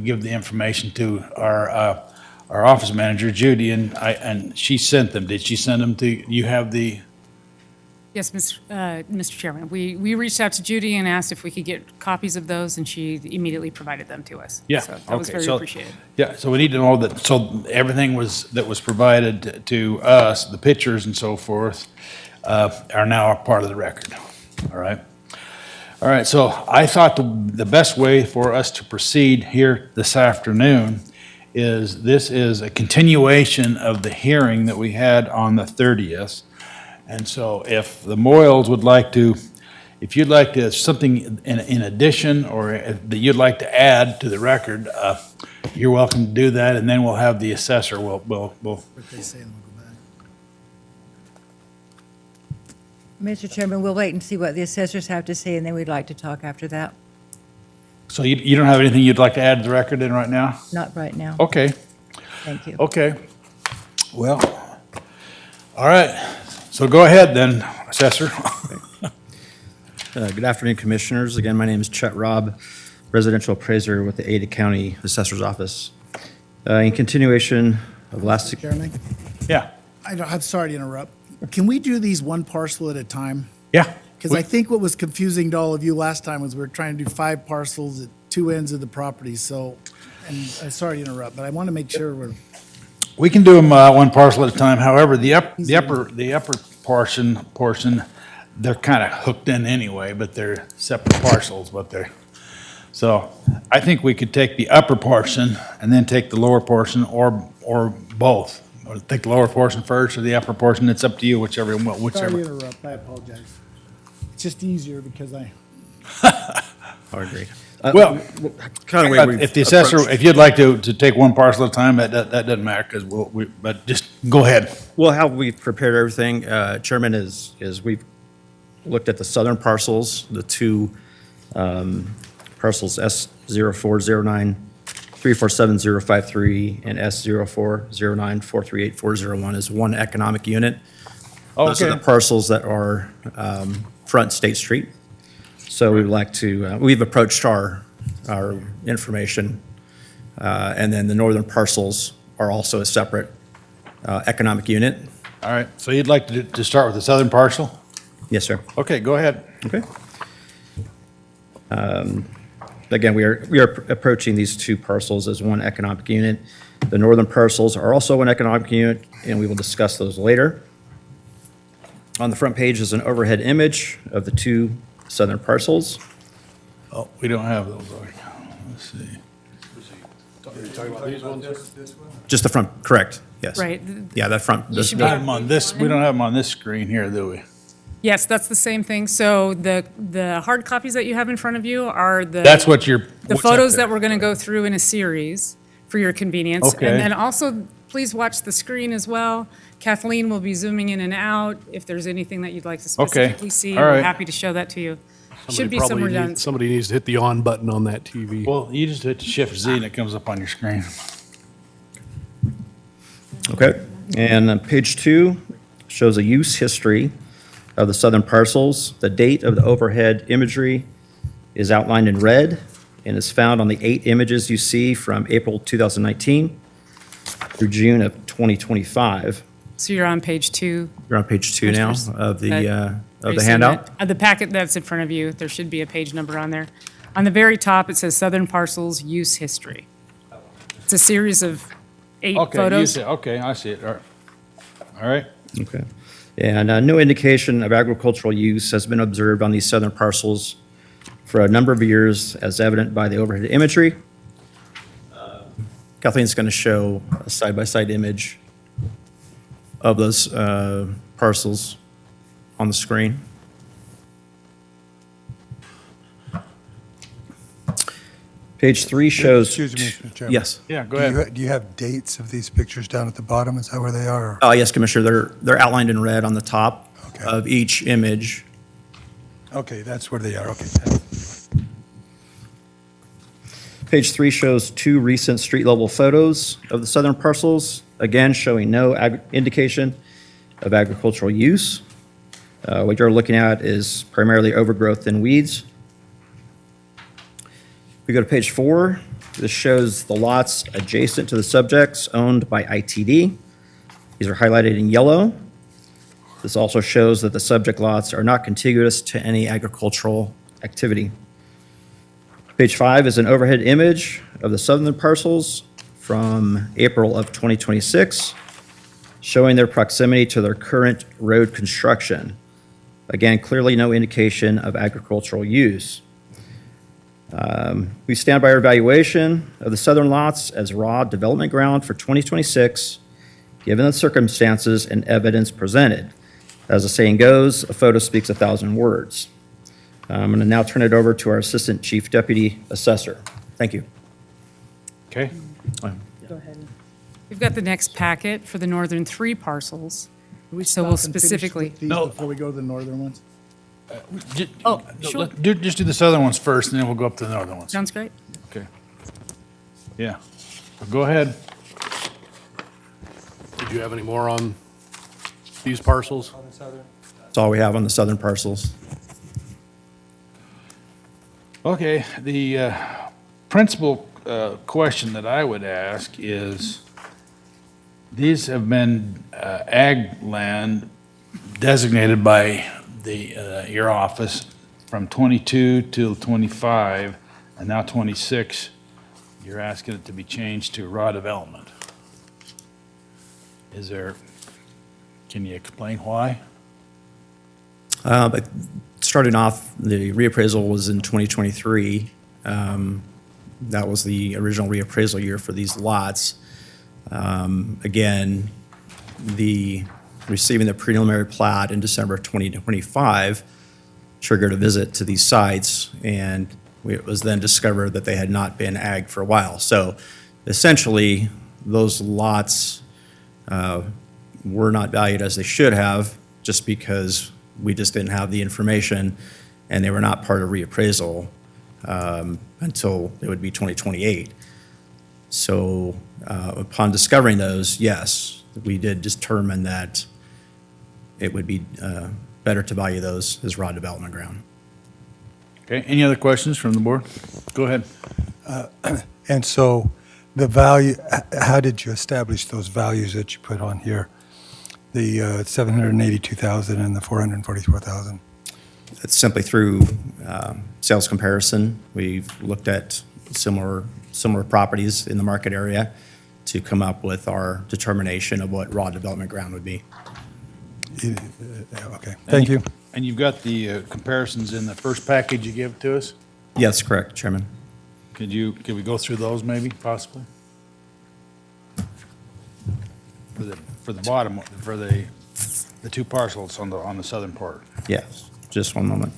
give the information to our office manager, Judy, and she sent them. Did she send them to, you have the? Yes, Mr. Chairman. We reached out to Judy and asked if we could get copies of those, and she immediately provided them to us. Yeah, So that was okay, very so- appreciated. Yeah, so we need to know that, so everything that was provided to us, the pictures and so forth, are now a part of the record, all right? All right, so I thought the best way for us to proceed here this afternoon is, this is a continuation of the hearing that we had on the 30th. And so if the Moyles would like to, if you'd like to, something in addition or that you'd like to add to the record, you're welcome to do that, and then we'll have the assessor, we'll. Mr. Chairman, we'll wait and see what the assessors have to say, and then we'd like to talk after that. So you don't have anything you'd like to add to the record then right now? Not right now. Okay, Thank you. okay. Well, all right, so go ahead then, assessor. Good afternoon, Commissioners. Again, my name is Chet Robb, residential appraiser with the Ada County Assessor's Office. In continuation of last... Chairman, Yeah, I'm sorry to interrupt. Can we do these one parcel at a time? yeah. Because I think what was confusing to all of you last time was we were trying to do 5 parcels at 2 ends of the property, so, and I'm sorry to interrupt, but I want to make sure we're, We can do them one parcel at a time. However, the upper portion, they're kind of hooked in anyway, but they're separate parcels, so I think we could take the upper portion and then take the lower portion or both. Or take the lower portion first or the upper portion. It's up to you, sorry to whichever. interrupt, I apologize. It's just easier because I, I agree. Well, kind of way we've if the assessor, approached- if you'd like to take one parcel at a time, that doesn't matter because but just go ahead. Well, how we've prepared everything, Chairman, is we've looked at the southern parcels, the 2 parcels S0409 347053 and S0409438401 is one economic unit. Those are Okay. the parcels that are front State Street. So we would like to, we've approached our information, and then the northern parcels are also a separate economic unit. All right. So you'd like to start with the southern parcel? Yes, sir. Okay, go ahead. Okay. Again, we are approaching these 2 parcels as one economic unit. The northern parcels are also one economic unit, and we will discuss those later. On the front page is an overhead image of the 2 southern parcels. Oh, we don't have those. Let's see. Just the front, correct, yes. Right. Yeah, that front. You should We don't have 'em on this, we don't have them on this screen here, do we? Yes, that's the same thing. So the hard copies that you have in front of you are the. That's what you're. The what's up photos there. that we're going to go through in a series for your convenience. Okay. And then also, please watch the screen as well. Kathleen will be zooming in and out. If there's anything that you'd like to specifically see, All we're right. happy to show that to you. Should Somebody be probably somewhere down. Somebody needs to hit the on button on that TV. Well, you just hit Shift Z and it comes up on your screen. Okay, and page 2 shows a use history of the southern parcels. The date of the overhead imagery is outlined in red and is found on the 8 images you see from April 2019 through June of 2025. So you're on page 2. You're on page 2 now of Are you the seeing handout. that? The packet that's in front of you, there should be a page number on there. On the very top, it says Southern Parcels Use History. It's a series of 8 Okay, photos. okay, I see it. All right. All right. Okay. And no indication of agricultural use has been observed on these southern parcels for a number of years, as evident by the overhead imagery. Kathleen's going to show a side-by-side image of those parcels on the screen. Page 3 shows. Excuse me, Mr. Chairman. Yes. Yeah, go ahead. Do you have dates of these pictures down at the bottom? Is that where they are? Yes, Commissioner, they're outlined in red on the top Okay. of each image. Okay, that's where they are, okay. Page 3 shows 2 recent street-level photos of the southern parcels, again showing no indication of agricultural use. What you're looking at is primarily overgrowth and weeds. If we go to page 4, this shows the lots adjacent to the subjects owned by ITD. These are highlighted in yellow. This also shows that the subject lots are not contiguous to any agricultural activity. Page 5 is an overhead image of the southern parcels from April of 2026, showing their proximity to their current road construction. Again, clearly no indication of agricultural use. We stand by our evaluation of the southern lots as raw development ground for 2026, given the circumstances and evidence presented. As the saying goes, a photo speaks 1,000 words. I'm going to now turn it over to our Assistant Chief Deputy Assessor. Thank you. Okay. Go ahead. We've got the next packet for the northern 3 parcels. We So we'll stop and finish specifically- with these No. Before we go to the northern ones? Oh, sure. Just do the southern ones first, and then we'll go up to the northern ones. Sounds great. Okay. Yeah. Go ahead. Did you have any more on these parcels? That's all we have on the southern parcels. Okay, the principal question that I would ask is, these have been ag land designated by your office from 22 till 25, and now 26, you're asking it to be changed to raw development. Can you explain why? But starting off, the reappraisal was in 2023. That was the original reappraisal year for these lots. Again, receiving the preliminary plat in December of 2025 triggered a visit to these sites, and it was then discovered that they had not been ag for a while. So essentially, those lots were not valued as they should have, just because we just didn't have the information, and they were not part of reappraisal until it would be 2028. So upon discovering those, yes, we did determine that it would be better to value those as raw development ground. Okay, any other questions from the board? Go ahead. And so the value, how did you establish those values that you put on here? The 782,000 and the 444,000? It's simply through sales comparison. We've looked at similar properties in the market area to come up with our determination of what raw development ground would be. Okay, thank you. And you've got the comparisons in the first package you gave to us? Yes, correct, Chairman. Could we go through those maybe, possibly? For the bottom, for the two parcels on the southern part. Yes, just one moment.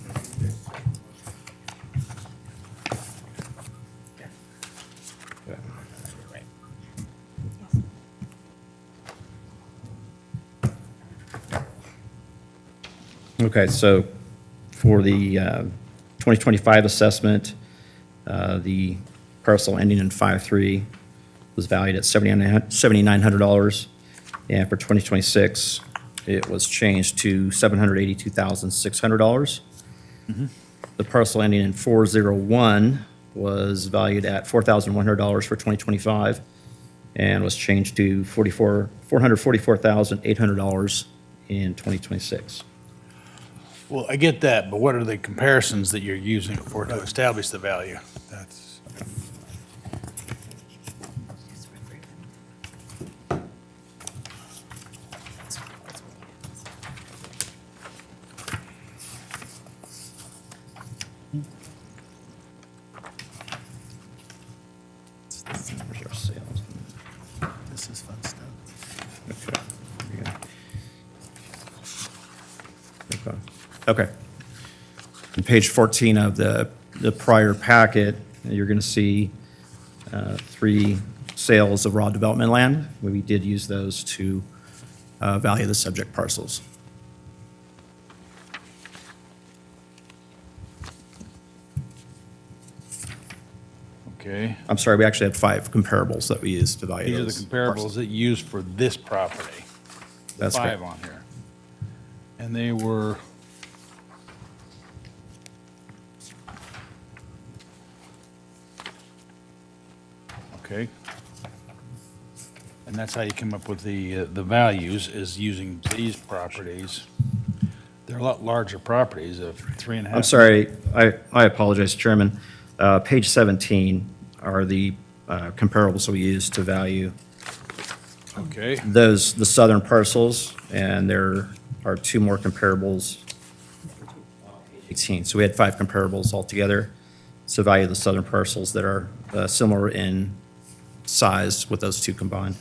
Okay, so for the 2025 assessment, the parcel ending in 5-3 was valued at $7,900. And for 2026, it was changed to $782,600. The parcel ending in 401 was valued at $4,100 for 2025 and was changed to $444,800 in 2026. Well, I get that, but what are the comparisons that you're using for to establish the value? That's. Where's our sales? This is fun stuff. Okay. Here we go. Okay. On page 14 of the prior packet, you're going to see 3 sales of raw development land. We did use those to value the subject parcels. Okay. I'm sorry, we actually had 5 comparables that we used to value These are those the comparables parcels. that you used for this property. The That's 5 correct. on here. And they were. Okay. And that's how you come up with the values, is using these properties. They're a lot larger properties of 3.5. I'm sorry, I apologize, Chairman. Page 17 are the comparables we used to value Okay. the southern parcels, and there are 2 more comparables. 18, so we had 5 comparables altogether to value the southern parcels that are similar in size with those 2 combined.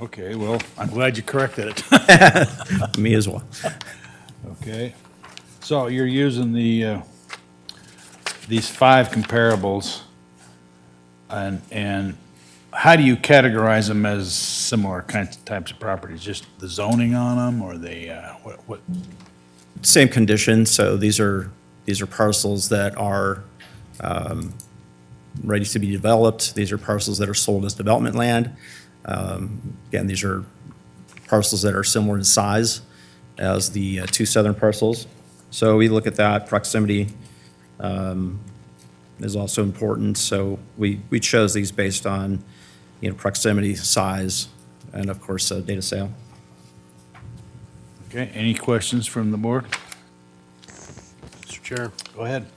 Okay, well, I'm glad you corrected it. Me as well. Okay. So you're using these 5 comparables, and how do you categorize them as similar types of properties? Just the zoning on them, or what? Same condition, so these are parcels that are ready to be developed. These are parcels that are sold as development land. Again, these are parcels that are similar in size as the 2 southern parcels. So we look at that. Proximity is also important. So we chose these based on, proximity, size, and of course, data sale. Okay, any questions from the board? Mr. Chair. Go ahead.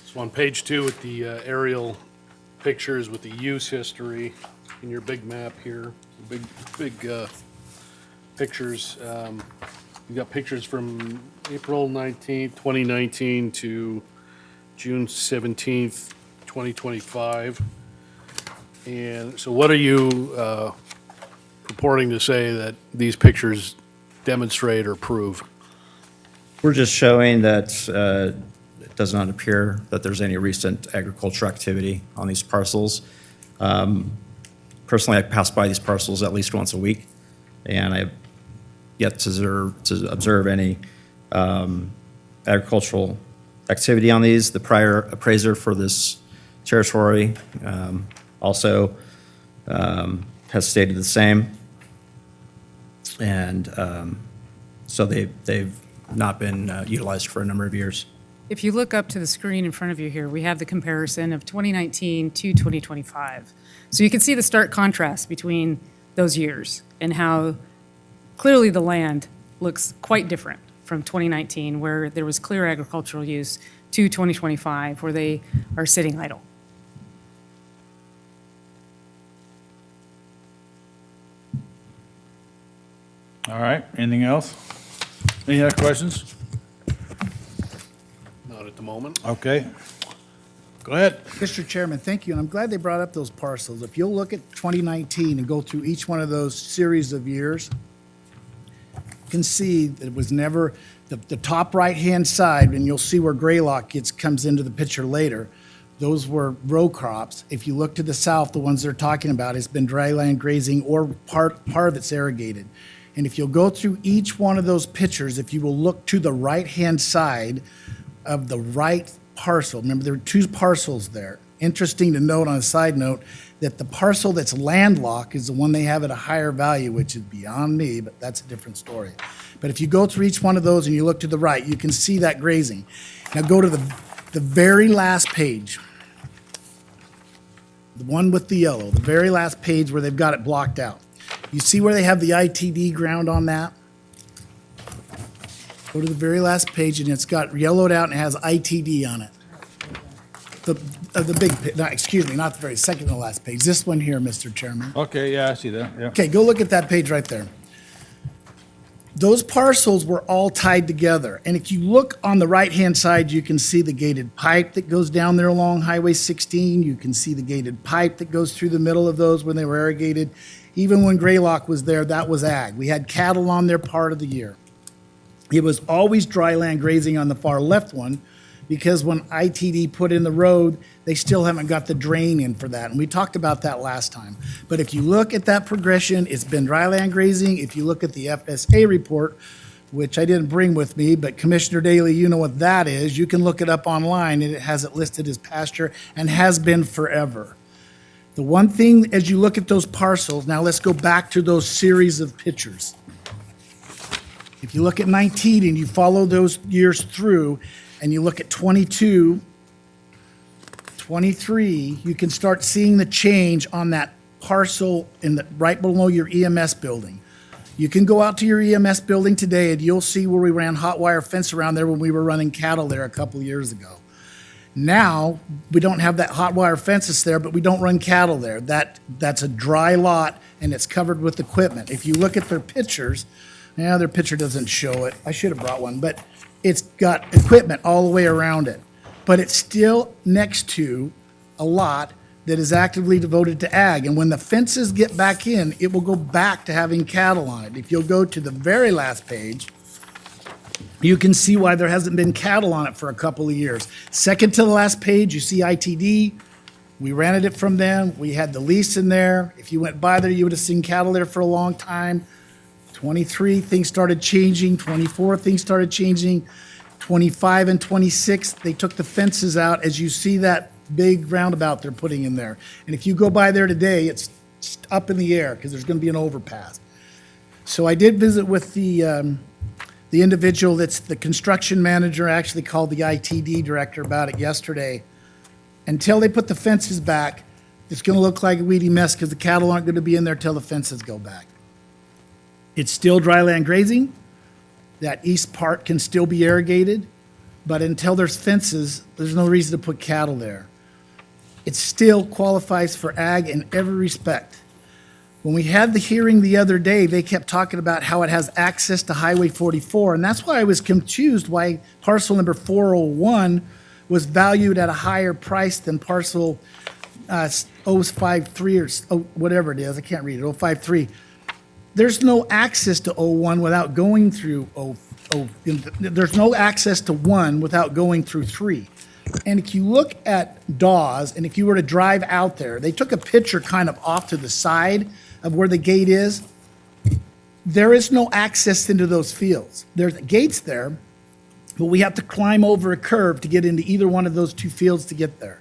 So on page 2 with the aerial pictures with the use history in your big map here, big pictures. You've got pictures from April 19th, 2019 to June 17th, 2025. And so what are you purporting to say that these pictures demonstrate or prove? We're just showing that it does not appear that there's any recent agricultural activity on these parcels. Personally, I pass by these parcels at least once a week, and I have yet to observe any agricultural activity on these. The prior appraiser for this territory also has stated the same. And so they've not been utilized for a number of years. If you look up to the screen in front of you here, we have the comparison of 2019 to 2025. So you can see the stark contrast between those years and how clearly the land looks quite different from 2019, where there was clear agricultural use, to 2025, where they are sitting idle. All right, anything else? Any other questions? Not at the moment. Okay. Go ahead. Mr. Chairman, thank you, and I'm glad they brought up those parcels. If you'll look at 2019 and go through each one of those series of years, you can see that it was never, the top right-hand side, and you'll see where Graylock comes into the picture later, those were row crops. If you look to the south, the ones they're talking about, it's been dry land grazing or part of it's irrigated. And if you'll go through each one of those pictures, if you will look to the right-hand side of the right parcel, remember there are two parcels there. Interesting to note on a side note that the parcel that's landlocked is the one they have at a higher value, which is beyond me, but that's a different story. But if you go through each one of those and you look to the right, you can see that grazing. Now go to the very last page, the one with the yellow, the very last page where they've got it blocked out. You see where they have the ITD ground on that? Go to the very last page, and it's got yellowed out and it has ITD on it. The big, no, excuse me, not the very second to the last page. This one here, Mr. Chairman. Okay, yeah, I see that, yeah. Okay, go look at that page right there. Those parcels were all tied together. And if you look on the right-hand side, you can see the gated pipe that goes down there along Highway 16. You can see the gated pipe that goes through the middle of those when they were irrigated. Even when Graylock was there, that was ag. We had cattle on there part of the year. It was always dry land grazing on the far left one, because when ITD put in the road, they still haven't got the drain in for that. And we talked about that last time. But if you look at that progression, it's been dry land grazing. If you look at the FSA report, which I didn't bring with me, but Commissioner Daly, you know what that is. You can look it up online, and it has it listed as pasture and has been forever. The one thing, as you look at those parcels, now let's go back to those series of pictures. If you look at 19 and you follow those years through, and you look at 22, 23, you can start seeing the change on that parcel right below your EMS building. You can go out to your EMS building today and you'll see where we ran hot wire fence around there when we were running cattle there a couple years ago. Now, we don't have that hot wire fences there, but we don't run cattle there. That's a dry lot and it's covered with equipment. If you look at their pictures, their picture doesn't show it. I should have brought one, but it's got equipment all the way around it. But it's still next to a lot that is actively devoted to ag. And when the fences get back in, it will go back to having cattle on it. If you'll go to the very last page, you can see why there hasn't been cattle on it for a couple of years. Second to the last page, you see ITD. We rented it from them. We had the lease in there. If you went by there, you would have seen cattle there for a long time. 23, things started changing. 24, things started changing. 25 and 26, they took the fences out, as you see that big roundabout they're putting in there. And if you go by there today, it's up in the air because there's going to be an overpass. So I did visit with the individual that's the construction manager, actually called the ITD director about it yesterday. Until they put the fences back, it's going to look like a weedy mess because the cattle aren't going to be in there till the fences go back. It's still dry land grazing. That east part can still be irrigated, but until there's fences, there's no reason to put cattle there. It still qualifies for ag in every respect. When we had the hearing the other day, they kept talking about how it has access to Highway 44, and that's why I was confused why parcel number 401 was valued at a higher price than parcel 053 or whatever it is. I can't read it, 053. There's no access to 01 without going through there's no access to 1 without going through 3. And if you look at Dawes, and if you were to drive out there, they took a picture kind of off to the side of where the gate is. There is no access into those fields. There's gates there, but we have to climb over a curve to get into either one of those two fields to get there.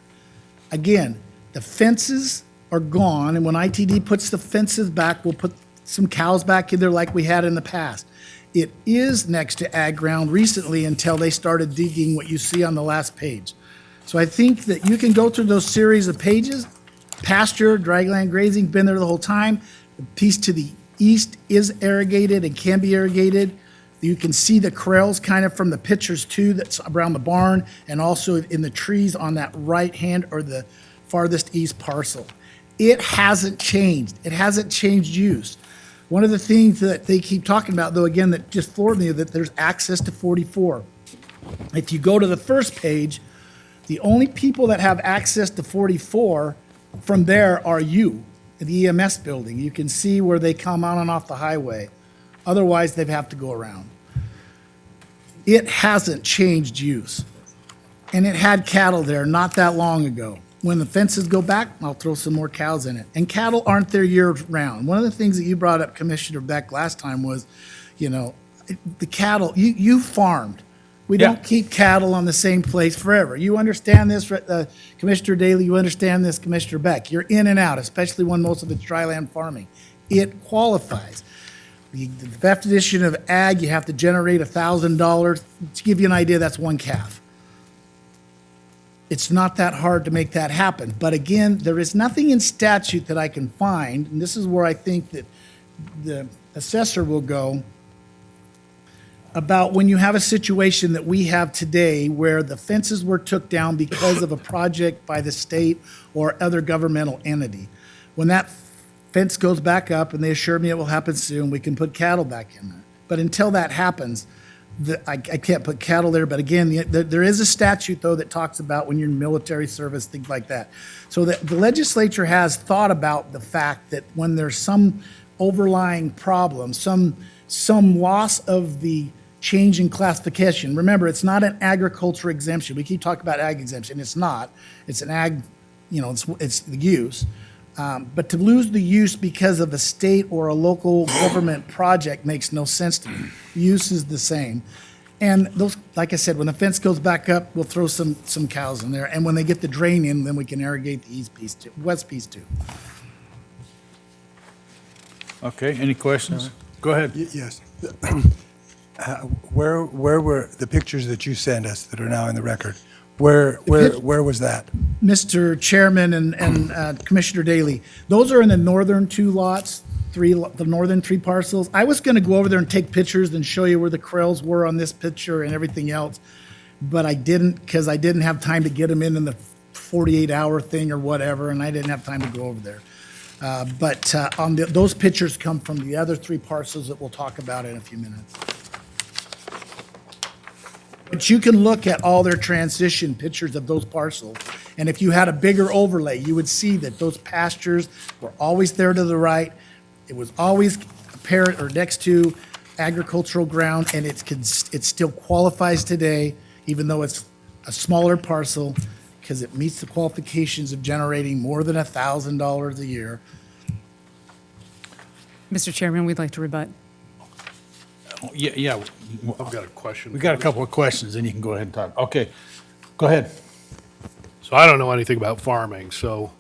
Again, the fences are gone, and when ITD puts the fences back, we'll put some cows back in there like we had in the past. It is next to ag ground recently until they started digging what you see on the last page. So I think that you can go through those series of pages. Pasture, dry land grazing, been there the whole time. The piece to the east is irrigated and can be irrigated. You can see the corrals kind of from the pictures too, that's around the barn and also in the trees on that right hand or the farthest east parcel. It hasn't changed. It hasn't changed use. One of the things that they keep talking about, though, again, that just floored me, that there's access to 44. If you go to the first page, The only people that have access to 44 from there are you, the EMS building. You can see where they come on and off the highway. Otherwise, they'd have to go around. It hasn't changed use. And it had cattle there not that long ago. When the fences go back, I'll throw some more cows in it. And cattle aren't there year round. One of the things that you brought up, Commissioner Beck, last time was, you know, the cattle, you farmed. We don't keep cattle on the same place forever. You understand this, Commissioner Daly, you understand this, Commissioner Beck. You're in and out, especially when most of it's dryland farming. It qualifies. The definition of ag, you have to generate $1,000. To give you an idea, that's one calf. It's not that hard to make that happen. But again, there is nothing in statute that I can find, and this is where I think that the assessor will go, about when you have a situation that we have today where the fences were took down because of a project by the state or other governmental entity. When that fence goes back up, and they assure me it will happen soon, we can put cattle back in there. But until that happens, I can't put cattle there. But again, there is a statute, though, that talks about when you're in military service, things like that. So the legislature has thought about the fact that when there's some overlying problem, some loss of the change in classification. Remember, it's not an agriculture exemption. We keep talking about ag exemption. It's not. It's an ag, you know, it's the use. But to lose the use because of a state or a local government project makes no sense to me. Use is the same. And those, like I said, when the fence goes back up, we'll throw some cows in there. And when they get the drain in, then we can irrigate the east piece too, west piece too. Okay, any questions? Go ahead. Yes. Where were the pictures that you sent us that are now in the record? Where was that? Mr. Chairman and Commissioner Daly, those are in the northern two lots, the northern three parcels. I was going to go over there and take pictures and show you where the corrals were on this picture and everything else, but I didn't because I didn't have time to get them in the 48-hour thing or whatever, and I didn't have time to go over there. But those pictures come from the other three parcels that we'll talk about in a few minutes. But you can look at all their transition pictures of those parcels, and if you had a bigger overlay, you would see that those pastures were always there to the right. It was always apparent or next to agricultural ground, and it still qualifies today, even though it's a smaller parcel, because it meets the qualifications of generating more than $1,000 a year. Mr. Chairman, we'd like to rebut. Yeah. I've got a question. We got a couple of questions, and you can go ahead and talk. Okay, go ahead. So I don't know anything about farming, so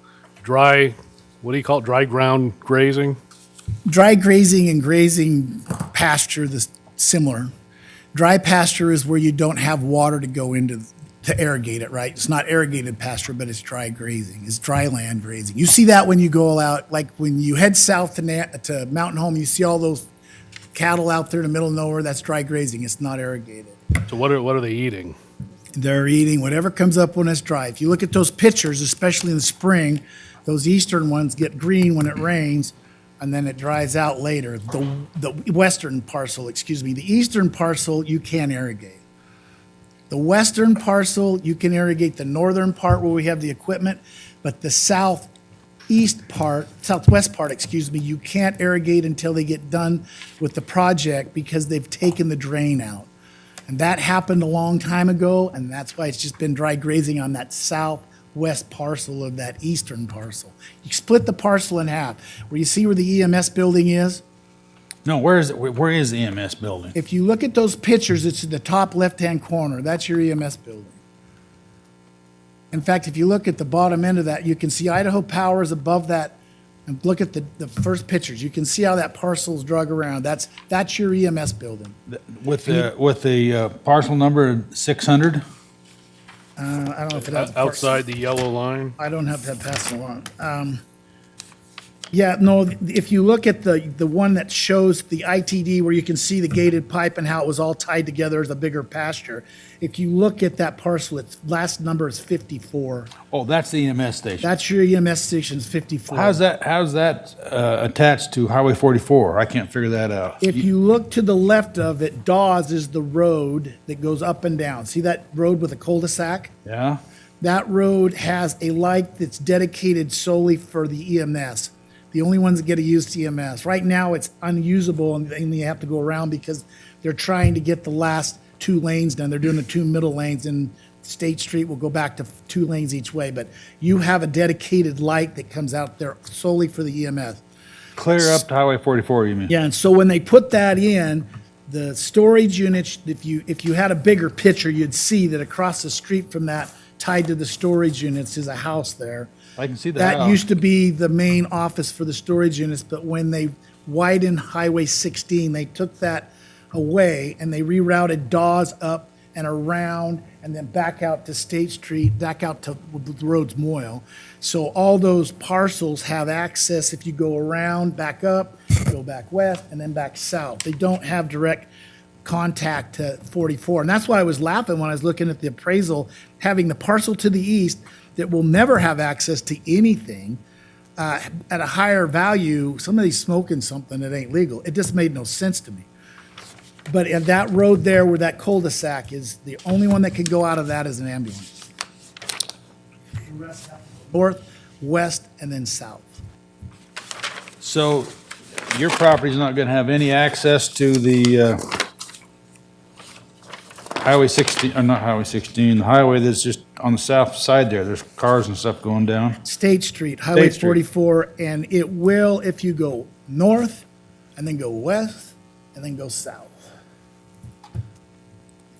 dry, what do you call it, dry ground grazing? Dry grazing and grazing pasture, similar. Dry pasture is where you don't have water to go into to irrigate it, right? It's not irrigated pasture, but it's dry grazing. It's dry land grazing. You see that when you go out, like when you head south to Mountain Home, you see all those cattle out there in the middle of nowhere. That's dry grazing. It's not irrigated. So what are they eating? They're eating whatever comes up when it's dry. If you look at those pictures, especially in the spring, those eastern ones get green when it rains, and then it dries out later. The western parcel, the eastern parcel, you can't irrigate. The western parcel, you can irrigate the northern part where we have the equipment, but the southwest part, you can't irrigate until they get done with the project because they've taken the drain out. And that happened a long time ago, and that's why it's just been dry grazing on that southwest parcel of that eastern parcel. You split the parcel in half. Where you see where the EMS building is? No, where is it? Where is the EMS building? If you look at those pictures, it's in the top left-hand corner. That's your EMS building. In fact, if you look at the bottom end of that, you can see Idaho Power is above that. And look at the first pictures. You can see how that parcel's drug around. That's your EMS building. With the parcel number 600? I don't know if it has Outside the yellow line? I don't have that passed along. Yeah, no, if you look at the one that shows the ITD where you can see the gated pipe and how it was all tied together as a bigger pasture, if you look at that parcel, its last number is 54. Oh, that's the EMS station. That's your EMS station's 54. How's that attached to Highway 44? I can't figure that out. If you look to the left of it, Dawes is the road that goes up and down. See that road with a cul-de-sac? Yeah? That road has a light that's dedicated solely for the EMS. The only ones that get to use EMS. Right now, it's unusable and you have to go around because they're trying to get the last 2 lanes done. They're doing the 2 middle lanes, and State Street will go back to 2 lanes each way. But you have a dedicated light that comes out there solely for the EMS. Clear up to Highway 44, you mean? Yeah, and so when they put that in, the storage units, if you had a bigger picture, you'd see that across the street from that, tied to the storage units, is a house there. I can see That house. used to be the main office for the storage units, but when they widened Highway 16, they took that away and they rerouted Dawes up and around and then back out to State Street, back out to the road's Moyle. So all those parcels have access if you go around, back up, go back west, and then back south. They don't have direct contact to 44. And that's why I was laughing when I was looking at the appraisal, having the parcel to the east that will never have access to anything at a higher value. Somebody's smoking something that ain't legal. It just made no sense to me. But in that road there where that cul-de-sac is, the only one that can go out of that is an ambulance. The rest have to go north, west, and then south. So your property's not gonna have any access to the Highway 16, or not Highway 16, the highway that's just on the south side there. There's cars and stuff going down. State Street, Highway State Street. 44, and it will if you go north, and then go west, and then go south.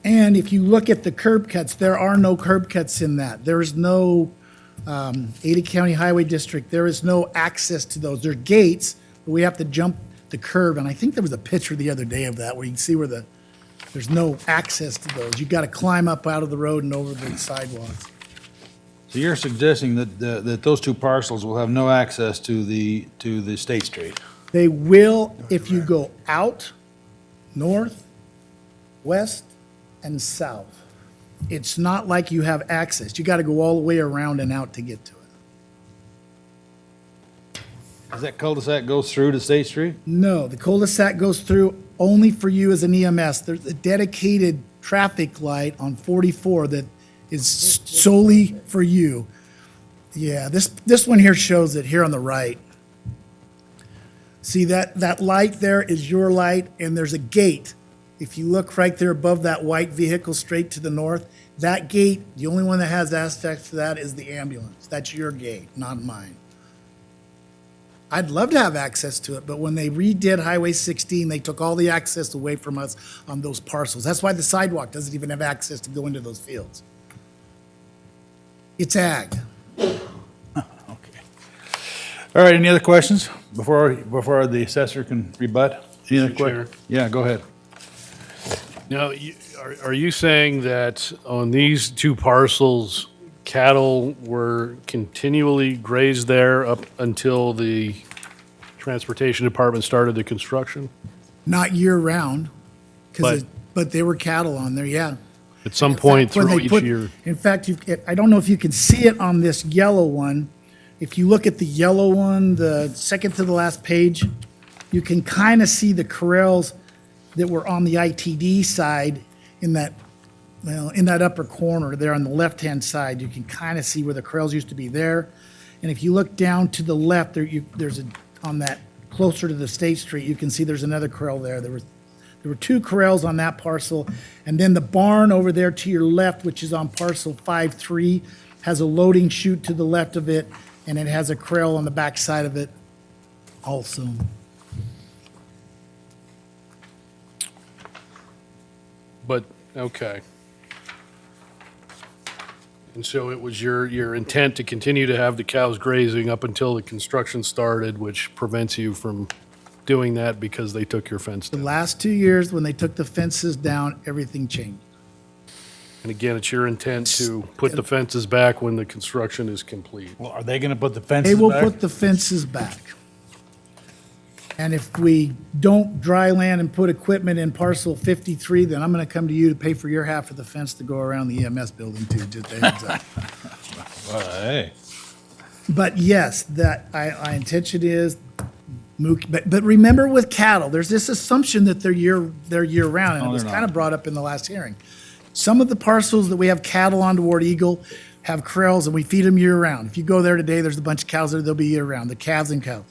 And if you look at the curb cuts, there are no curb cuts in that. There is no Ada County Highway District. There is no access to those. There are gates, but we have to jump the curb. And I think there was a picture the other day of that where you can see where there's no access to those. You've got to climb up out of the road and over the sidewalks. So you're suggesting that those 2 parcels will have no access to the State Street? They will if you go out, north, west, and south. It's not like you have access. You got to go all the way around and out to get to it. Does that cul-de-sac go through to State Street? No, the cul-de-sac goes through only for you as an EMS. There's a dedicated traffic light on 44 that is solely for you. Yeah, this one here shows it here on the right. See that light there is your light, and there's a gate. If you look right there above that white vehicle straight to the north, that gate, the only one that has access to that is the ambulance. That's your gate, not mine. I'd love to have access to it, but when they redid Highway 16, they took all the access away from us on those parcels. That's why the sidewalk doesn't even have access to go into those fields. It's ag. Okay. All right, any other questions before the assessor can rebut? Any other Mr. Chair. questions? Yeah, go ahead. Now, are you saying that on these 2 parcels, cattle were continually grazed there up until the transportation department started the construction? Not year-round, But- but there were cattle on there, yeah. At some point When through they each put- year? In fact, I don't know if you can see it on this yellow one. If you look at the yellow one, the second to the last page, you can kind of see the corrals that were on the ITD side in that upper corner there on the left-hand side. You can kind of see where the corrals used to be there. And if you look down to the left, on that closer to the State Street, you can see there's another corral there. There were 2 corrals on that parcel. And then the barn over there to your left, which is on parcel 5-3, has a loading chute to the left of it, and it has a corral on the back side of it also. But, okay. And so it was your intent to continue to have the cows grazing up until the construction started, which prevents you from doing that because they took your fence The down? last 2 years, when they took the fences down, everything changed. And again, it's your intent to put the fences back when the construction is complete? Well, are they gonna put the They fences will back? put the fences back. And if we don't dry land and put equipment in parcel 53, then I'm going to come to you to pay for your half of the fence to go around the EMS building too, just a heads up. Well, hey, But yes, our intention is, but remember with cattle, there's this assumption that they're year-round, and No, it was they're kind not. of brought up in the last hearing. Some of the parcels that we have cattle on toward Eagle, have corrals and we feed them year-round. If you go there today, there's a bunch of cows there, they'll be year-round, the calves and cows.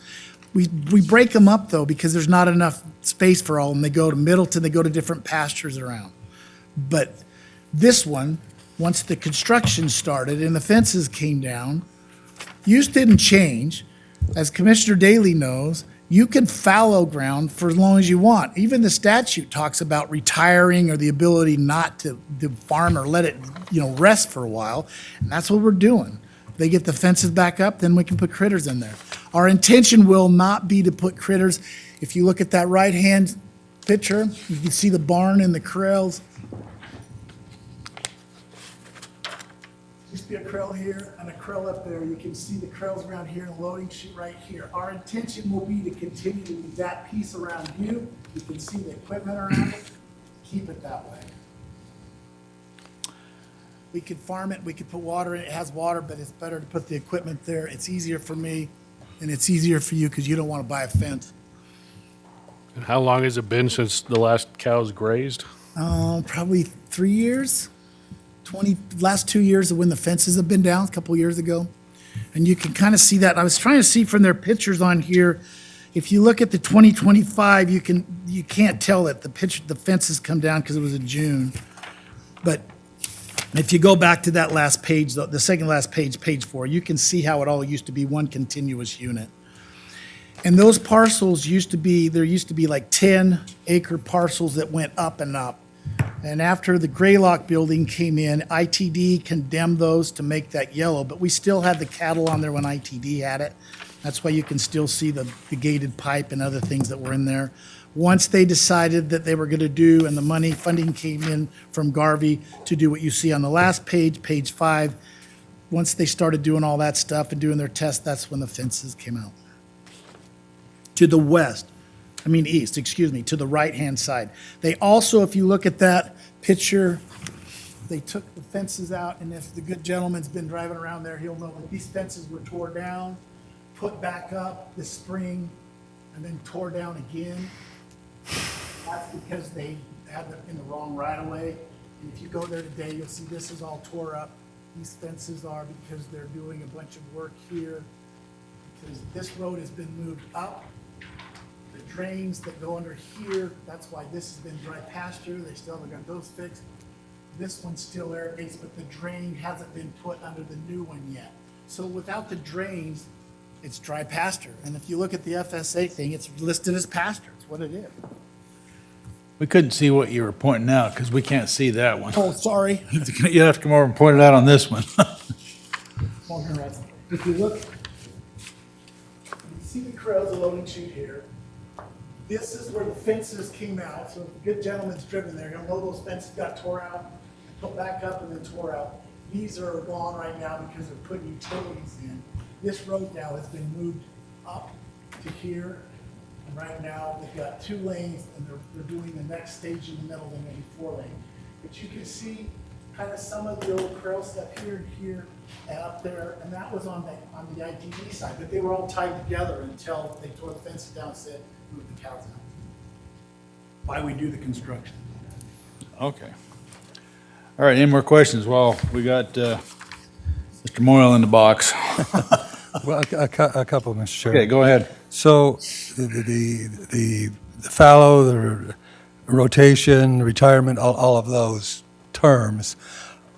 We break them up, though, because there's not enough space for all of them. They go to Middleton, they go to different pastures around. But this one, once the construction started and the fences came down, use didn't change. As Commissioner Daley knows, you can fallow ground for as long as you want. Even the statute talks about retiring or the ability not to farm or let it, rest for a while. And that's what we're doing. If they get the fences back up, then we can put critters in there. Our intention will not be to put critters. If you look at that right-hand picture, you can see the barn and the corrals. Used to be a corral here and a corral up there. You can see the corrals around here and a loading chute right here. Our intention will be to continue to leave that piece around you. You can see the equipment around it. Keep it that way. We could farm it, we could put water in it. It has water, but it's better to put the equipment there. It's easier for me and it's easier for you because you don't want to buy a fence. And how long has it been since the last cows grazed? Probably 3 years. Last 2 years of when the fences have been down, a couple years ago. And you can kind of see that. I was trying to see from their pictures on here, if you look at the 2025, you can't tell that the fences come down because it was in June. But if you go back to that last page, the second last page, page 4, you can see how it all used to be one continuous unit. And those parcels there used to be like 10-acre parcels that went up and up. And after the Graylock building came in, ITD condemned those to make that yellow, but we still had the cattle on there when ITD had it. That's why you can still see the gated pipe and other things that were in there. Once they decided that they were going to do, and the funding came in from Garvey to do what you see on the last page, page 5, once they started doing all that stuff and doing their tests, that's when the fences came out. To the east, to the right-hand side. They also, if you look at that picture, they took the fences out, and if the good gentleman's been driving around there, he'll know that these fences were tore down, put back up this spring, and then tore down again. That's because they had them in the wrong right-of-way. And if you go there today, you'll see this is all tore up. These fences are because they're doing a bunch of work here, because this road has been moved up. The drains that go under here, that's why this has been dry pasture. They still haven't got those fixed. This one still irrigates, but the drain hasn't been put under the new one yet. So without the drains, it's dry pasture. And if you look at the FSA thing, it's listed as pasture. It's what it is. We couldn't see what you were pointing out because we can't see that one. Oh, sorry. You have to come over and point it out on this one. If you look, you see the corrals, the loading chute here. This is where the fences came out. So if the good gentleman's driven there, he'll know those fences got tore out, put back up, and then tore out. These are gone right now because they're putting utilities in. This road now has been moved up to here. And right now, they've got 2 lanes, and they're doing the next stage in the middle, then maybe 4 lane. But you can see kind of some of the old corral stuff here and here and up there, and that was on the ITD side. But they were all tied together until they tore the fences down and said, move the cows out. Why we do the construction. Okay. All right, any more questions? Well, we got Mr. Moyle in the box. Well, a couple, Mr. Chair. Okay, go ahead. So the fallow, the rotation, retirement, all of those terms,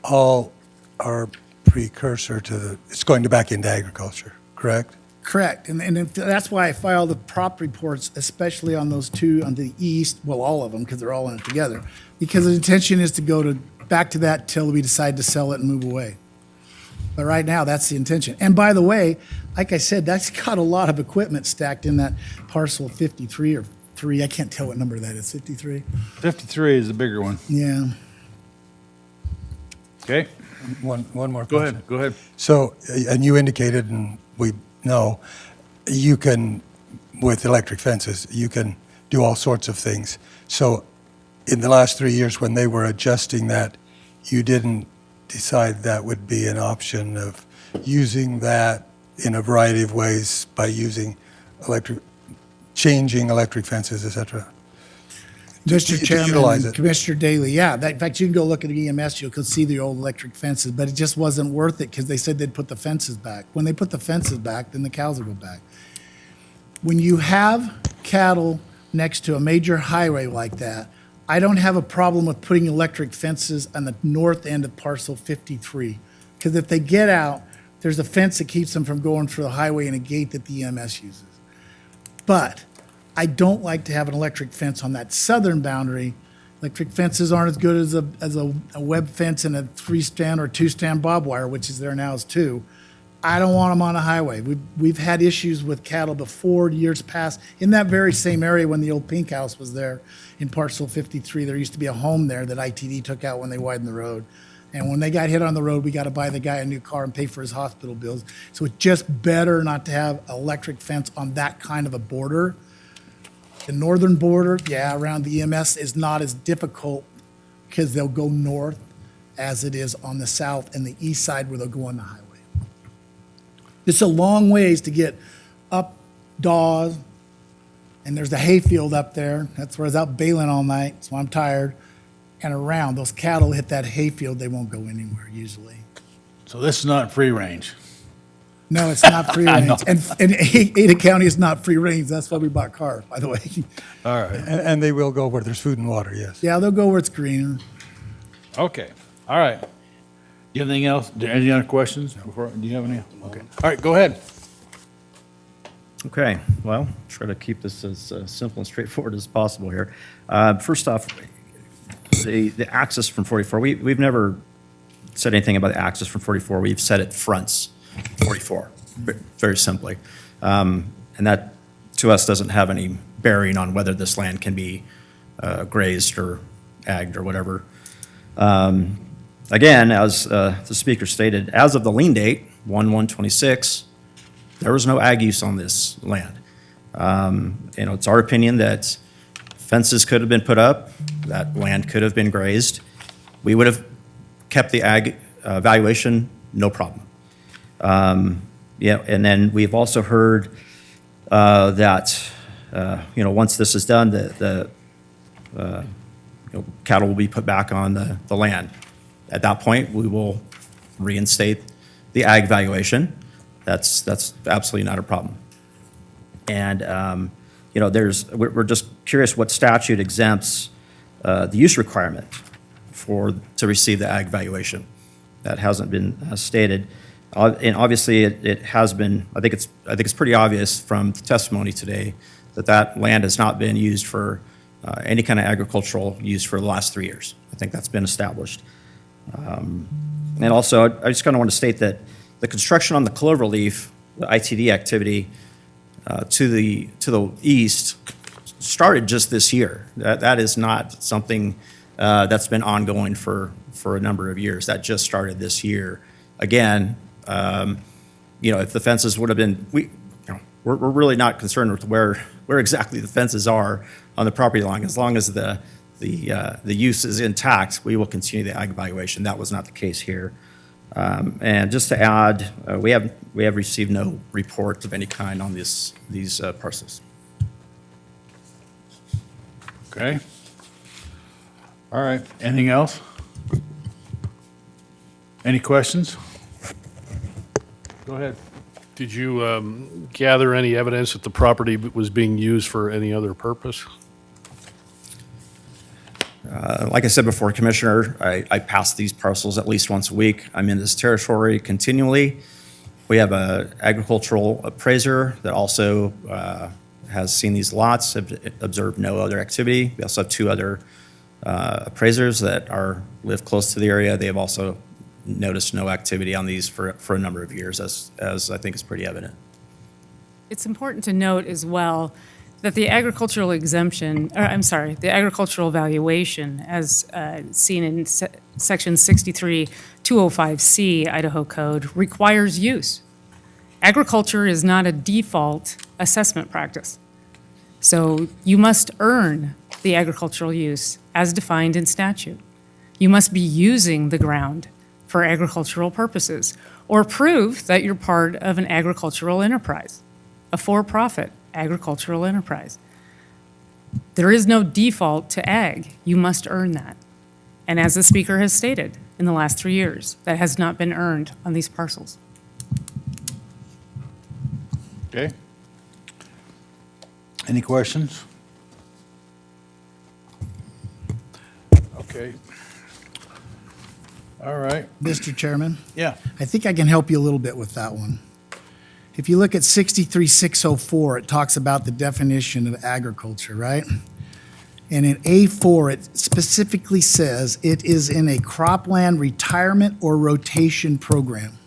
all are precursor to it's going back into agriculture, correct? Correct, and that's why I file the prop reports, especially on those 2 on the east, well, all of them, because they're all in it together, because the intention is to go back to that till we decide to sell it and move away. But right now, that's the intention. And by the way, like I said, that's got a lot of equipment stacked in that parcel 53 or 3. I can't tell what number that is, 53? 53 is the bigger one. Yeah. Okay. One more question. Go ahead. So, and you indicated, and we know, you can, with electric fences, you can do all sorts of things. So in the last 3 years when they were adjusting that, you didn't decide that would be an option of using that in a variety of ways by using changing electric fences, et cetera? Mr. to Chairman, utilize and it. Commissioner Daly, yeah, in fact, you can go look at the EMS, you can see the old electric fences, but it just wasn't worth it because they said they'd put the fences back. When they put the fences back, then the cows will go back. When you have cattle next to a major highway like that, I don't have a problem with putting electric fences on the north end of parcel 53. Because if they get out, there's a fence that keeps them from going for the highway and a gate that the EMS uses. But I don't like to have an electric fence on that southern boundary. Electric fences aren't as good as a web fence and a 3-strand or 2-strand barbed wire, which is there now as 2. I don't want them on a highway. We've had issues with cattle before, years past, in that very same area when the old Pink House was there in parcel 53. There used to be a home there that ITD took out when they widened the road. And when they got hit on the road, we got to buy the guy a new car and pay for his hospital bills. So it's just better not to have an electric fence on that kind of a border. The northern border, yeah, around the EMS is not as difficult because they'll go north as it is on the south and the east side where they'll go on the highway. It's a long ways to get up Dawes, and there's the hayfield up there. That's where I was out baling all night, so I'm tired. And around, those cattle hit that hayfield, they won't go anywhere usually. So this is not free range. No, it's not free I know. range. And Ada County is not free range. That's why we bought cars, by the way. All right. And they will go where there's food and water, yes. Yeah, they'll go where it's greener. Okay. All right. You have anything else? Any other questions? Do you have any? Okay. All right, go ahead. Okay, well, try to keep this as simple and straightforward as possible here. First off, the access from 44, we've never said anything about the access from 44. We've said it fronts 44, very simply. And that, to us, doesn't have any bearing on whether this land can be grazed or agged or whatever. Again, as the speaker stated, as of the lien date, 1/1/26, there was no ag use on this land. It's our opinion that fences could have been put up, that land could have been grazed. We would have kept the ag valuation, no problem. And then we've also heard that, once this is done, the cattle will be put back on the land. At that point, we will reinstate the ag valuation. That's absolutely not a problem. And, we're just curious what statute exempts the use requirement to receive the ag valuation. That hasn't been stated. And obviously, it has been, I think it's pretty obvious from the testimony today that land has not been used for any kind of agricultural use for the last 3 years. I think that's been established. And also, I just kind of want to state that the construction on the cloverleaf, the ITD activity to the east started just this year. That is not something that's been ongoing for a number of years. That just started this year. Again, if the fences would have been, we're really not concerned with where exactly the fences are on the property line. As long as the use is intact, we will continue the ag valuation. That was not the case here. And just to add, we have received no reports of any kind on these parcels. Okay. All right. Anything else? Any questions? Go ahead. Did you gather any evidence that the property was being used for any other purpose? Like I said before, Commissioner, I pass these parcels at least once a week. I'm in this territory continually. We have an agricultural appraiser that also has seen these lots, have observed no other activity. We also have 2 other appraisers that live close to the area. They have also noticed no activity on these for a number of years, as I think is pretty evident. It's important to note as well that the agricultural the agricultural valuation, as seen in Section 63205C Idaho Code, requires use. Agriculture is not a default assessment practice. So you must earn the agricultural use as defined in statute. You must be using the ground for agricultural purposes or prove that you're part of an agricultural enterprise, a for-profit agricultural enterprise. There is no default to ag. You must earn that. And as the speaker has stated, in the last 3 years, that has not been earned on these parcels. Okay. Any questions? Okay. All right. Mr. Chairman, Yeah. I think I can help you a little bit with that one. If you look at 63604, it talks about the definition of agriculture, right? And in A4, it specifically says it is in a cropland retirement or rotation program.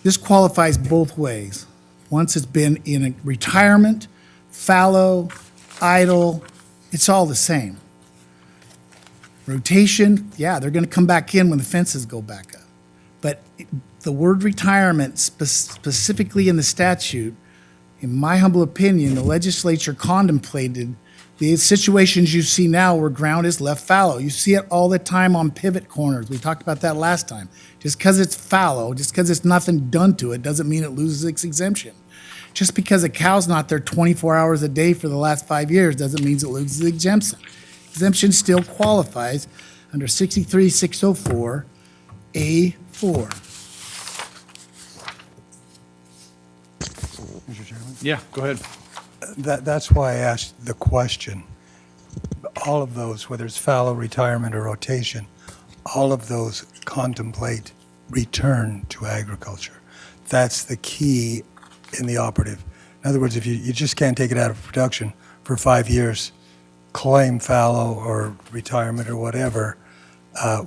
This qualifies both ways. Once it's been in a retirement, fallow, idle, it's all the same. Rotation, yeah, they're going to come back in when the fences go back up. But the word retirement specifically in the statute, in my humble opinion, the legislature contemplated the situations you see now where ground is left fallow. You see it all the time on pivot corners. We talked about that last time. Just because it's fallow, just because it's nothing done to it, doesn't mean it loses its exemption. Just because a cow's not there 24 hours a day for the last 5 years doesn't mean it loses the exemption. Exemption still qualifies under 63604 A4. Mr. Chairman? Yeah, go ahead. That's why I asked the question. All of those, whether it's fallow, retirement, or rotation, all of those contemplate return to agriculture. That's the key in the operative. In other words, if you just can't take it out of production for 5 years, claim fallow or retirement or whatever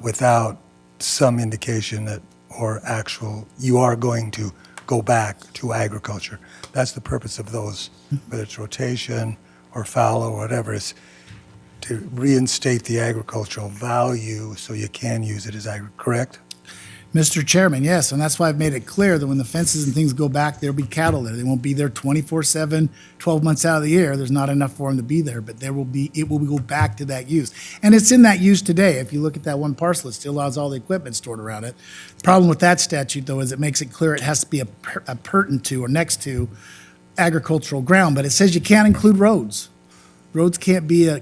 without some indication that, or actual, you are going to go back to agriculture. That's the purpose of those, whether it's rotation or fallow or whatever, is to reinstate the agricultural value so you can use it as correct? Mr. Chairman, yes, and that's why I've made it clear that when the fences and things go back, there'll be cattle there. They won't be there 24/7, 12 months out of the year. There's not enough for them to be there, but it will go back to that use. And it's in that use today. If you look at that one parcel, it still has all the equipment stored around it. The problem with that statute, though, is it makes it clear it has to be pertinent to or next to agricultural ground, but it says you can't include roads. Roads can't be a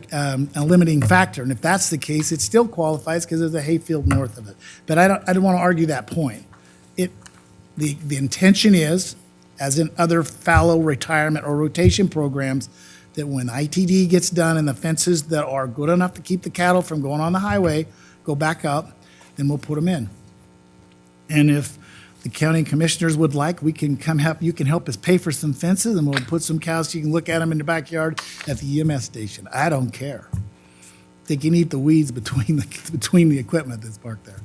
limiting factor, and if that's the case, it still qualifies because there's a hayfield north of it. But I don't want to argue that point. The intention is, as in other fallow retirement or rotation programs, that when ITD gets done and the fences that are good enough to keep the cattle from going on the highway go back up, then we'll put them in. And if the county commissioners would like, we can come help, you can help us pay for some fences, and we'll put some cows so you can look at them in the backyard at the EMS station. I don't care. They can eat the weeds between the equipment that's parked there.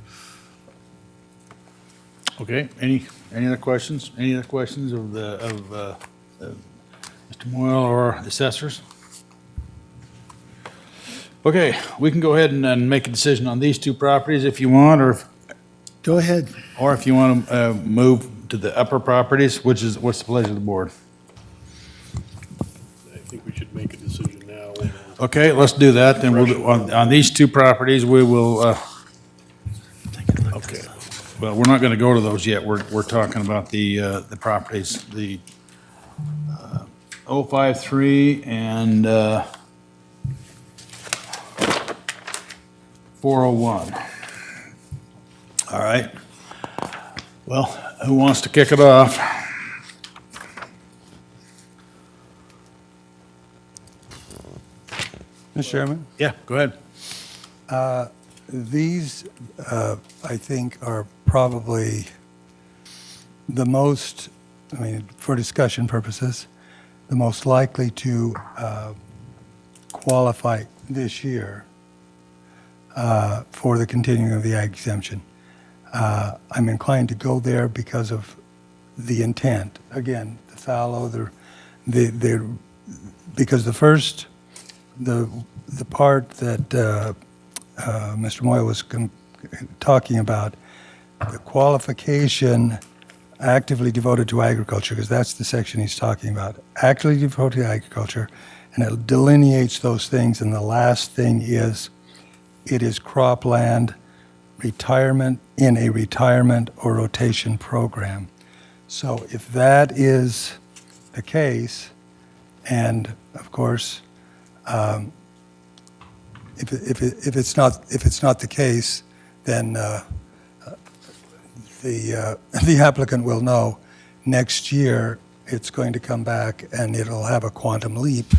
Okay, any other questions? Any other questions of Mr. Moyle or the assessors? Okay, we can go ahead and make a decision on these two properties if you want, or Go ahead. or if you want to move to the upper properties, what's the pleasure of the board? I think we should make a decision now. Okay, let's do that, then we'll, on these two properties, we will, okay. Well, we're not gonna go to those yet, we're talking about the properties, the 053 and 401. All right. Well, who wants to kick it off? Mr. Chairman? Yeah, go ahead. These, I think, are probably the most, I mean, for discussion purposes, the most likely to qualify this year for the continuing of the ag exemption. I'm inclined to go there because of the intent. Again, the fallow, because the first, the part that Mr. Moyle was talking about, the qualification actively devoted to agriculture, because that's the section he's talking about, actively devoted to agriculture, and it delineates those things, and the last thing is, it is cropland retirement in a retirement or rotation program. So if that is the case, And of course, if it's not the case, then the applicant will know next year it's going to come back and it'll have a quantum leap.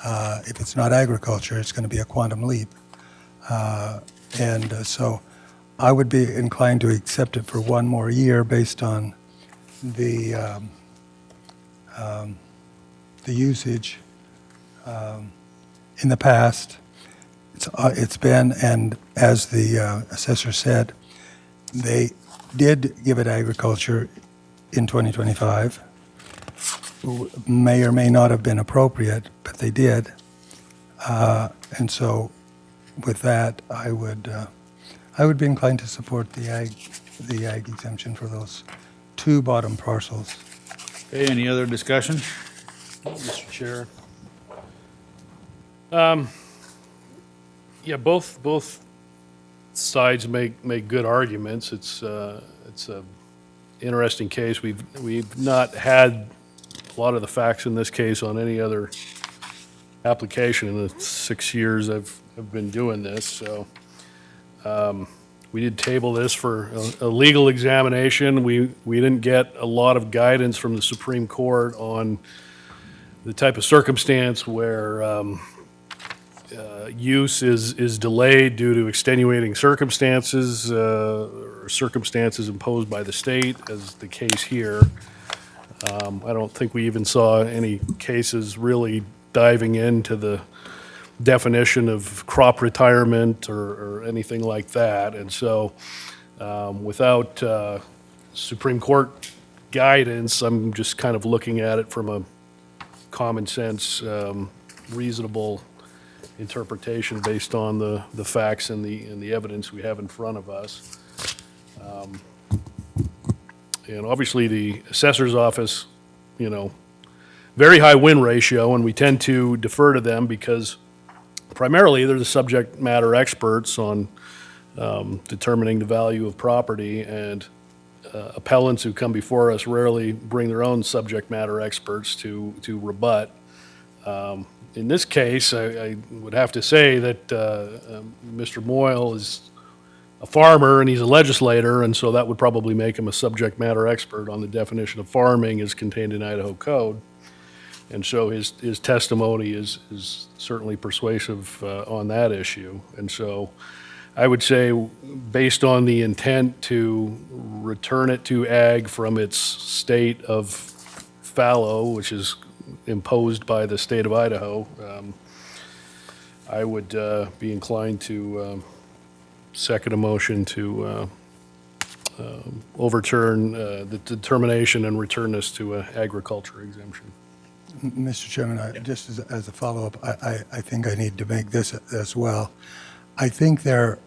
If it's not agriculture, it's going to be a quantum leap. So I would be inclined to accept it for one more year based on the usage in the past. It's been, and as the assessor said, they did give it agriculture in 2025. May or may not have been appropriate, but they did. And so with that, I would be inclined to support the ag exemption for those two bottom parcels. Okay, any other discussion? Mr. Chair. Yeah, both sides make good arguments. It's a interesting case. We've not had a lot of the facts in this case on any other application in the 6 years I've been doing this. So we did table this for a legal examination. We didn't get a lot of guidance from the Supreme Court on the type of circumstance where use is delayed due to extenuating circumstances or circumstances imposed by the state, as the case here. I don't think we even saw any cases really diving into the definition of crop retirement or anything like that. And so without Supreme Court guidance, I'm just kind of looking at it from a common sense, reasonable interpretation based on the facts and the evidence we have in front of us. And obviously, the assessor's office, very high win ratio, and we tend to defer to them because primarily they're the subject matter experts on determining the value of property, and appellants who come before us rarely bring their own subject matter experts to rebut. In this case, I would have to say that Mr. Moyle is a farmer and he's a legislator, and so that would probably make him a subject matter expert on the definition of farming as contained in Idaho code. And so his testimony is certainly persuasive on that issue. And so I would say, based on the intent to return it to ag from its state of fallow, which is imposed by the state of Idaho, I would be inclined to second a motion to overturn the determination and return this to an agriculture exemption. Mr. Chairman, just as a follow-up, I think I need to make this as well. I think there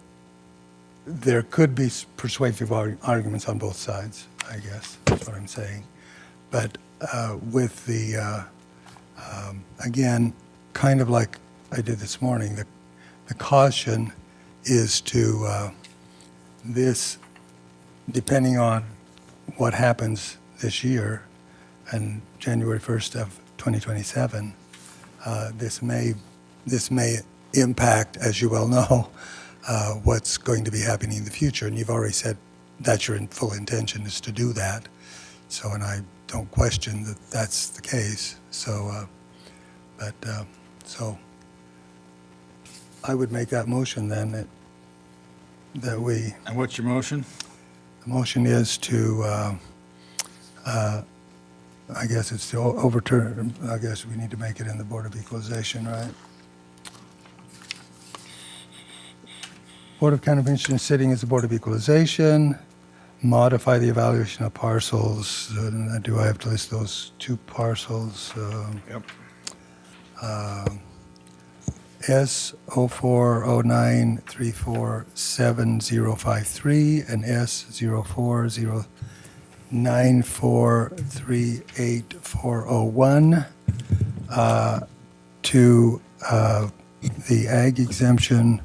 could be persuasive arguments on both sides, I guess, that's what I'm saying. But with the, again, kind of like I did this morning, the caution is to this, depending on what happens this year and January 1st of 2027, this may impact, as you well know, what's going to be happening in the future. And you've already said that your full intention is to do that. So, and I don't question that that's the case. So, so I would make that motion then that we. And what's your motion? The motion is to, I guess it's to overturn, I guess we need to make it in the Board of Equalization, right? Board of County Commissioners sitting as the Board of Equalization, modify the evaluation of parcels. Do I have to list those two parcels? Yep. S 0409347053 and S 0409438401 to the ag exemption,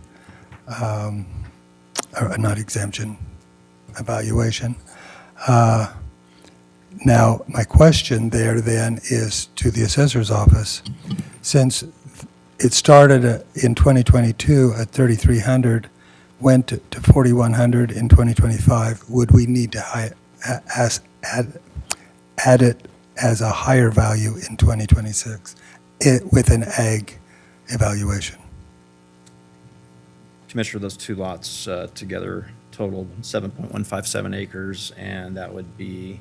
or not exemption, evaluation, Now, my question there then is to the assessor's office. Since it started in 2022 at 3,300, went to 4,100 in 2025, would we need to add it as a higher value in 2026 with an ag evaluation? Commissioner, those two lots together total 7.157 acres, and that would be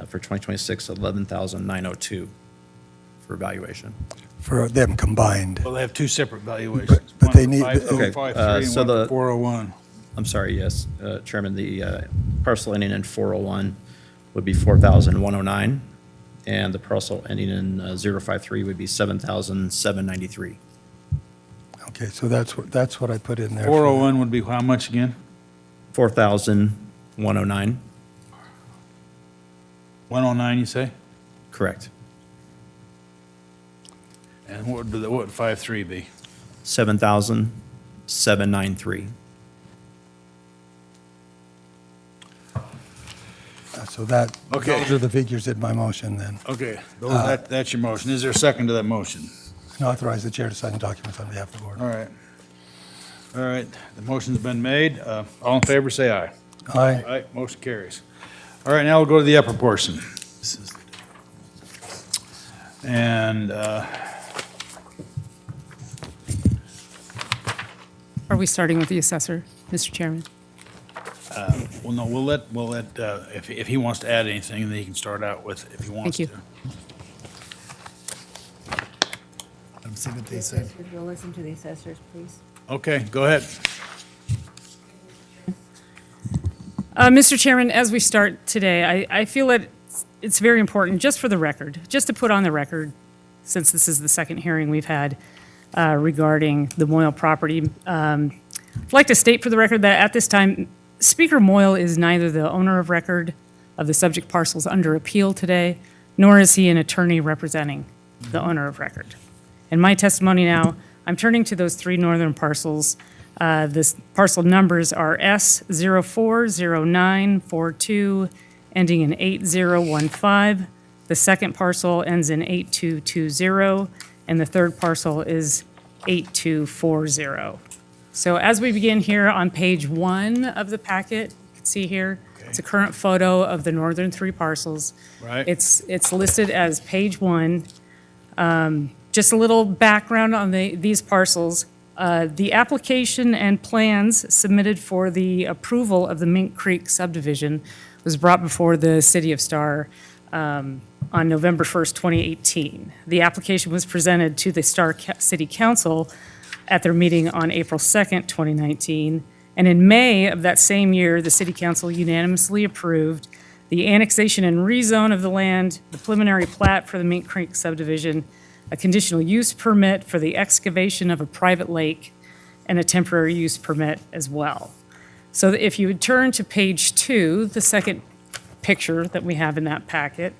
for 2026, 11,902 for evaluation. For them combined? Well, they have two separate valuations. But One they for need- 5,053 and so one the- for 401. I'm sorry, yes, Chairman, the parcel ending in 401 would be 4,109, and the parcel ending in 053 would be 7,793. Okay, so that's what I put in there. 401 would be how much again? 4,109, 109, you say? correct. And what would 53 be? 7,793. So that, Okay. those are the figures in my motion then. Okay, that's your motion. Is there a second to that motion? And authorize the chair to sign the documents on behalf of the board. All right. All right, the motion's been made. All in favor, say aye. Aye. Aye, motion carries. All right, now we'll go to the upper portion. And Are we starting with the assessor, Mr. Chairman? well, no, we'll let, if he wants to add anything, then he can start out with, if he wants Thank to. you. Let me see what they said. We'll listen to the assessors, please. Okay, go ahead. Mr. Chairman, as we start today, I feel that it's very important, just for the record, just to put on the record, since this is the second hearing we've had regarding the Moyle property, I'd like to state for the record that at this time, Speaker Moyle is neither the owner of record of the subject parcels under appeal today, nor is he an attorney representing the owner of record. In my testimony now, I'm turning to those three northern parcels. This parcel numbers are S040942, ending in 8015. The second parcel ends in 8220, and the third parcel is 8240. So as we begin here on page 1 of the packet, you can see here, it's a current photo of the northern three parcels. Right. It's listed as page 1. Just a little background on these parcels. The application and plans submitted for the approval of the Mink Creek subdivision was brought before the City of Star on November 1st, 2018. The application was presented to the Star City Council at their meeting on April 2nd, 2019. And in May of that same year, the City Council unanimously approved the annexation and rezone of the land, the preliminary plat for the Mink Creek subdivision, a conditional use permit for the excavation of a private lake, and a temporary use permit as well. So if you would turn to page 2, the second picture that we have in that packet,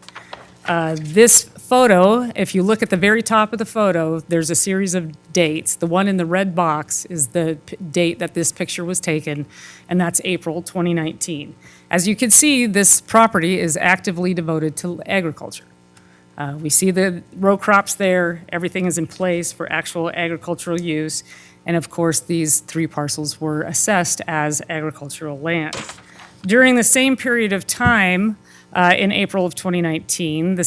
this photo, if you look at the very top of the photo, there's a series of dates. The one in the red box is the date that this picture was taken, and that's April 2019. As you can see, this property is actively devoted to agriculture. We see the row crops there, everything is in place for actual agricultural use, and of course, these three parcels were assessed as agricultural land. During the same period of time, in April of 2019, the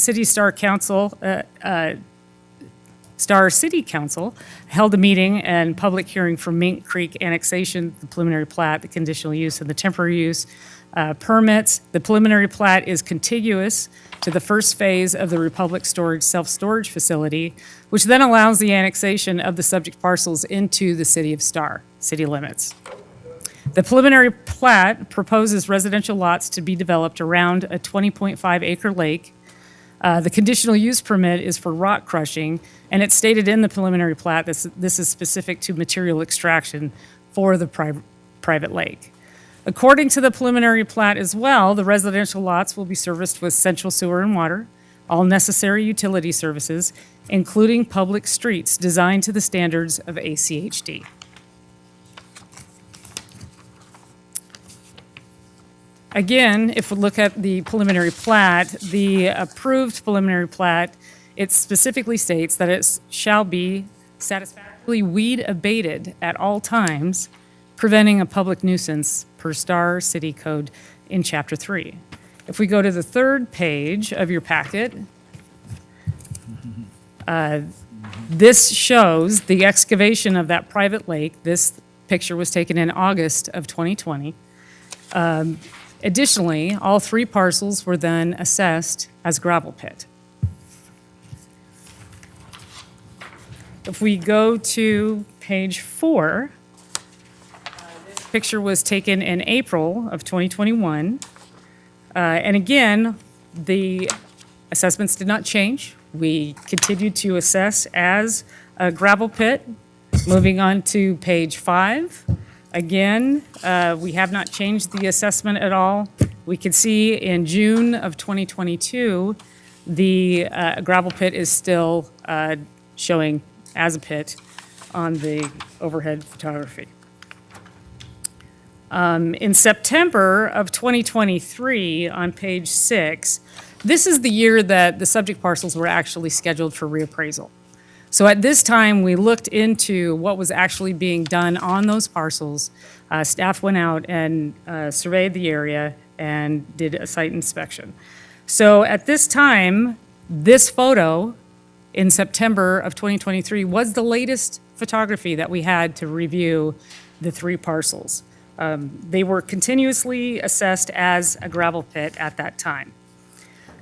Star City Council held a meeting and public hearing for Mink Creek annexation, the preliminary plat, the conditional use, and the temporary use permits. The preliminary plat is contiguous to the first phase of the Republic Storage self-storage facility, which then allows the annexation of the subject parcels into the City of Star, city limits. The preliminary plat proposes residential lots to be developed around a 20.5 acre lake. The conditional use permit is for rock crushing, and it's stated in the preliminary plat that this is specific to material extraction for the private lake. According to the preliminary plat as well, the residential lots will be serviced with central sewer and water, all necessary utility services, including public streets designed to the standards of ACHD. Again, if we look at the preliminary plat, the approved preliminary plat, it specifically states that it shall be satisfactorily weed abated at all times, preventing a public nuisance per Star City Code in Chapter 3. If we go to the third page of your packet, this shows the excavation of that private lake. This picture was taken in August of 2020. Additionally, all 3 parcels were then assessed as gravel pit. If we go to page 4, this picture was taken in April of 2021. And again, the assessments did not change. We continued to assess as a gravel pit. Moving on to page 5. Again, we have not changed the assessment at all. We can see in June of 2022, the gravel pit is still showing as a pit on the overhead photography. In September of 2023, on page 6, this is the year that the subject parcels were actually scheduled for reappraisal. So at this time, we looked into what was actually being done on those parcels. Staff went out and surveyed the area and did a site inspection. So at this time, this photo in September of 2023 was the latest photography that we had to review the 3 parcels. They were continuously assessed as a gravel pit at that time.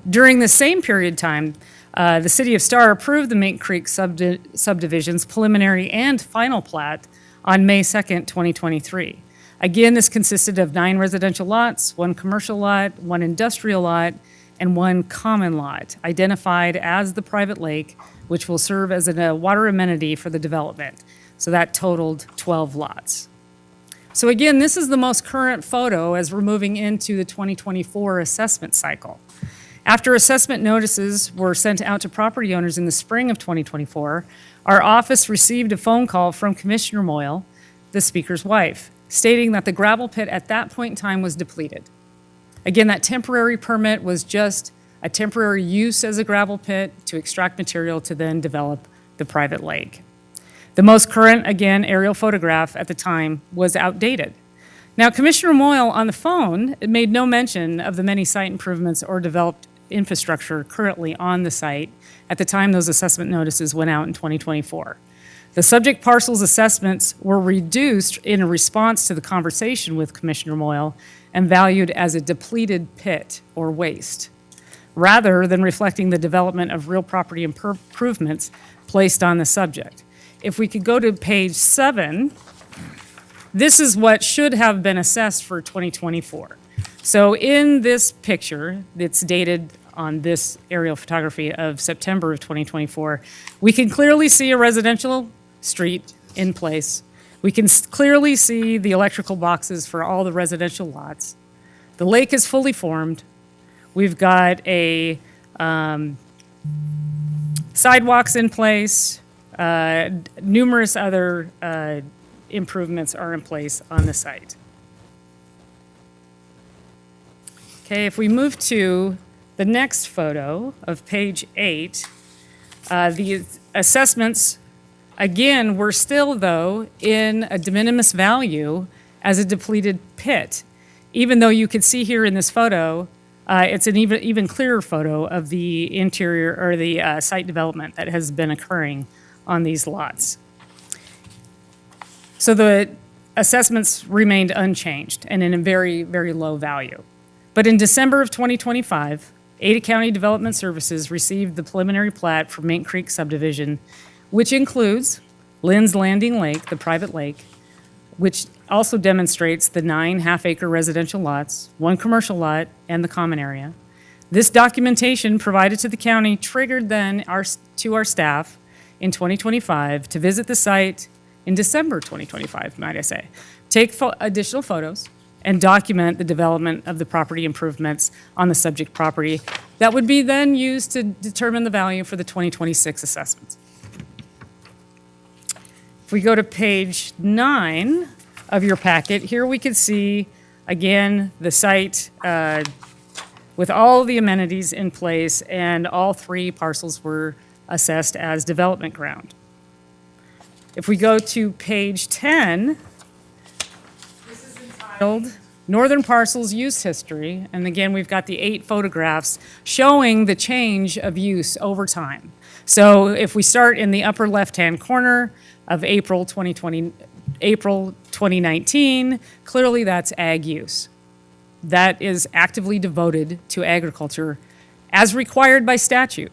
During the same period of time, the City of Star approved the Mink Creek subdivision's preliminary and final plat on May 2nd, 2023. Again, this consisted of 9 residential lots, 1 commercial lot, 1 industrial lot, and 1 common lot, identified as the private lake, which will serve as a water amenity for the development. So that totaled 12 lots. So again, this is the most current photo as we're moving into the 2024 assessment cycle. After assessment notices were sent out to property owners in the spring of 2024, our office received a phone call from Commissioner Moyle, the Speaker's wife, stating that the gravel pit at that point in time was depleted. Again, that temporary permit was just a temporary use as a gravel pit to extract material to then develop the private lake. The most current, again, aerial photograph at the time was outdated. Now, Commissioner Moyle on the phone made no mention of the many site improvements or developed infrastructure currently on the site at the time those assessment notices went out in 2024. The subject parcels assessments were reduced in response to the conversation with Commissioner Moyle and valued as a depleted pit or waste, rather than reflecting the development of real property improvements placed on the subject. If we could go to page 7, this is what should have been assessed for 2024. So in this picture that's dated on this aerial photography of September of 2024, we can clearly see a residential street in place. We can clearly see the electrical boxes for all the residential lots. The lake is fully formed. We've got a sidewalks in place. Numerous other improvements are in place on the site. Okay, if we move to the next photo of page 8, the assessments, again, were still, though, in a de minimis value as a depleted pit, even though you could see here in this photo, it's an even clearer photo of the interior or the site development that has been occurring on these lots. So the assessments remained unchanged and in a very, very low value. But in December of 2025, Ada County Development Services received the preliminary plat for Mink Creek subdivision, which includes Lynn's Landing Lake, the private lake, which also demonstrates the 9 half-acre residential lots, 1 commercial lot, and the common area. This documentation provided to the county triggered then to our staff in 2025 to visit the site in December 2025, might I say, take additional photos, and document the development of the property improvements on the subject property that would be then used to determine the value for the 2026 assessments. If we go to page 9 of your packet, here we can see Again, the site with all the amenities in place, and all 3 parcels were assessed as development ground. If we go to page 10, this is entitled Northern Parcels Use History, and again, we've got the 8 photographs showing the change of use over time. So if we start in the upper left-hand corner of April 2019, clearly that's ag use. That is actively devoted to agriculture as required by statute.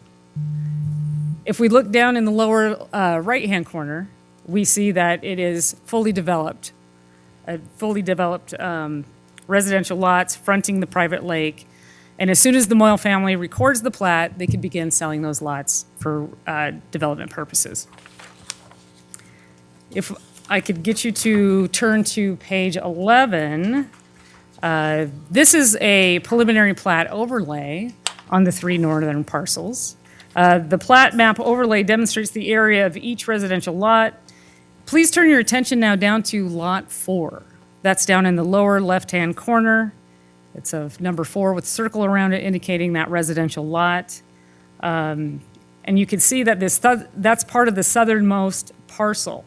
If we look down in the lower right-hand corner, we see that it is fully developed residential lots fronting the private lake. And as soon as the Moyle family records the plat, they could begin selling those lots for development purposes. If I could get you to turn to page 11, this is a preliminary plat overlay on the 3 northern parcels. The plat map overlay demonstrates the area of each residential lot. Please turn your attention now down to lot 4. That's down in the lower left-hand corner. It's of number 4 with a circle around it indicating that residential lot. And you can see that that's part of the southernmost parcel.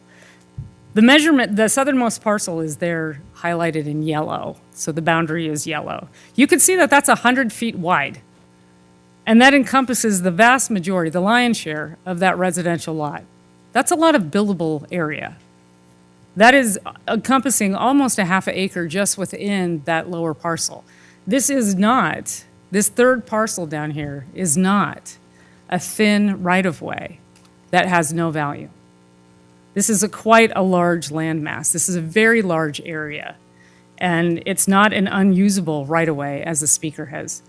The southernmost parcel is there highlighted in yellow, so the boundary is yellow. You can see that that's 100 feet wide, and that encompasses the vast majority, the lion's share of that residential lot. That's a lot of buildable area. That is encompassing almost a half an acre just within that lower parcel. This 3rd parcel down here is not a thin right-of-way that has no value. This is quite a large landmass. This is a very large area, and it's not an unusable right-of-way as the speaker has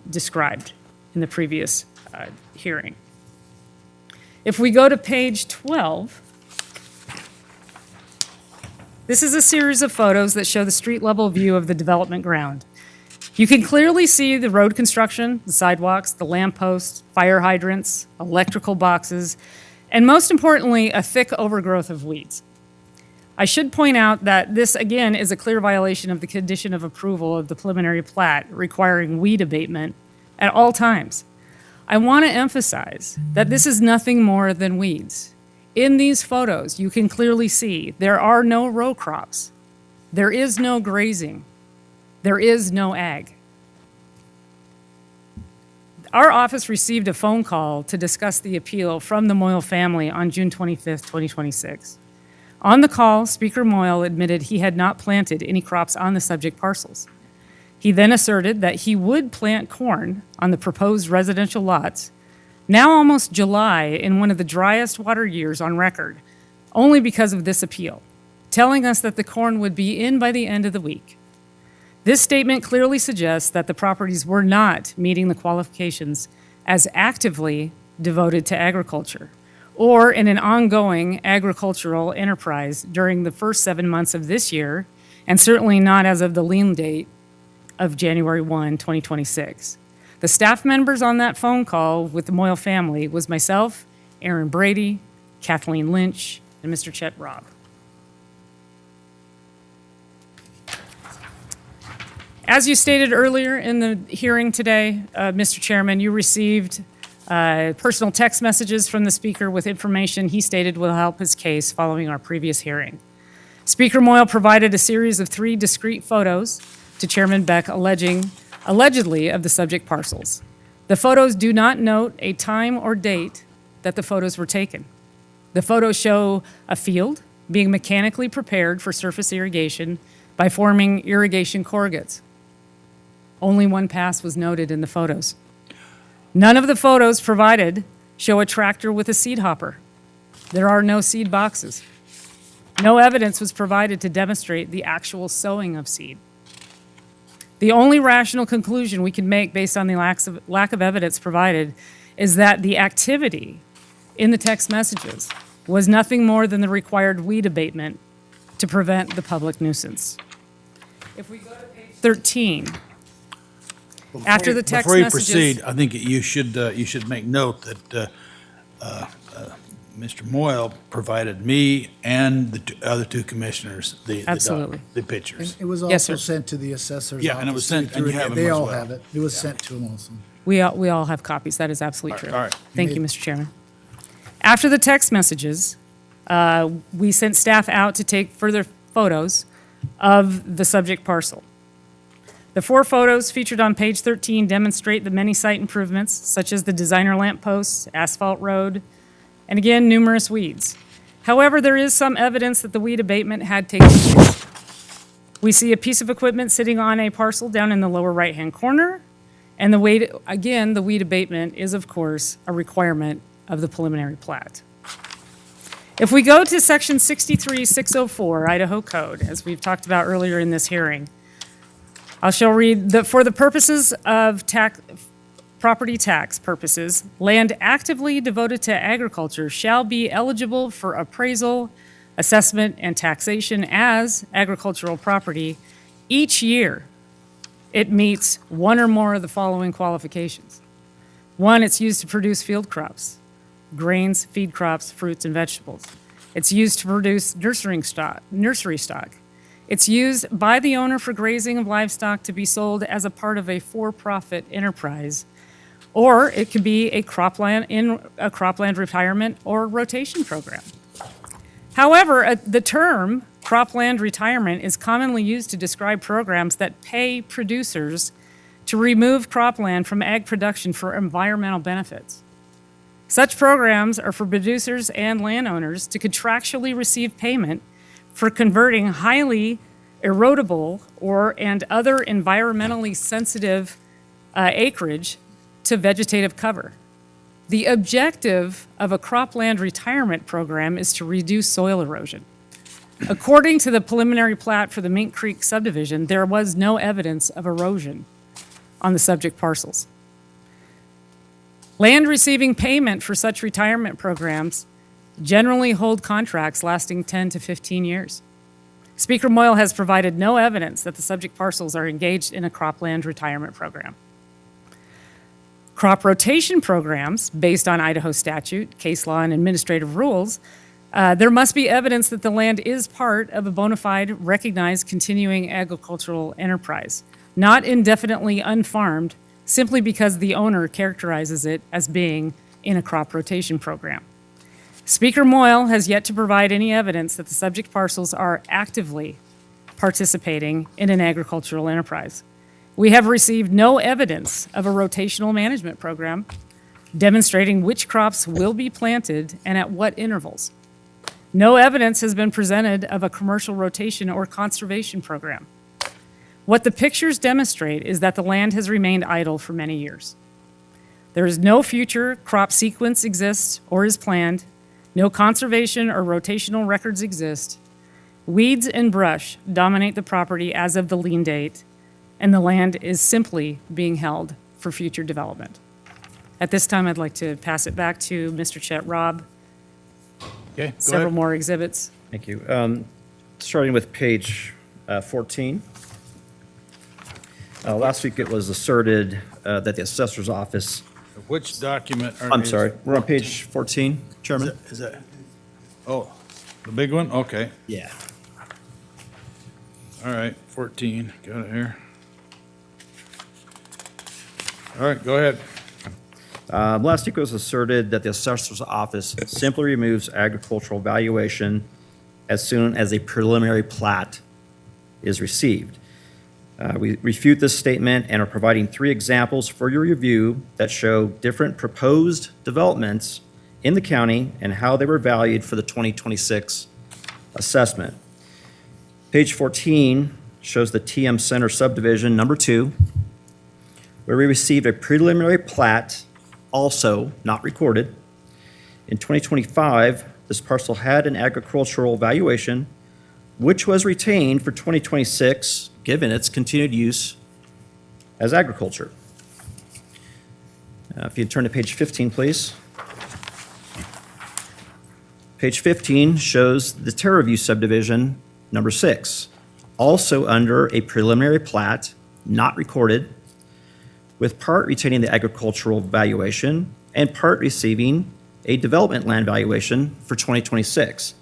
described in the previous hearing. If we go to page 12, this is a series of photos that show the street-level view of the development ground. You can clearly see the road construction, the sidewalks, the lampposts, fire hydrants, electrical boxes, and most importantly, a thick overgrowth of weeds. I should point out that this, again, is a clear violation of the condition of approval of the preliminary plat requiring weed abatement at all times. I want to emphasize that this is nothing more than weeds. In these photos, you can clearly see there are no row crops. There is no grazing. There is no ag. Our office received a phone call to discuss the appeal from the Moyle family on June 25th, 2026. On the call, Speaker Moyle admitted he had not planted any crops on the subject parcels. He then asserted that he would plant corn on the proposed residential lots, now almost July in one of the driest water years on record, only because of this appeal, telling us that the corn would be in by the end of the week. This statement clearly suggests that the properties were not meeting the qualifications as actively devoted to agriculture or in an ongoing agricultural enterprise during the first 7 months of this year, and certainly not as of the lien date of January 1, 2026. The staff members on that phone call with the Moyle family was myself, Aaron Brady, Kathleen Lynch, and Mr. Chet Robb. As you stated earlier in the hearing today, Mr. Chairman, you received personal text messages from the speaker with information he stated will help his case following our previous hearing. Speaker Moyle provided a series of 3 discrete photos to Chairman Beck allegedly of the subject parcels. The photos do not note a time or date that the photos were taken. The photos show a field being mechanically prepared for surface irrigation by forming irrigation corrugates. Only one pass was noted in the photos. None of the photos provided show a tractor with a seed hopper. There are no seed boxes. No evidence was provided to demonstrate the actual sowing of seed. The only rational conclusion we can make based on the lack of evidence provided is that the activity in the text messages was nothing more than the required weed abatement to prevent the public nuisance. If we go to page 13, after the text Before you messages... proceed, I think you should make note that Mr. Moyle provided me and the other two commissioners the Absolutely. the pictures. It was Yes, also sir. sent to the assessor's office. Yeah, and it was sent- too, and you through- have them They as all well. have it. It was sent to them also. We all have copies. That is absolutely true. All right. Thank you, Mr. Chairman. After the text messages, we sent staff out to take further photos of the subject parcel. The 4 photos featured on page 13 demonstrate the many site improvements, such as the designer lamp posts, asphalt road, and again, numerous weeds. However, there is some evidence that the weed abatement had taken place. We see a piece of equipment sitting on a parcel down in the lower right-hand corner, and the weed abatement is, of course, a requirement of the preliminary plat. If we go to section 63604 Idaho Code, as we've talked about earlier in this hearing, I shall read that for the purposes of property tax purposes, land actively devoted to agriculture shall be eligible for appraisal, assessment, and taxation as agricultural property each year it meets one or more of the following qualifications. 1, it's used to produce field crops, grains, feed crops, fruits, and vegetables. It's used to produce nursery stock. It's used by the owner for grazing of livestock to be sold as a part of a for-profit enterprise, or it could be a cropland retirement or rotation program. However, the term cropland retirement is commonly used to describe programs that pay producers to remove cropland from ag production for environmental benefits. Such programs are for producers and landowners to contractually receive payment for converting highly erodible and other environmentally sensitive acreage to vegetative cover. The objective of a cropland retirement program is to reduce soil erosion. According to the preliminary plat for the Mink Creek subdivision, there was no evidence of erosion on the subject parcels. Land receiving payment for such retirement programs generally hold contracts lasting 10 to 15 years. Speaker Moyle has provided no evidence that the subject parcels are engaged in a cropland retirement program. Crop rotation programs, based on Idaho statute, case law, and administrative rules, there must be evidence that the land is part of a bona fide, recognized continuing agricultural enterprise, not indefinitely unfarmed simply because the owner characterizes it as being in a crop rotation program. Speaker Moyle has yet to provide any evidence that the subject parcels are actively participating in an agricultural enterprise. We have received no evidence of a rotational management program demonstrating which crops will be planted and at what intervals. No evidence has been presented of a commercial rotation or conservation program. What the pictures demonstrate is that the land has remained idle for many years. There is no future crop sequence exists or is planned. No conservation or rotational records exist. Weeds and brush dominate the property as of the lien date, and the land is simply being held for future development. At this time, I'd like to pass it back to Mr. Chet Robb. Okay, go Several ahead. more exhibits. Thank you. Starting with page 14. Last week, it was asserted that the assessor's office, Which document? I'm sorry, we're on page 14, Chairman? Is that, oh, the big one? Okay. Yeah. All right, 14, got it here. All right, go ahead. Last week, it was asserted that the assessor's office simply removes agricultural valuation as soon as a preliminary plat is received. We refute this statement and are providing 3 examples for your review that show different proposed developments in the county and how they were valued for the 2026 assessment. Page 14 shows the TM Center subdivision number 2, where we received a preliminary plat, also not recorded. In 2025, this parcel had an agricultural valuation, which was retained for 2026, given its continued use as agriculture. If you turn to page 15, please. Page 15 shows the Terraview subdivision, number 6, also under a preliminary plat, not recorded, with part retaining the agricultural valuation and part receiving a development land valuation for 2026.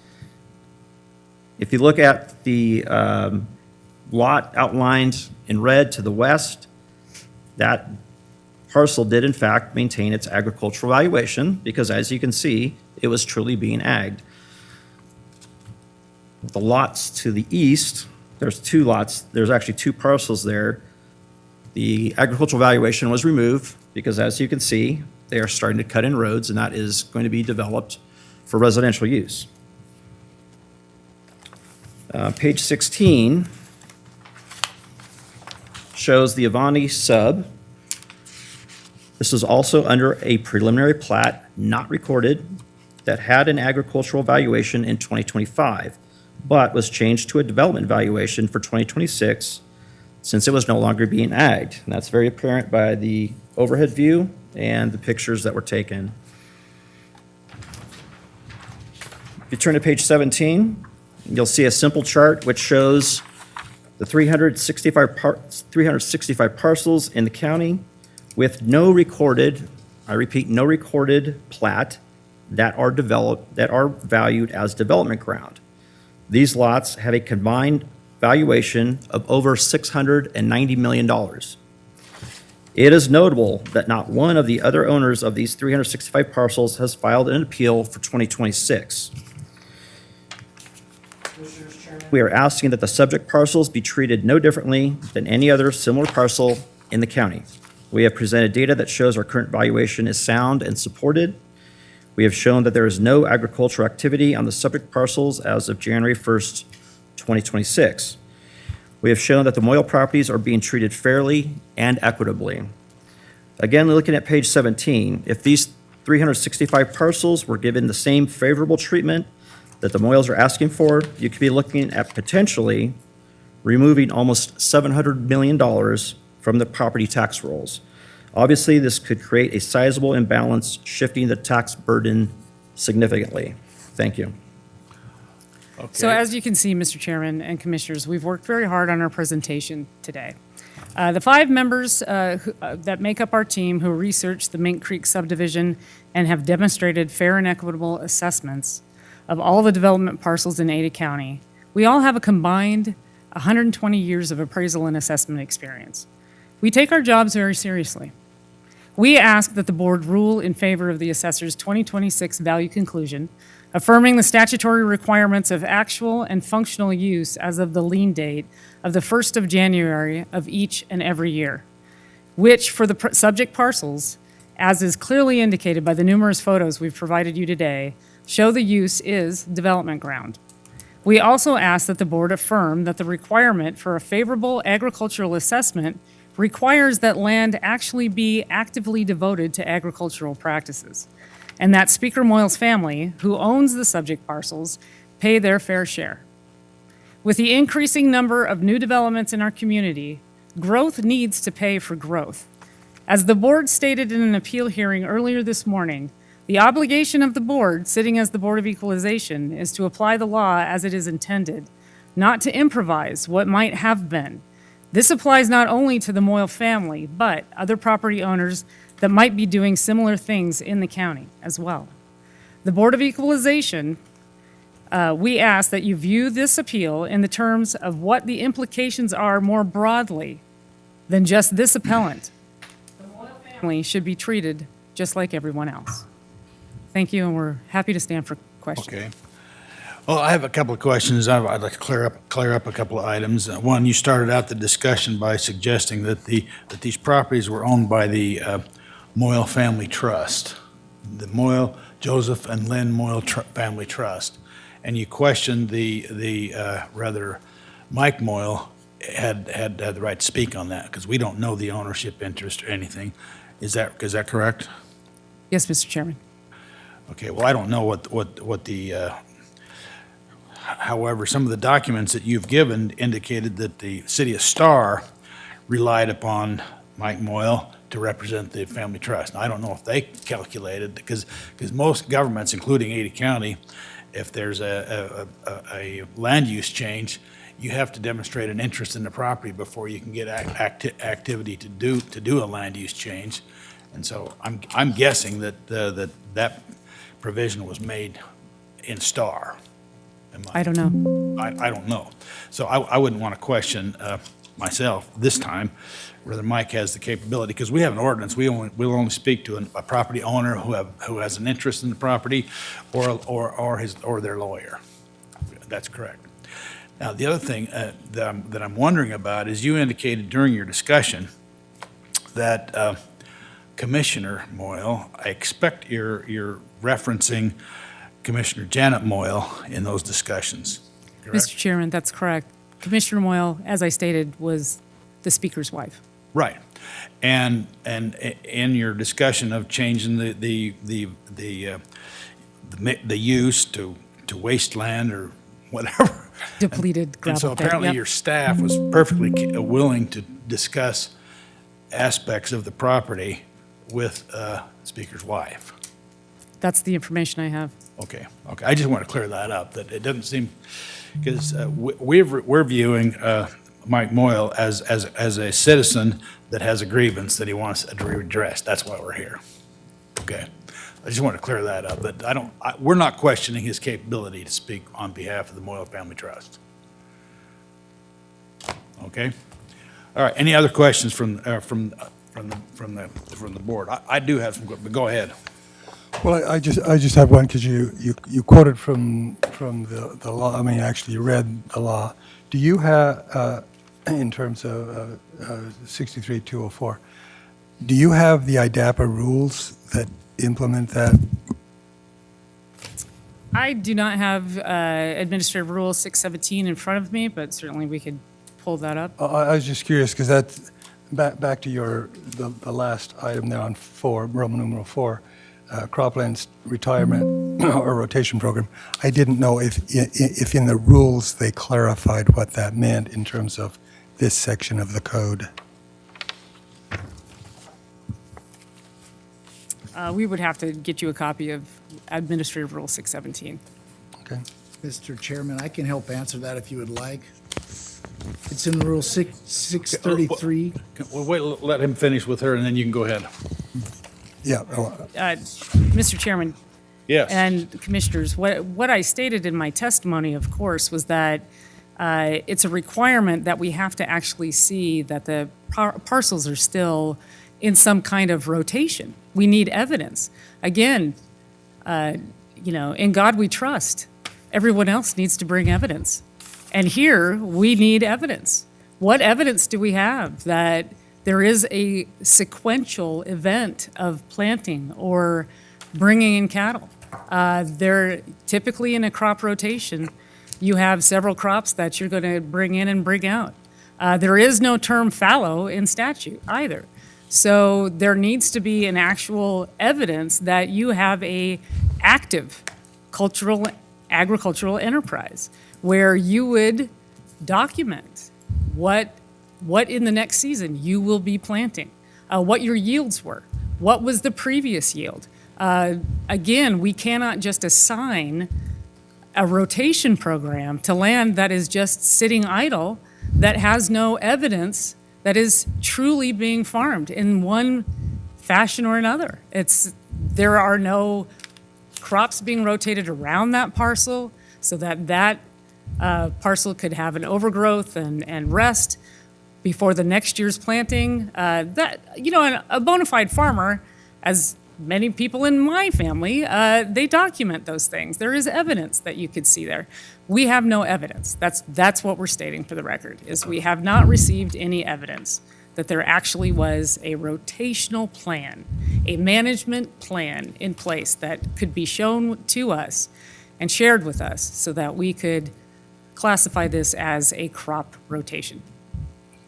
If you look at the lot outlined in red to the west, that parcel did in fact maintain its agricultural valuation because, as you can see, it was truly being agged. The lots to the east, there's two lots, there's actually two parcels there. The agricultural valuation was removed because, as you can see, they are starting to cut in roads, and that is going to be developed for residential use. Page 16 shows the Avani sub. This is also under a preliminary plat, not recorded, that had an agricultural valuation in 2025, but was changed to a development valuation for 2026 since it was no longer being agged. And that's very apparent by the overhead view and the pictures that were taken. If you turn to page 17, you'll see a simple chart which shows the 365 parcels in the county with no recorded, I repeat, no recorded plat that are valued as development ground. These lots have a combined valuation of over $690 million. It is notable that not one of the other owners of these 365 parcels has filed an appeal for 2026. We are asking that the subject parcels be treated no differently than any other similar parcel in the county. We have presented data that shows our current valuation is sound and supported. We have shown that there is no agricultural activity on the subject parcels as of January 1st, 2026. We have shown that the Moyle properties are being treated fairly and equitably. Again, looking at page 17, if these 365 parcels were given the same favorable treatment that the Moyles are asking for, you could be looking at potentially removing almost $700 million from the property tax rolls. Obviously, this could create a sizable imbalance, shifting the tax burden significantly. Thank you. So as you can see, Mr. Chairman and Commissioners, we've worked very hard on our presentation today. The 5 members that make up our team who researched the Mink Creek subdivision and have demonstrated fair and equitable assessments of all the development parcels in Ada County, we all have a combined 120 years of appraisal and assessment experience. We take our jobs very seriously. We ask that the board rule in favor of the assessor's 2026 value conclusion, affirming the statutory requirements of actual and functional use as of the lien date of the 1st of January of each and every year, which for the subject parcels, as is clearly indicated by the numerous photos we've provided you today, show the use is development ground. We also ask that the board affirm that the requirement for a favorable agricultural assessment requires that land actually be actively devoted to agricultural practices, and that Speaker Moyle's family, who owns the subject parcels, pay their fair share. With the increasing number of new developments in our community, growth needs to pay for growth. As the board stated in an appeal hearing earlier this morning, the obligation of the board, sitting as the Board of Equalization, is to apply the law as it is intended, not to improvise what might have been. This applies not only to the Moyle family, but other property owners that might be doing similar things in the county as well. The Board of Equalization, we ask that you view this appeal in the terms of what the implications are more broadly than just this appellant. The Moyle family should be treated just like everyone else. Thank you, and we're happy to stand for questions. Okay. Well, I have a couple of questions. I'd like to clear up a couple of items. One, you started out the discussion by suggesting that these properties were owned by the Moyle Family Trust, the Moyle, Joseph and Lynn Moyle Family Trust, and you questioned rather Mike Moyle had the right to speak on that because we don't know the ownership interest or anything. Is that correct? Yes, Mr. Chairman. Okay. Well, I don't know what the. However, some of the documents that you've given indicated that the city of Star relied upon Mike Moyle to represent the family trust. Now, I don't know if they calculated, because most governments, including Ada County, if there's a land use change, you have to demonstrate an interest in the property before you can get activity to do a land use change. And so I'm guessing that provision was made in Star. I don't know. I don't know. So I wouldn't want to question myself this time whether Mike has the capability, because we have an ordinance. We'll only speak to a property owner who has an interest in the property or their lawyer. That's correct. Now, the other thing that I'm wondering about is you indicated during your discussion that Commissioner Moyle, I expect you're referencing Commissioner Janet Moyle in those discussions, correct? Mr. Chairman, that's correct. Commissioner Moyle, as I stated, was the Speaker's wife. Right. And in your discussion of changing the use to wasteland or whatever. Depleted gravel And so pit, apparently yep. your staff was perfectly willing to discuss aspects of the property with Speaker's wife. That's the information I have. Okay. I just want to clear that up, that it doesn't seem, because we're viewing Mike Moyle as a citizen that has a grievance that he wants to redress. That's why we're here. Okay. I just want to clear that up, that we're not questioning his capability to speak on behalf of the Moyle Family Trust. Okay? All right, any other questions from the board? I do have some, but go ahead. Well, I just have one, because you quoted from the law, I mean, actually, you read the law. Do you have, in terms of 63-204, do you have the IDAPA rules that implement that? I do not have Administrative Rule 617 in front of me, but certainly we could pull that up. I was just curious, because that's, back to the last item there on 4, Roman numeral 4, croplands retirement or rotation program. I didn't know if in the rules they clarified what that meant in terms of this section of the code. We would have to get you a copy of Administrative Rule 617. Okay. Mr. Chairman, I can help answer that if you would like. It's in Rule 633. Well, wait, let him finish with her, and then you can go ahead. Yeah. Mr. Chairman. Yes. And Commissioners, what I stated in my testimony, of course, was that it's a requirement that we have to actually see that the parcels are still in some kind of rotation. We need evidence. Again, in God we trust. Everyone else needs to bring evidence. And here, we need evidence. What evidence do we have that there is a sequential event of planting or bringing in cattle? They're typically in a crop rotation. You have several crops that you're going to bring in and bring out. There is no term fallow in statute either. So there needs to be an actual evidence that you have a active agricultural enterprise where you would document what in the next season you will be planting, what your yields were, what was the previous yield. Again, we cannot just assign a rotation program to land that is just sitting idle, that has no evidence that is truly being farmed in one fashion or another. There are no crops being rotated around that parcel so that parcel could have an overgrowth and rest before the next year's planting. A bona fide farmer, as many people in my family, they document those things. There is evidence that you could see there. We have no evidence. That's what we're stating for the record, is we have not received any evidence that there actually was a rotational plan, a management plan in place that could be shown to us and shared with us so that we could classify this as a crop rotation.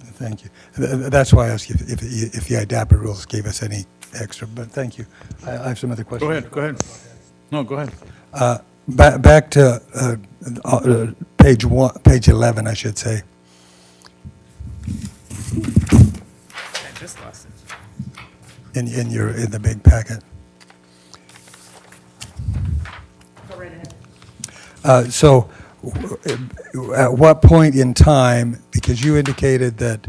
Thank you. That's why I asked if the IDAPA rules gave us any extra, but thank you. I have some other questions. Go ahead. No, go ahead. Back to page 11, I should say. I just lost it. In the big packet. Go right ahead. So, at what point in time, because you indicated that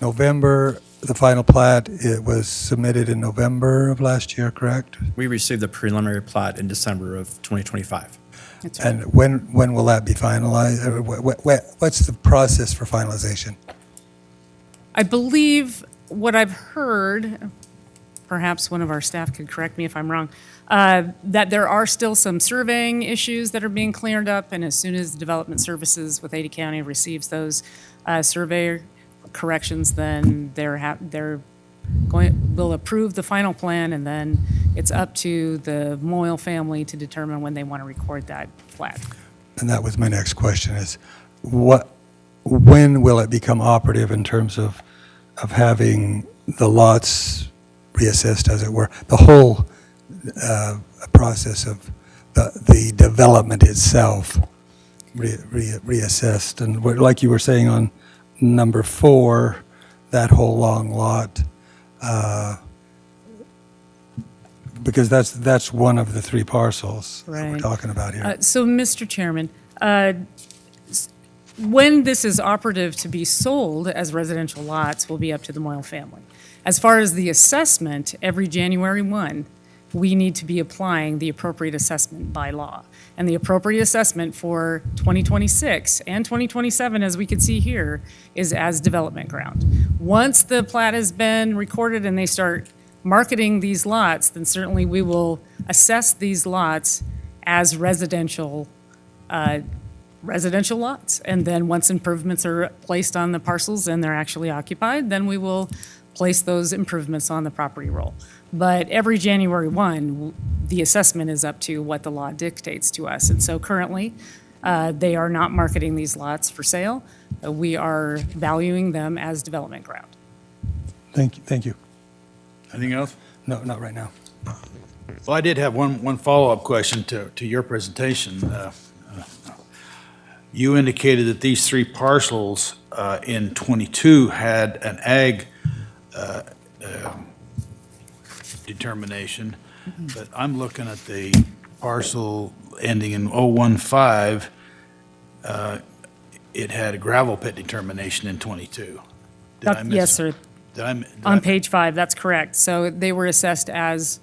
November the final plat, it was submitted in November of last year, correct? We received the preliminary plat in December of 2025. And when will that be finalized? Or what's the process for finalization? I believe what I've heard, perhaps one of our staff could correct me if I'm wrong, that there are still some surveying issues that are being cleared up, and as soon as Development Services with Ada County receives those survey corrections, then will approve the final plan, and then it's up to the Moyle family to determine when they want to record that plat. And that was my next question is, when will it become operative in terms of having the lots reassessed, as it were, the whole process of the development itself reassessed? And like you were saying on number 4, that whole long lot, because that's one of the 3 parcels that we're Right. talking about here. So, Mr. Chairman, when this is operative to be sold as residential lots will be up to the Moyle family. As far as the assessment, every January 1, we need to be applying the appropriate assessment by law. And the appropriate assessment for 2026 and 2027, as we can see here, is as development ground. Once the plat has been recorded and they start marketing these lots, then certainly we will assess these lots as residential lots. And then once improvements are placed on the parcels and they're actually occupied, then we will place those improvements on the property roll. But every January 1, the assessment is up to what the law dictates to us. And so currently, they are not marketing these lots for sale. We are valuing them as development ground. Thank you. Anything else? No, not right now. Well, I did have one follow-up question to your presentation. You indicated that these 3 parcels in 22 had an ag determination, but I'm looking at the parcel ending in 015. It had a gravel pit determination in 22. Did I miss- Yes, sir. Did I? On page 5, that's correct. So they were assessed as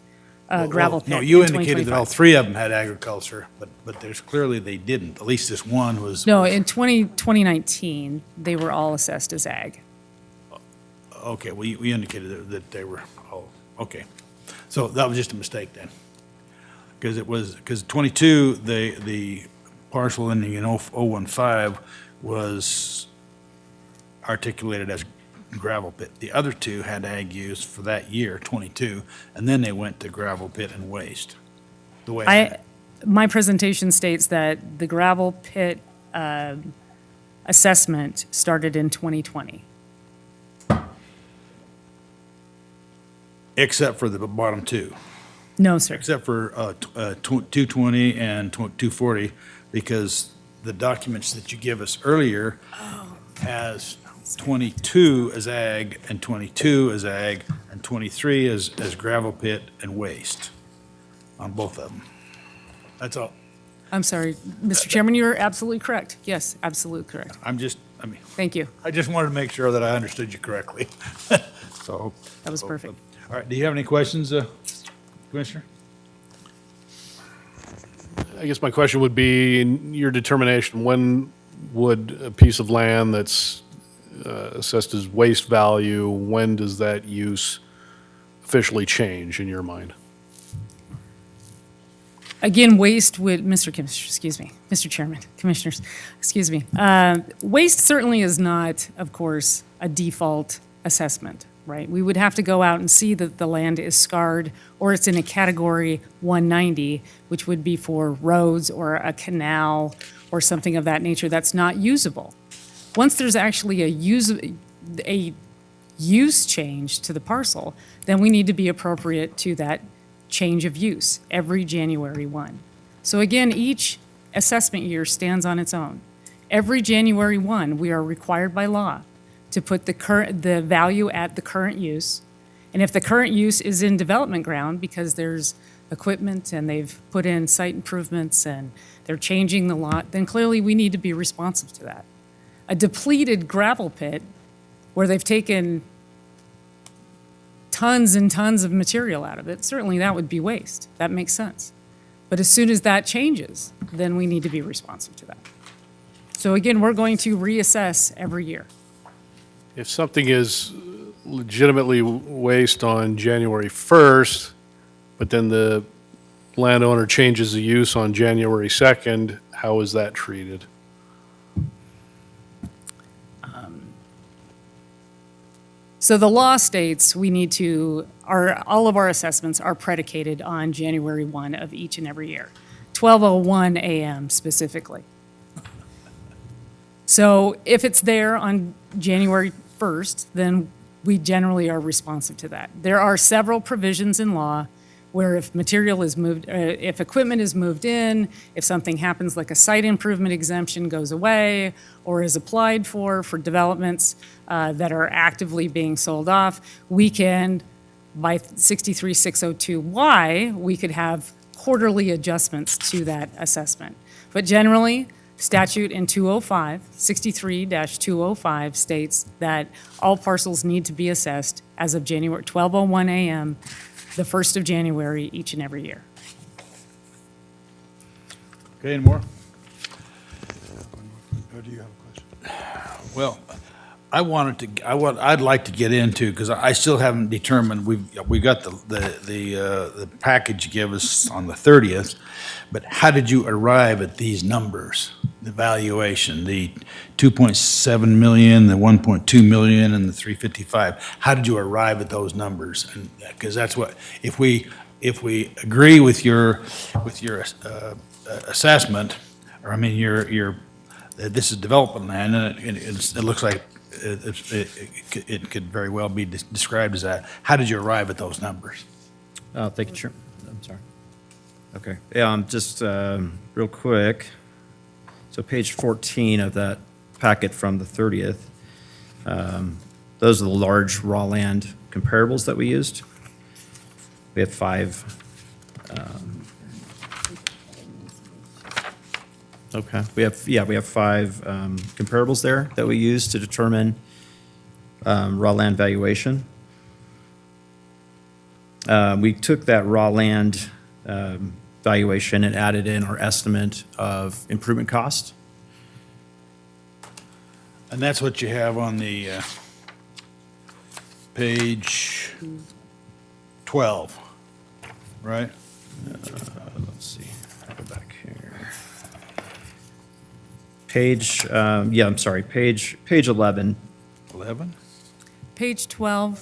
gravel pit. No, you in indicated that all 2025. 3 of them had agriculture, but there's clearly they didn't. At least this one was. No, in 2019, they were all assessed as ag. Okay, well, you indicated that they were, okay. So that was just a mistake then. Because 22, the parcel ending in 015 was articulated as gravel pit. The other 2 had ag use for that year, 22, and then they went to gravel pit and waste. The way My presentation states that the gravel pit assessment started in 2020. Except for the bottom 2. No, sir. Except for 220 and 240, because the documents that you give us earlier has 22 as ag, and 22 as ag, and 23 as gravel pit and waste on both of them. That's all. I'm sorry, Mr. Chairman, you're absolutely correct. Yes, absolutely correct. Thank you. I just wanted to make sure that I understood you correctly. So. That was perfect. All right, do you have any questions, Commissioner? I guess my question would be, in your determination, when would a piece of land that's assessed as waste value, when does that use officially change in your mind? Again, waste would, Mr. Chairman, Commissioners, waste certainly is not, of course, a default assessment, right? We would have to go out and see that the land is scarred or it's in a category 190, which would be for roads or a canal or something of that nature that's not usable. Once there's actually a use change to the parcel, then we need to be appropriate to that change of use every January 1. So again, each assessment year stands on its own. Every January 1, we are required by law to put the value at the current use. And if the current use is in development ground because there's equipment and they've put in site improvements and they're changing the lot, then clearly we need to be responsive to that. A depleted gravel pit where they've taken tons and tons of material out of it, certainly that would be waste. That makes sense. But as soon as that changes, then we need to be responsive to that. So again, we're going to reassess every year. If something is legitimately waste on January 1st, but then the landowner changes the use on January 2nd, how is that treated? So the law states we need to, all of our assessments are predicated on January 1 of each and every year, 12:01 a.m. specifically. So if it's there on January 1st, then we generally are responsive to that. There are several provisions in law where if material is moved, if equipment is moved in, if something happens like a site improvement exemption goes away or is applied for developments that are actively being sold off, we can, by 63602Y, we could have quarterly adjustments to that assessment. But generally, statute in 205, 63-205 states that all parcels need to be assessed as of January 12:01 a.m., the 1st of January each and every year. Okay, any more? Or do you have a question? Well, I'd like to get into, because I still haven't determined, we got the package you gave us on the 30th, but how did you arrive at these numbers? The valuation, the 2.7 million, the 1.2 million, and the 355. How did you arrive at those numbers? And because that's what, if we agree with your assessment, or I mean your this is development land, and it looks like it could very well be described as that. How did you arrive at those numbers? Thank you, Chair. I'm sorry. Okay, yeah, just real quick. So page 14 of that packet from the 30th, those are the large raw land comparables that we used. We have five. Okay, we have five comparables there that we use to determine raw land valuation. We took that raw land valuation and added in our estimate of improvement cost. And that's what you have on the page 12, right? Let's see, I'll go back here. Page 11. 11? Page 12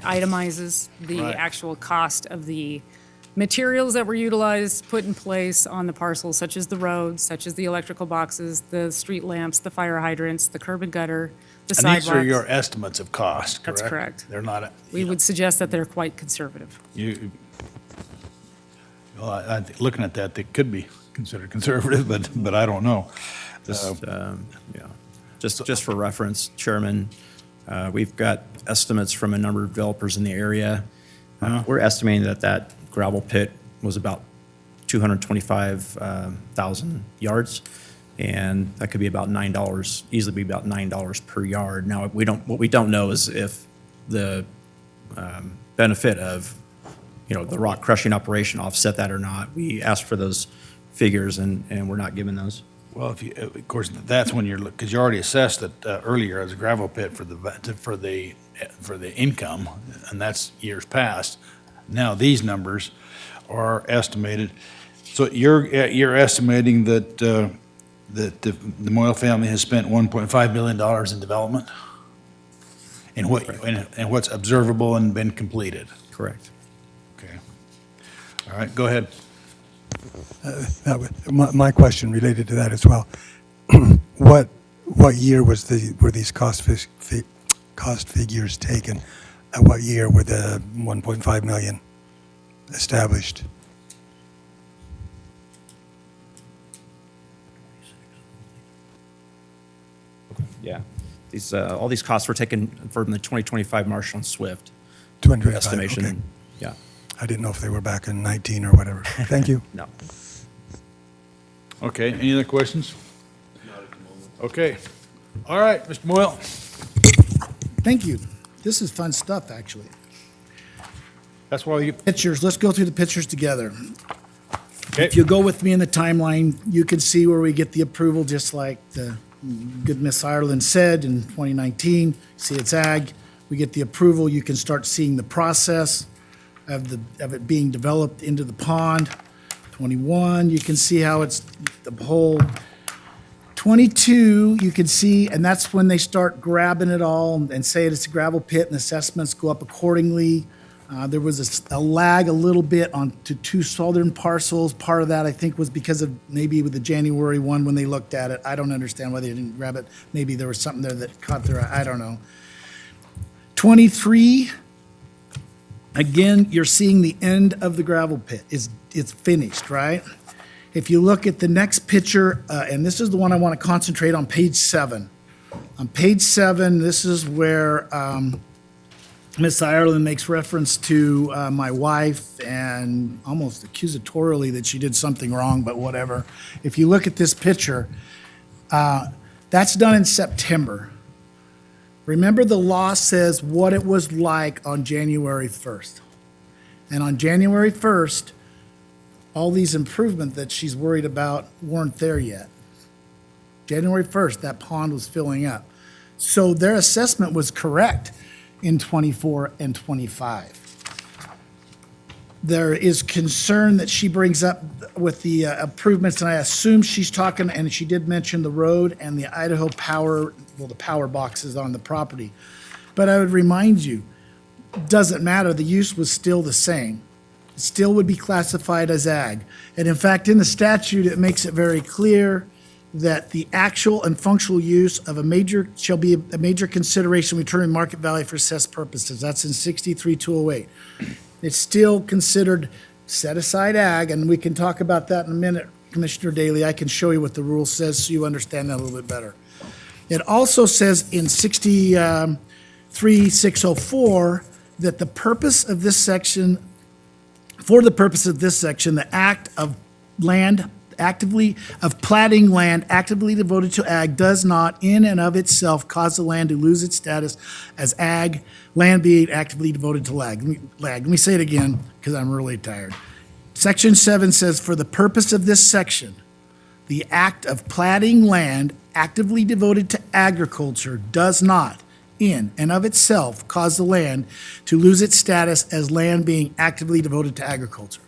itemizes the Right. actual cost of the materials that were utilized, put in place on the parcel, such as the roads, such as the electrical boxes, the street lamps, the fire hydrants, the curb and gutter, the And sidewalks. these are your estimates of cost, correct? That's correct. They're not, We would suggest that they're quite conservative. well, I think looking at that, they could be considered conservative, but I don't know. Just for reference, Chairman, we've got estimates from a number of developers in the area. We're estimating that gravel pit was about 225,000 yards, and that could be about $9, easily be about $9 per yard. Now, what we don't know is if the benefit of, the rock crushing operation offset that or not. We asked for those figures, and we're not given those. Well, of course, that's when because you already assessed it earlier as a gravel pit for the income, and that's years past. Now these numbers are estimated. So you're estimating that the Moyle family has spent $1.5 million in development, and what's observable and been completed. Correct. Okay. All right. Go ahead. My question related to that as well. What year were these cost figures taken? At what year were the 1.5 million established? Yeah. All these costs were taken from the 2025 Marshall and Swift 2025, estimation. okay. Yeah. I didn't know if they were back in 19 or whatever. Thank you. No. Okay. Any other questions? Okay. All right, Mr. Moyle. Thank you. This is fun stuff, actually. That's why you, Pictures, let's go through the pictures together. okay, If you go with me in the timeline, you can see where we get the approval, just like the good Miss Ireland said in 2019. See, it's ag. We get the approval, you can start seeing the process of it being developed into the pond. 21, you can see how it's the whole. 22, you can see, and that's when they start grabbing it all and say it's a gravel pit, and assessments go up accordingly. There was a lag a little bit on to two southern parcels. Part of that, I think, was because of maybe with the January one when they looked at it. I don't understand why they didn't grab it. Maybe there was something there that caught their eye. I don't know. 23, again, you're seeing the end of the gravel pit. It's finished, right? If you look at the next picture, and this is the one I want to concentrate on, page 7. On page 7, this is where Miss Ireland makes reference to my wife and almost accusatorially that she did something wrong, but whatever. If you look at this picture, that's done in September. Remember, the law says what it was like on January 1st. And on January 1st, all these improvements that she's worried about weren't there yet. January 1st, that pond was filling up. So their assessment was correct in 24 and 25. There is concern that she brings up with the improvements, and I assume she's talking, and she did mention the road and the Idaho Power, well, the power boxes on the property. But I would remind you, doesn't matter, the use was still the same. It still would be classified as ag. And in fact, in the statute, it makes it very clear that the actual and functional use of a major shall be a major consideration when determining market value for assessed purposes. That's in 63-208. It's still considered set aside ag, and we can talk about that in a minute, Commissioner Daly. I can show you what the rule says so you understand that a little bit better. It also says in 63-604 that the purpose of this section, for the purpose of this section, the act of platting land actively devoted to ag does not in and of itself cause the land to lose its status as ag, land being actively devoted to ag. Let me say it again because I'm really tired. Section 7 says, for the purpose of this section, the act of platting land actively devoted to agriculture does not in and of itself cause the land to lose its status as land being actively devoted to agriculture.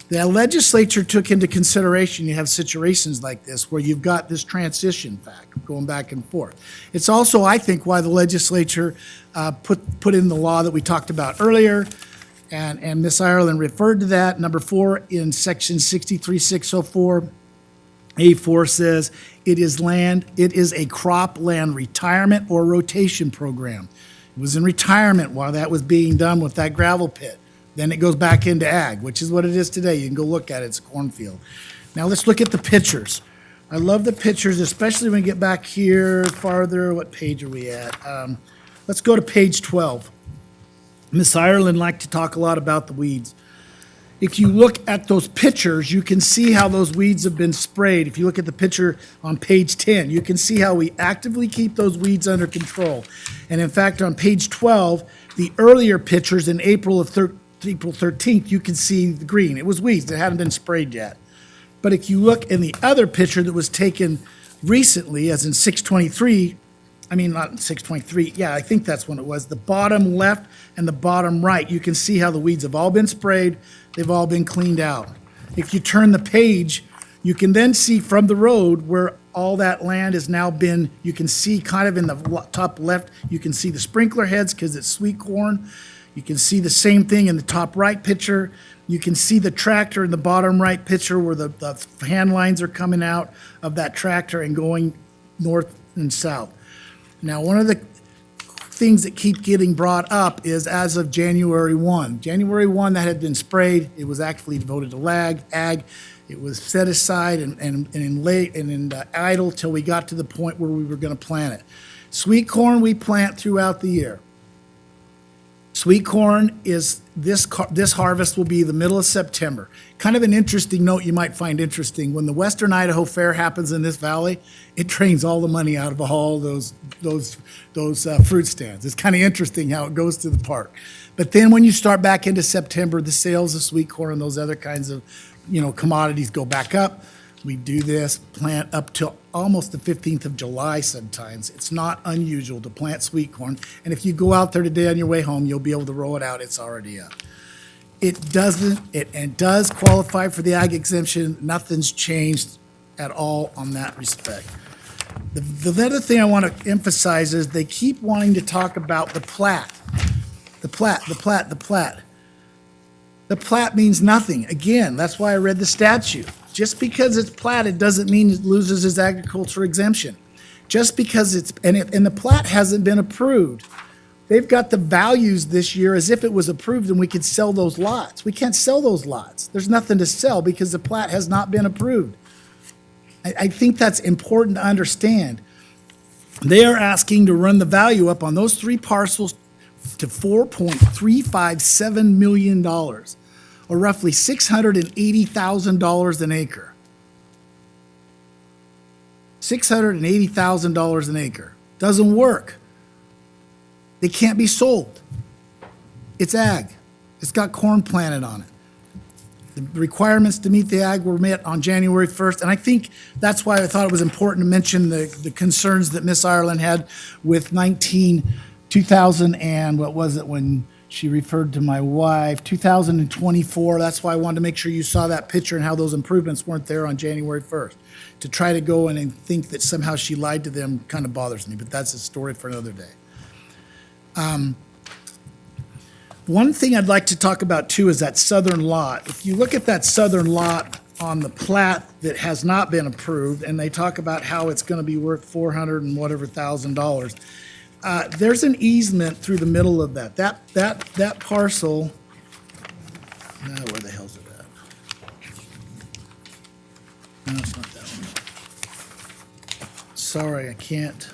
The legislature took into consideration, you have situations like this where you've got this transition fact going back and forth. It's also, I think, why the legislature put in the law that we talked about earlier, and Ms. Ireland referred to that. Number 4 in section 63-604, A4 says, it is a crop land retirement or rotation program. It was in retirement while that was being done with that gravel pit. Then it goes back into ag, which is what it is today. You can go look at it. It's a cornfield. Now let's look at the pictures. I love the pictures, especially when we get back here farther. What page are we at? Let's go to page 12. Miss Ireland liked to talk a lot about the weeds. If you look at those pictures, you can see how those weeds have been sprayed. If you look at the picture on page 10, you can see how we actively keep those weeds under control. And in fact, on page 12, the earlier pictures in April 13th, you can see the green. It was weeds that hadn't been sprayed yet. But if you look in the other picture that was taken recently, as in 623, I mean, not 623, yeah, I think that's when it was, the bottom left and the bottom right, you can see how the weeds have all been sprayed, they've all been cleaned out. If you turn the page, you can then see from the road where all that land has now been, you can see kind of in the top left, you can see the sprinkler heads because it's sweet corn. You can see the same thing in the top right picture. You can see the tractor in the bottom right picture where the hand lines are coming out of that tractor and going north and south. Now, one of the things that keep getting brought up is as of January 1. January 1, that had been sprayed. It was actually devoted to ag. It was set aside and idle till we got to the point where we were going to plant it. Sweet corn we plant throughout the year. Sweet corn is, this harvest will be the middle of September. Kind of an interesting note you might find interesting, when the Western Idaho Fair happens in this valley, it drains all the money out of all those fruit stands. It's kind of interesting how it goes to the park. But then when you start back into September, the sales of sweet corn and those other kinds of, commodities go back up. We do this plant up till almost the 15th of July sometimes. It's not unusual to plant sweet corn. And if you go out there today on your way home, you'll be able to roll it out. It's already up. It does qualify for the ag exemption. Nothing's changed at all on that respect. The other thing I want to emphasize is they keep wanting to talk about the plat. The plat. The plat means nothing. Again, that's why I read the statute. Just because it's platted doesn't mean it loses its agricultural exemption. Just because and the plat hasn't been approved. They've got the values this year as if it was approved and we could sell those lots. We can't sell those lots. There's nothing to sell because the plat has not been approved. I think that's important to understand. They are asking to run the value up on those three parcels to $4.357 million, or roughly $680,000 an acre. $680,000 an acre. Doesn't work. They can't be sold. It's ag. It's got corn planted on it. The requirements to meet the ag were met on January 1st, and I think that's why I thought it was important to mention the concerns that Miss Ireland had with 2000 and what was it when she referred to my wife, 2024. That's why I wanted to make sure you saw that picture and how those improvements weren't there on January 1st. To try to go in and think that somehow she lied to them kind of bothers me, but that's a story for another day. One thing I'd like to talk about too is that southern lot. If you look at that southern lot on the plat that has not been approved, and they talk about how it's going to be worth $400 and whatever $1,000, there's an easement through the middle of that. That parcel. Where the hell's it at? No, it's not that one. Sorry, I can't.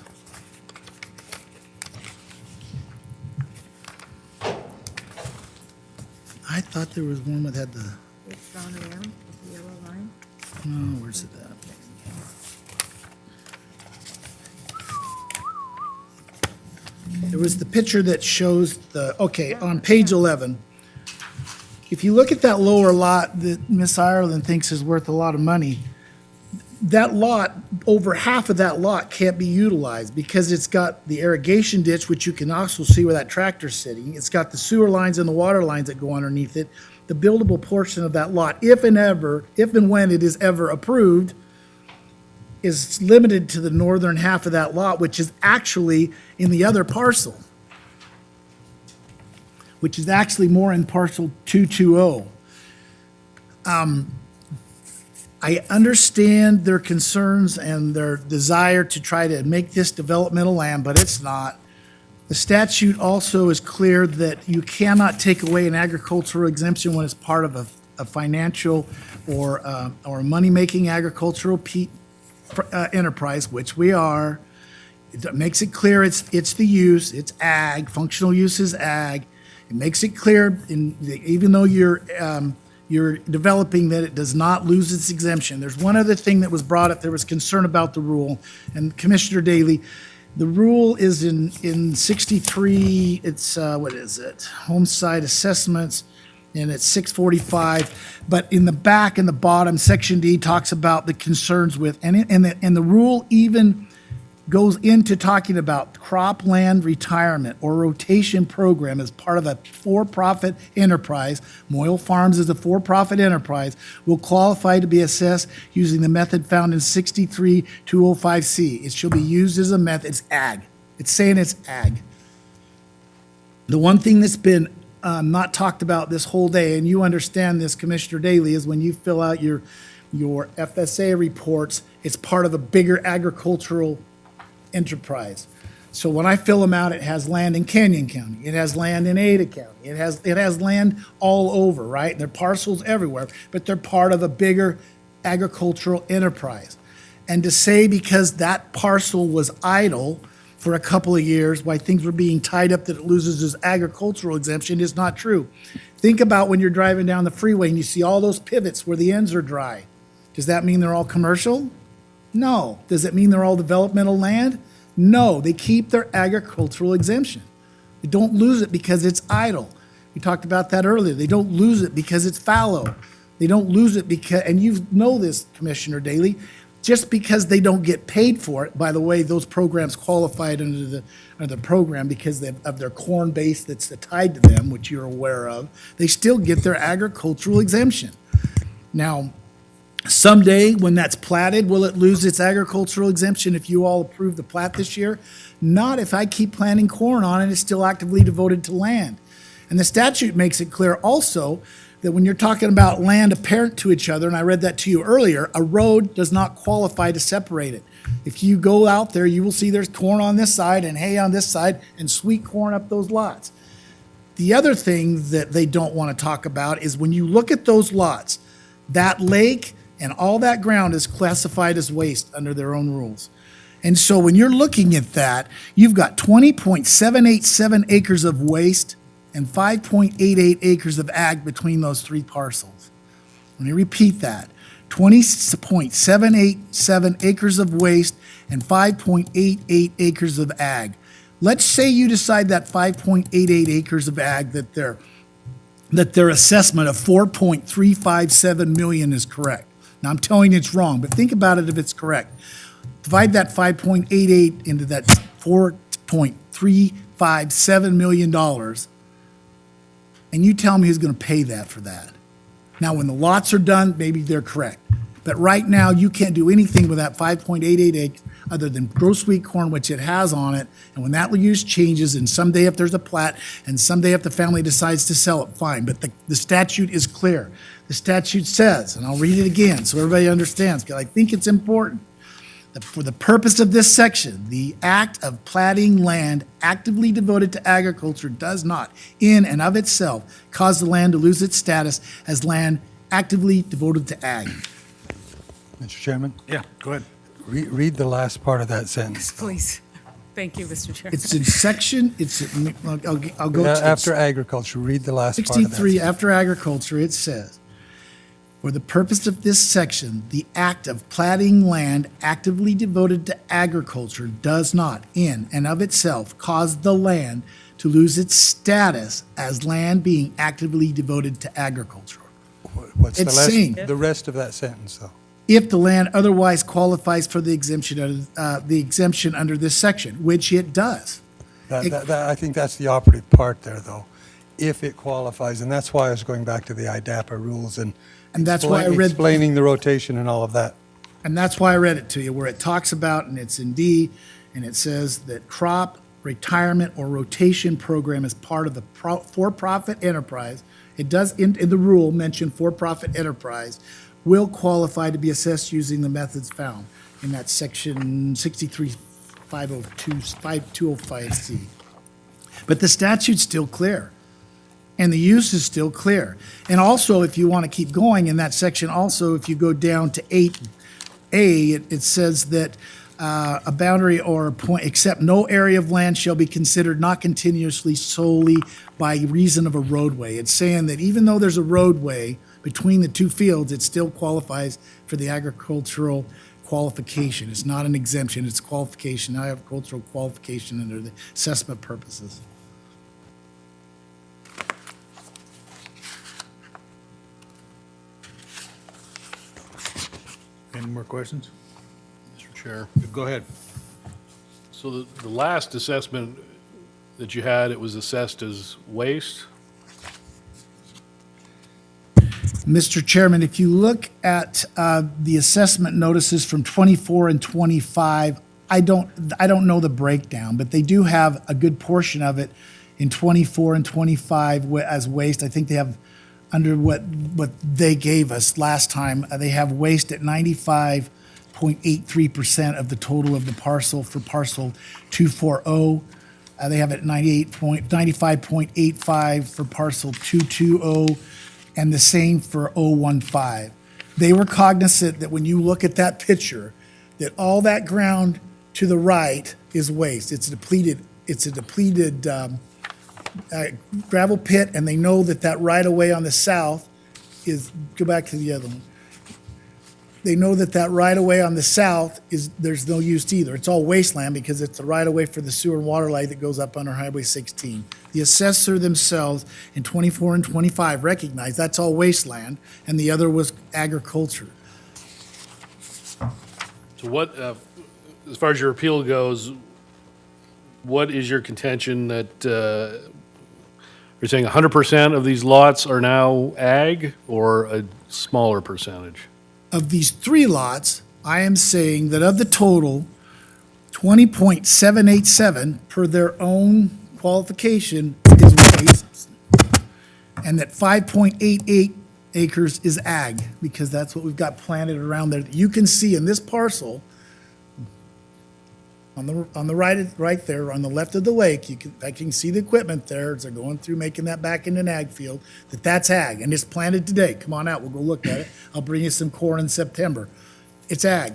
I thought there was one that had the. It's drawn around with the yellow line. No, where's it at? There was the picture that shows on page 11. If you look at that lower lot that Miss Ireland thinks is worth a lot of money, that lot, over half of that lot can't be utilized because it's got the irrigation ditch, which you can also see where that tractor's sitting. It's got the sewer lines and the water lines that go underneath it. The buildable portion of that lot, if and when it is ever approved, is limited to the northern half of that lot, which is actually in the other parcel, which is actually more in parcel 220. I understand their concerns and their desire to try to make this developmental land, but it's not. The statute also is clear that you cannot take away an agricultural exemption when it's part of a financial or a money-making agricultural enterprise, which we are. It makes it clear it's the use, it's ag, functional use is ag. It makes it clear, even though you're developing, that it does not lose its exemption. There's one other thing that was brought up. There was concern about the rule, and Commissioner Daly, the rule is in 63. It's what is it? Homesite assessments, and it's 645. But in the back, in the bottom, Section D talks about the concerns with, and the rule even goes into talking about cropland retirement or rotation program as part of a for-profit enterprise. Moyle Farms is a for-profit enterprise, will qualify to be assessed using the method found in 63-205C. It shall be used as a method. It's ag. It's saying it's ag. The one thing that's been not talked about this whole day, and you understand this, Commissioner Daly, is when you fill out your FSA reports, it's part of a bigger agricultural enterprise. So when I fill them out, it has land in Canyon County. It has land in Ada County. It has land all over, right? They're parcels everywhere, but they're part of a bigger agricultural enterprise. And to say because that parcel was idle for a couple of years, why things were being tied up that it loses its agricultural exemption is not true. Think about when you're driving down the freeway and you see all those pivots where the ends are dry. Does that mean they're all commercial? No. Does it mean they're all developmental land? No. They keep their agricultural exemption. They don't lose it because it's idle. We talked about that earlier. They don't lose it because it's fallow. They don't lose it because, and you know this, Commissioner Daley, just because they don't get paid for it. By the way, those programs qualified under the program because of their corn base that's tied to them, which you're aware of. They still get their agricultural exemption. Now, someday, when that's platted, will it lose its agricultural exemption if you all approve the plat this year? Not if I keep planting corn on it. It's still actively devoted to land. And the statute makes it clear also that when you're talking about land apparent to each other, and I read that to you earlier, a road does not qualify to separate it. If you go out there, you will see there's corn on this side and hay on this side and sweet corn up those lots. The other thing that they don't want to talk about is when you look at those lots, that lake and all that ground is classified as waste under their own rules. And so when you're looking at that, you've got 20.787 acres of waste and 5.88 acres of ag between those three parcels. Let me repeat that. 20.787 acres of waste and 5.88 acres of ag. Let's say you decide that 5.88 acres of ag, that their assessment of 4.357 million is correct. Now, I'm telling you it's wrong, but think about it if it's correct. Divide that 5.88 into that $4.357 million, and you tell me who's going to pay that for that. Now, when the lots are done, maybe they're correct. But right now, you can't do anything with that 5.88 acres other than grow sweet corn, which it has on it. And when that use changes, and someday if there's a plat, and someday if the family decides to sell it, fine. But the statute is clear. The statute says, and I'll read it again so everybody understands, because I think it's important, that for the purpose of this section, the act of platting land actively devoted to agriculture does not, in and of itself, cause the land to lose its status as land actively devoted to ag. Mr. Chairman, Yeah, go ahead. read the last part of that sentence. Please. Thank you, Mr. Chair. It's in section, I'll go to. After agriculture, read the last part of that. 63, after agriculture, it says, for the purpose of this section, the act of platting land actively devoted to agriculture does not, in and of itself, cause the land to lose its status as land being actively devoted to agriculture. What's It's saying- the rest of that sentence, though? If the land otherwise qualifies for the exemption under this section, which it does. I think that's the operative part there, though, if it qualifies, and that's why I was going back to the IDAPA rules and that's why I read. explaining the rotation and all of that. And that's why I read it to you, where it talks about, and it's in D, and it says that crop retirement or rotation program is part of the for-profit enterprise. It does, in the rule, mention for-profit enterprise, will qualify to be assessed using the methods found in that section 63.502.5205C. But the statute's still clear, and the use is still clear. And also, if you want to keep going in that section, also, if you go down to 8A, it says that a boundary or a point, except no area of land shall be considered not continuously solely by reason of a roadway. It's saying that even though there's a roadway between the two fields, it still qualifies for the agricultural qualification. It's not an exemption, it's qualification, agricultural qualification under the assessment purposes. Any more questions? Mr. Chair. Go ahead. So the last assessment that you had, it was assessed as waste? Mr. Chairman, if you look at the assessment notices from 24 and 25, I don't know the breakdown, but they do have a good portion of it in 24 and 25 as waste. I think they have, under what they gave us last time, they have waste at 95.83% of the total of the parcel for parcel 240. They have it at 95.85 for parcel 220, and the same for 015. They were cognizant that when you look at that picture, that all that ground to the right is waste. It's a depleted gravel pit, and they know that that right-of-way on the south is, go back to the other one. They know that that right-of-way on the south is, there's no use either. It's all wasteland because it's the right-of-way for the sewer and water line that goes up under Highway 16. The assessor themselves in 24 and 25 recognized that's all wasteland, and the other was agriculture. So what, as far as your appeal goes, what is your contention that, you're saying 100% of these lots are now ag, or a smaller percentage? Of these 3 lots, I am saying that of the total, 20.787 per their own qualification is waste, and that 5.88 acres is ag, because that's what we've got planted around there. You can see in this parcel, on the right there, on the left of the lake, I can see the equipment there as they're going through, making that back into an ag field, that's ag, and it's planted today. Come on out, we'll go look at it. I'll bring you some corn in September. It's ag.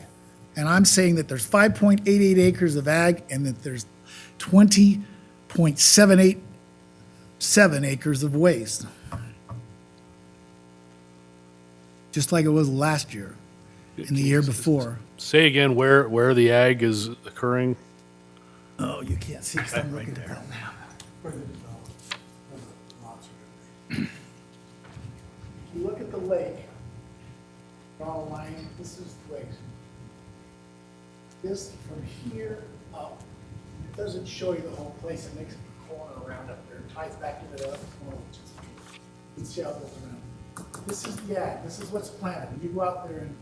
And I'm saying that there's 5.88 acres of ag, and that there's 20.787 acres of waste. Just like it was last year and the year before. Say again where the ag is occurring? Oh, you can't see because I'm looking at that now. If you look at the lake, draw a line, this is the lake. This from here up, it doesn't show you the whole place, it makes a corner around up there, it ties back into the other corner, which is, you can see how it goes around. This is the ag, this is what's planted. When you go out there and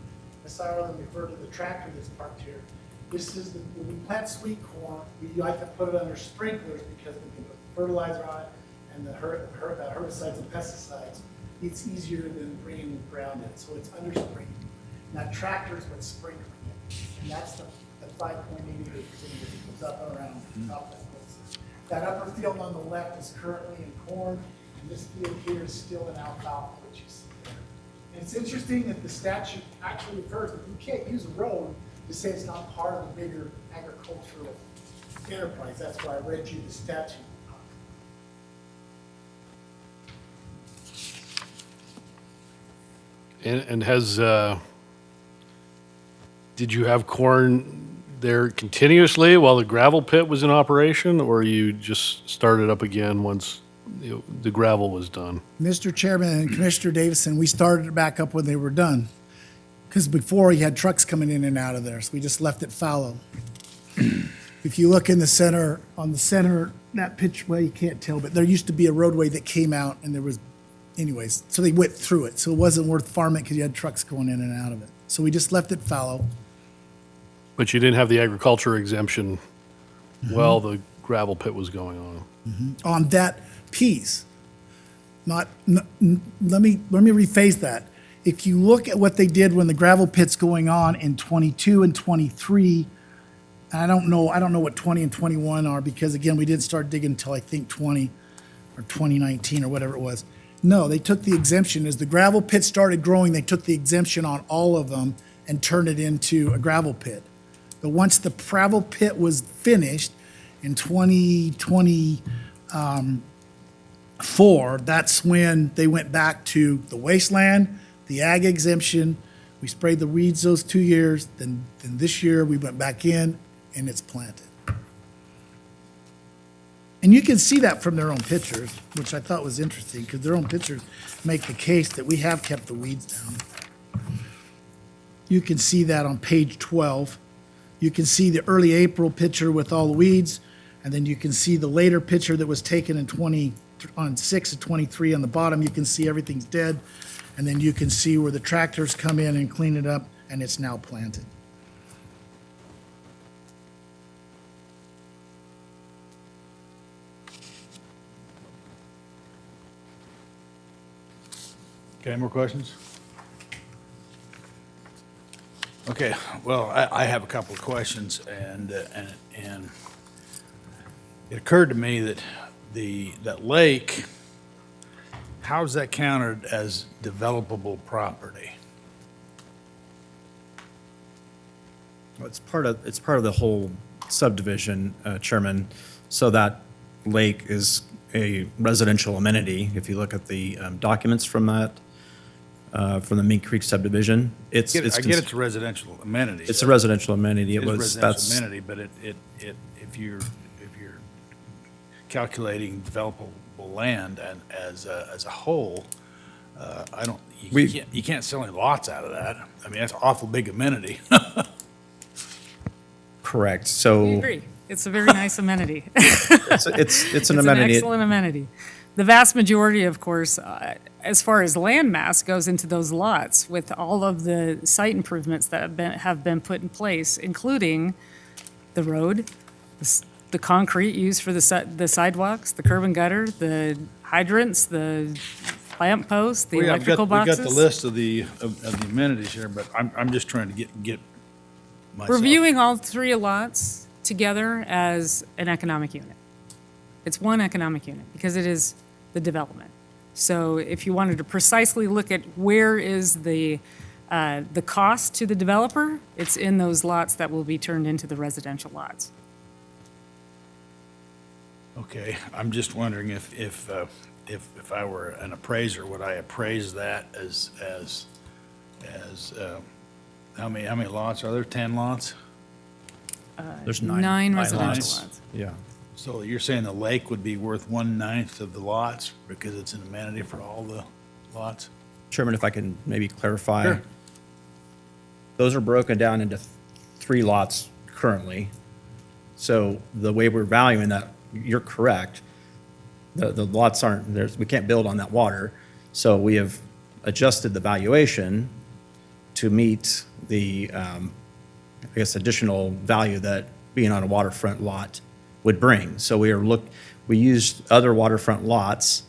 Miss Ireland referred to the tractor that's parked here. This is when we plant sweet corn, we like to put it under sprinklers because we can put fertilizer on it and the herbicides and pesticides. It's easier than bringing the ground in, so it's under sprinkled. And that tractor is what's sprinkling it, and that's the 5.88 acres that goes up and around the top of that place. That upper field on the left is currently in corn, and this field here is still in alfalfa, which you see there. And it's interesting that the statute actually refers that you can't use a road to say it's not part of a bigger agricultural enterprise. That's why I read you the statute. And has, did you have corn there continuously while the gravel pit was in operation, or you just started up again once the gravel was done? Mr. Chairman and Commissioner Davison, we started it back up when they were done. Because before, you had trucks coming in and out of there, so we just left it fallow. If you look in the center, on the center, that picture, well, you can't tell, but there used to be a roadway that came out, and there was, anyways, so they went through it. So it wasn't worth farming because you had trucks going in and out of it. So we just left it fallow. But you didn't have the agriculture exemption while the gravel pit was going on? On that piece. Let me rephrase that. If you look at what they did when the gravel pit's going on in 22 and 23, I don't know what 20 and 21 are, because again, we didn't start digging until I think 20 or 2019 or whatever it was. No, they took the exemption. As the gravel pit started growing, they took the exemption on all of them and turned it into a gravel pit. But once the gravel pit was finished in 2024, that's when they went back to the wasteland, the ag exemption. We sprayed the weeds those 2 years. Then this year we went back in and it's planted. And you can see that from their own pictures, which I thought was interesting because their own pictures make the case that we have kept the weeds down. You can see that on page 12. You can see the early April picture with all the weeds, and then you can see the later picture that was taken on 6 of 23 on the bottom. You can see everything's dead, and then you can see where the tractors come in and clean it up, and it's now planted. Okay, more questions? Okay, well, I have a couple of questions, and it occurred to me that that lake, how is that counted as developable property? Well, it's part of the whole subdivision, Chairman. So that lake is a residential amenity. If you look at the documents from that, from the Mink Creek subdivision, I get it's a residential amenity. It's a residential amenity. It is a That's residential amenity, but if you're calculating developable land and as a whole, you can't sell any lots out of that. I mean, that's an awful big amenity. correct. I So agree. It's a very nice amenity. it's an amenity. Excellent amenity. The vast majority, of course, as far as land mass goes into those lots with all of the site improvements that have been put in place, including the road, the concrete used for the sidewalks, the curb and gutter, the hydrants, the lamp posts, the electrical boxes. We got the list of the amenities here, but I'm just trying to get myself. We're viewing all three lots together as an economic unit. It's one economic unit because it is the development. So if you wanted to precisely look at where is the cost to the developer, it's in those lots that will be turned into the residential lots. Okay, I'm just wondering if I were an appraiser, would I appraise that as how many lots are there? 10 lots? There's Nine residential lots. lots. Yeah. So you're saying the lake would be worth 1/9 of the lots because it's an amenity for all the lots? Chairman, if I can maybe clarify. Sure. Those are broken down into 3 lots currently. So the way we're valuing that, you're correct. The lots we can't build on that water. So we have adjusted the valuation to meet the, additional value that being on a waterfront lot would bring. So we used other waterfront lots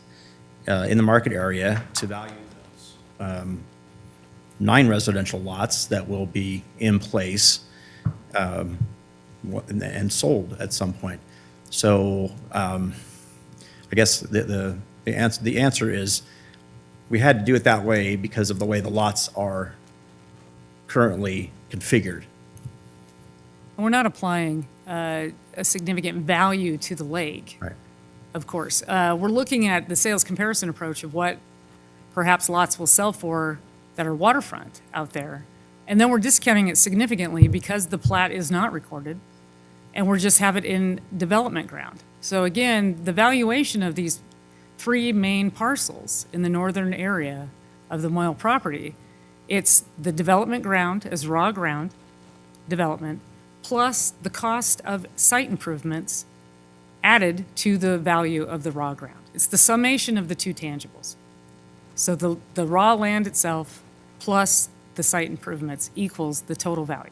in the market area to value those 9 residential lots that will be in place and sold at some point. So I guess the answer is we had to do it that way because of the way the lots are currently configured. We're not applying a significant value to the lake. Right. Of course. We're looking at the sales comparison approach of what perhaps lots will sell for that are waterfront out there. And then we're discounting it significantly because the plat is not recorded and we're just have it in development ground. So again, the valuation of these 3 main parcels in the northern area of the Moyle property, it's the development ground as raw ground development, plus the cost of site improvements added to the value of the raw ground. It's the summation of the 2 tangibles. So the raw land itself plus the site improvements equals the total value.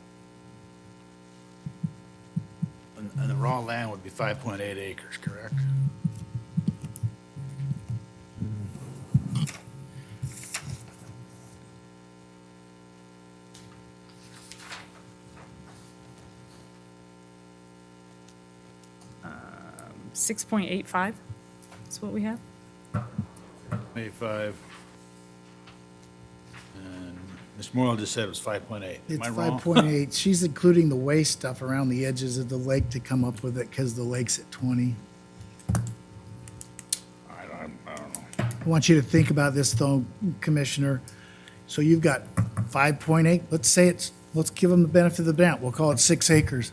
And the raw land would be 5.8 acres, correct? Um, 6.85 is what we have. 85. And Ms. Morrow just said it was 5.8. Am It's I wrong? 5.8. She's including the waste stuff around the edges of the lake to come up with it because the lake's at 20. I don't know. I want you to think about this though, Commissioner. So you've got 5.8, let's give them the benefit of the doubt. We'll call it 6 acres.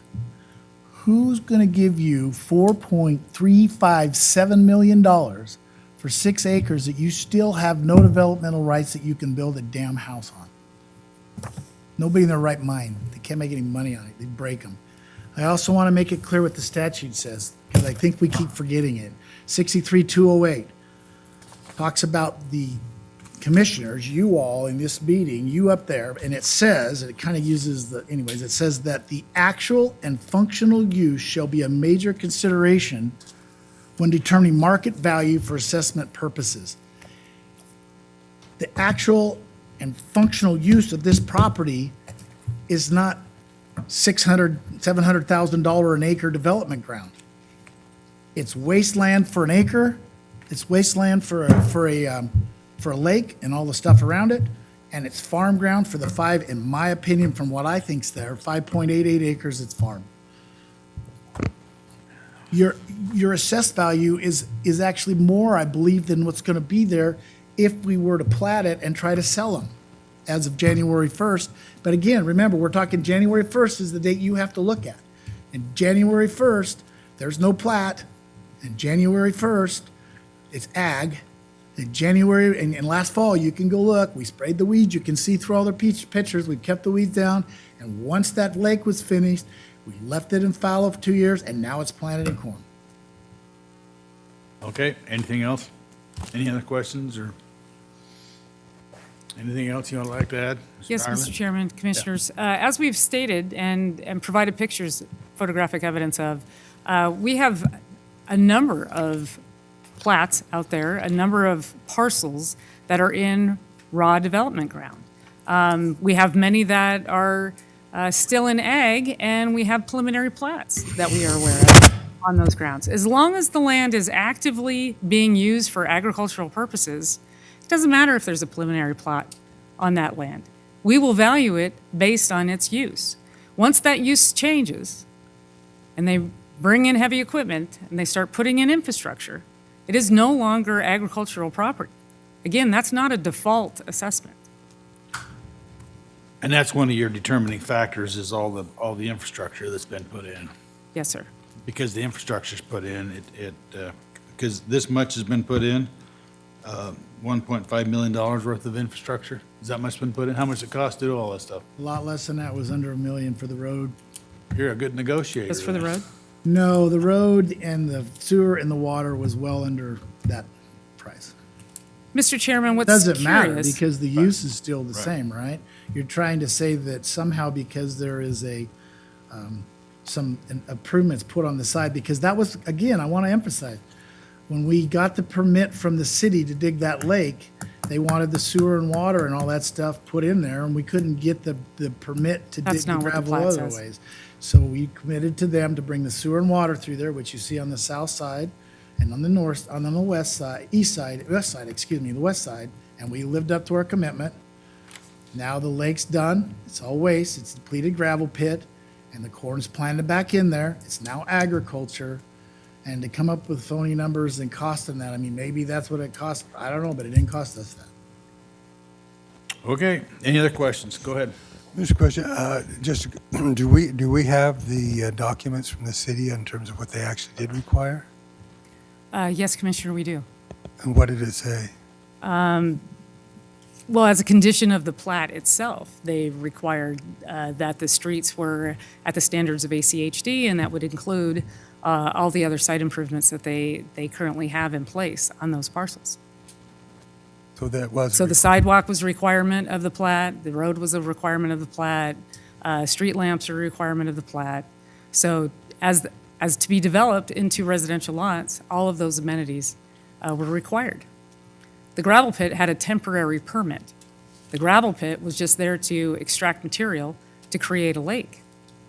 Who's going to give you $4.357 million for 6 acres that you still have no developmental rights that you can build a damn house on? Nobody in their right mind. They can't make any money on it. They break them. I also want to make it clear what the statute says, because I think we keep forgetting it. 63-208 talks about the commissioners, you all in this meeting, you up there, and it says, it kind of uses it says that the actual and functional use shall be a major consideration when determining market value for assessment purposes. The actual and functional use of this property is not $600,000, $700,000 an acre development ground. It's wasteland for an acre. It's wasteland for a lake and all the stuff around it, and it's farm ground for the 5, in my opinion, from what I think's there, 5.88 acres, it's farm. your assessed value is actually more, I believe, than what's going to be there if we were to plat it and try to sell them as of January 1st. But again, remember, we're talking January 1st is the date you have to look at. And January 1st, there's no plat. And January 1st, it's ag. In January, and last fall, you can go look, we sprayed the weeds, you can see through all the pictures, we kept the weeds down, and once that lake was finished, we left it in fallow for 2 years, and now it's planted in corn. Okay, anything else? Any other questions or anything else you would like to add? Yes, Ireland? Mr. Chairman, Commissioners. As we've stated and provided pictures, photographic evidence of, we have a number of plats out there, a number of parcels that are in raw development ground. We have many that are still in ag, and we have preliminary plats that we are aware of on those grounds. As long as the land is actively being used for agricultural purposes, it doesn't matter if there's a preliminary plat on that land. We will value it based on its use. Once that use changes, and they bring in heavy equipment, and they start putting in infrastructure, it is no longer agricultural property. Again, that's not a default assessment. And that's one of your determining factors is all the infrastructure that's been put in. Yes, sir. Because the infrastructure's put in, because this much has been put in, $1.5 million worth of infrastructure. Is that much been put in? How much it cost to do all that stuff? A lot less than that, was under $1 million for the road. You're a good negotiator. Just for the then. road? No, the road and the sewer and the water was well under that price. Mr. Chairman, what's Doesn't matter curious- because the use is still the Right. same, right? You're trying to say that somehow because there is some improvements put on the side, because that was, again, I want to emphasize, when we got the permit from the city to dig that lake, they wanted the sewer and water and all that stuff put in there, and we couldn't get the permit to dig That's the not what the gravel plat other says. ways. So we committed to them to bring the sewer and water through there, which you see on the south side and on the north, on the west side, the west side, and we lived up to our commitment. Now the lake's done, it's all waste, it's a depleted gravel pit, and the corn's planted back in there, it's now agriculture. And to come up with phony numbers and costing that, I mean, maybe that's what it cost, I don't know, but it didn't cost us that. Okay, any other questions? Go ahead. Mr. Question, just, do we have the documents from the city in terms of what they actually did require? Yes, Commissioner, we do. And what did it say? Well, as a condition of the plat itself, they required that the streets were at the standards of ACHD, and that would include all the other site improvements that they currently have in place on those parcels. So that was. So the sidewalk was a requirement of the plat, the road was a requirement of the plat, street lamps are a requirement of the plat. So as to be developed into residential lots, all of those amenities were required. The gravel pit had a temporary permit. The gravel pit was just there to extract material to create a lake.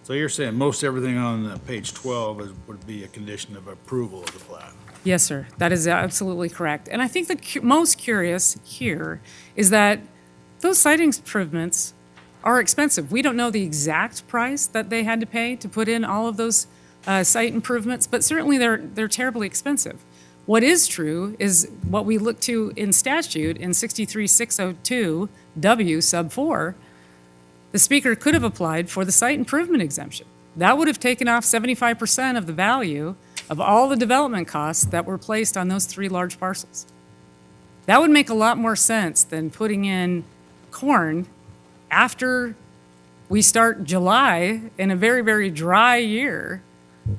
So you're saying most everything on page 12 would be a condition of approval of the plat? Yes, sir. That is absolutely correct. And I think the most curious here is that those site improvements are expensive. We don't know the exact price that they had to pay to put in all of those site improvements, but certainly they're terribly expensive. What is true is what we look to in statute in 63602 W sub 4, the speaker could have applied for the site improvement exemption. That would have taken off 75% of the value of all the development costs that were placed on those 3 large parcels. That would make a lot more sense than putting in corn after we start July in a very, very dry year.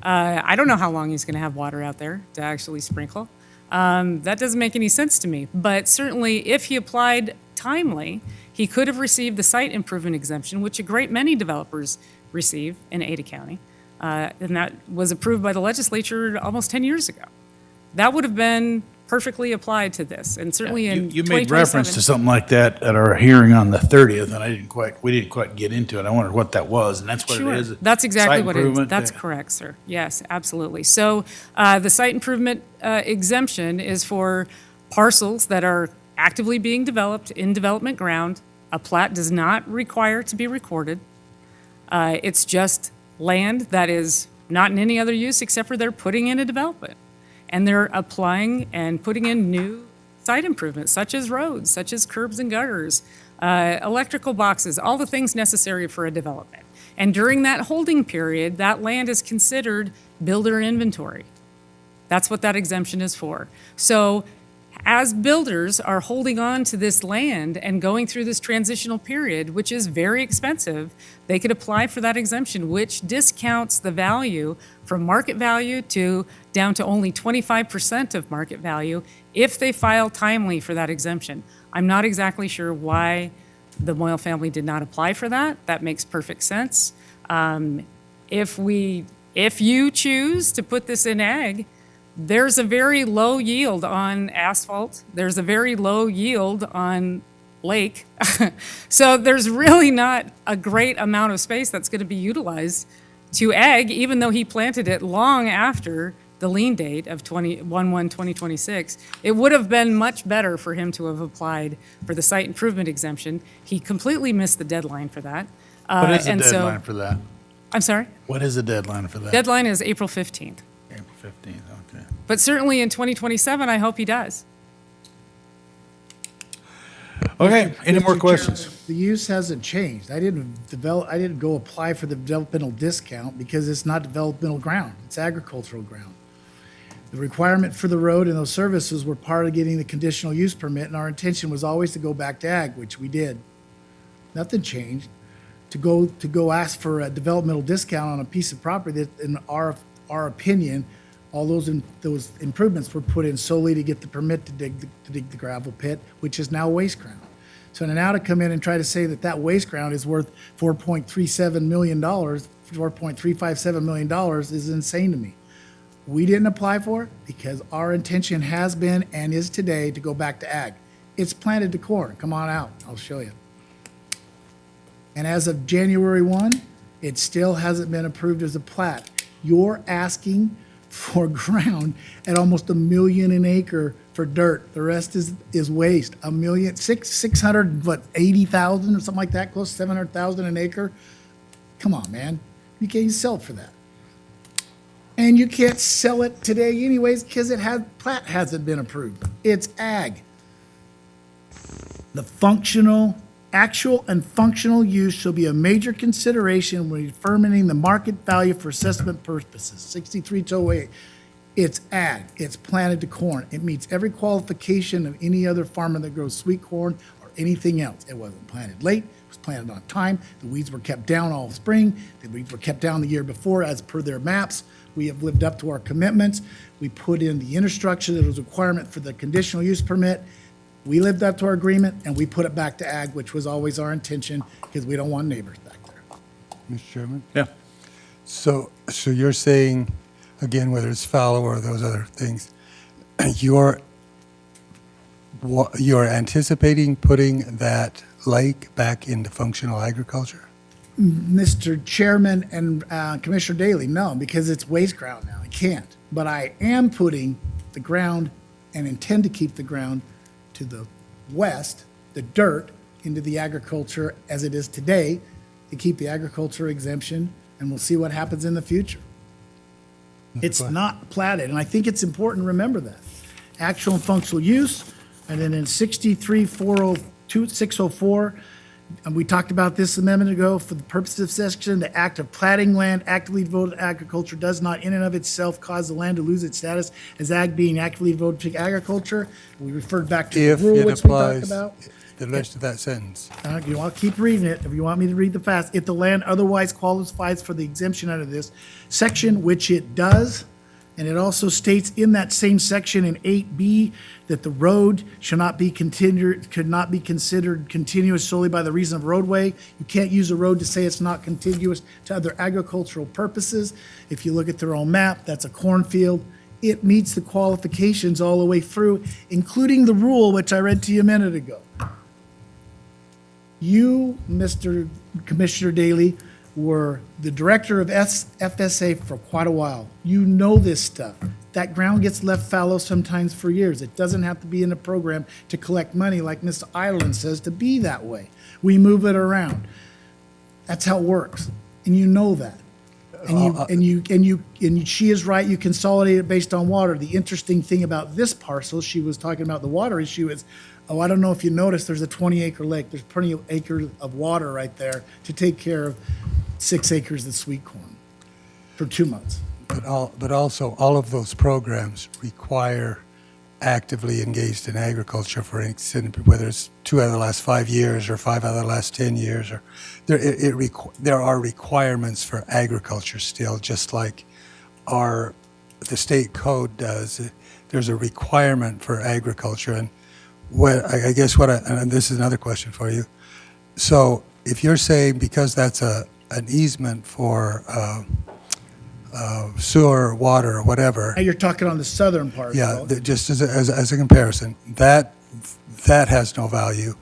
I don't know how long he's going to have water out there to actually sprinkle. That doesn't make any sense to me. But certainly, if he applied timely, he could have received the site improvement exemption, which a great many developers receive in Ada County. And that was approved by the legislature almost 10 years ago. That would have been perfectly applied to this, and certainly in You made reference to something like that at our hearing on the 30th, and we didn't quite get into it. I wondered what that was, and that's what Sure. it is. That's exactly Site what it is. improvement, That's correct, sir. Yes, absolutely. So the site improvement exemption is for parcels that are actively being developed in development ground. A plat does not require to be recorded. It's just land that is not in any other use except for they're putting in a development. And they're applying and putting in new site improvements, such as roads, such as curbs and gutters, electrical boxes, all the things necessary for a development. And during that holding period, that land is considered builder inventory. That's what that exemption is for. So as builders are holding on to this land and going through this transitional period, which is very expensive, they could apply for that exemption, which discounts the value from market value to down to only 25% of market value if they file timely for that exemption. I'm not exactly sure why the Moyle family did not apply for that. That makes perfect sense. If you choose to put this in ag, there's a very low yield on asphalt. There's a very low yield on lake. So there's really not a great amount of space that's going to be utilized to ag, even though he planted it long after the lien date of 1/1/2026. It would have been much better for him to have applied for the site improvement exemption. He completely missed the deadline for that. What is the and so- deadline for that? I'm sorry? What is the deadline for that? Deadline is April 15th. April 15th, okay. But certainly in 2027, I hope he does. Okay, any more Mr. questions? Chairman, The use hasn't changed. I didn't go apply for the developmental discount because it's not developmental ground. It's agricultural ground. The requirement for the road and those services were part of getting the conditional use permit, and our intention was always to go back to ag, which we did. Nothing changed. To go ask for a developmental discount on a piece of property that, in our opinion, all those improvements were put in solely to get the permit to dig the gravel pit, which is now waste ground. So now to come in and try to say that waste ground is worth $4.37 million, $4.357 million is insane to me. We didn't apply for it because our intention has been and is today to go back to ag. It's planted to corn. Come on out. I'll show you. And as of January 1, it still hasn't been approved as a plat. You're asking for ground at almost $1 million an acre for dirt. The rest is waste. $680,000 or something like that, close to $700,000 an acre. Come on, man. You can't sell it for that. And you can't sell it today anyways because plat hasn't been approved. It's ag. The actual and functional use shall be a major consideration when determining the market value for assessment purposes. 6308. It's ag. It's planted to corn. It meets every qualification of any other farmer that grows sweet corn or anything else. It wasn't planted late. It was planted on time. The weeds were kept down all spring. The weeds were kept down the year before as per their maps. We have lived up to our commitments. We put in the infrastructure that was a requirement for the conditional use permit. We lived up to our agreement, and we put it back to ag, which was always our intention, because we don't want neighbors back there. Mr. Chairman? Yeah. So you're saying, again, whether it's fallow or those other things, you're anticipating putting that lake back into functional agriculture? Mr. Chairman and Commissioner Daley, no, because it's waste ground now. I can't. But I am putting the ground and intend to keep the ground to the west, the dirt, into the agriculture as it is today, to keep the agriculture exemption, and we'll see what happens in the future. It's not platted, and I think it's important to remember that. Actual and functional use, and then in 604, and we talked about this a minute ago, for the purposes of section, the act of platting land actively devoted to agriculture does not in and of itself cause the land to lose its status as ag being actively devoted to agriculture. We referred back to If the rule it which we talked applies, about. the rest of that sentence. You want to keep reading it, if you want me to read the fast. If the land otherwise qualifies for the exemption under this section, which it does, and it also states in that same section in 8B that the road could not be considered continuous solely by the reason of roadway. You can't use a road to say it's not contiguous to other agricultural purposes. If you look at their own map, that's a cornfield. It meets the qualifications all the way through, including the rule, which I read to you a minute ago. You, Mr. Commissioner Daley, were the director of FSA for quite a while. You know this stuff. That ground gets left fallow sometimes for years. It doesn't have to be in a program to collect money like Mr. Ireland says to be that way. We move it around. That's how it works, and you know that. And she is right, you consolidate it based on water. The interesting thing about this parcel, she was talking about the water issue is, oh, I don't know if you noticed, there's a 20-acre lake. There's plenty of acres of water right there to take care of 6 acres of sweet corn for 2 months. But also, all of those programs require actively engaged in agriculture for an extended, whether it's 2 out of the last 5 years or 5 out of the last 10 years, or there are requirements for agriculture still, just like the state code does. There's a requirement for agriculture, and I guess and this is another question for you. So if you're saying because that's an easement for sewer, water, or whatever. Now you're talking on the southern part. Yeah, just as a comparison, that has no value.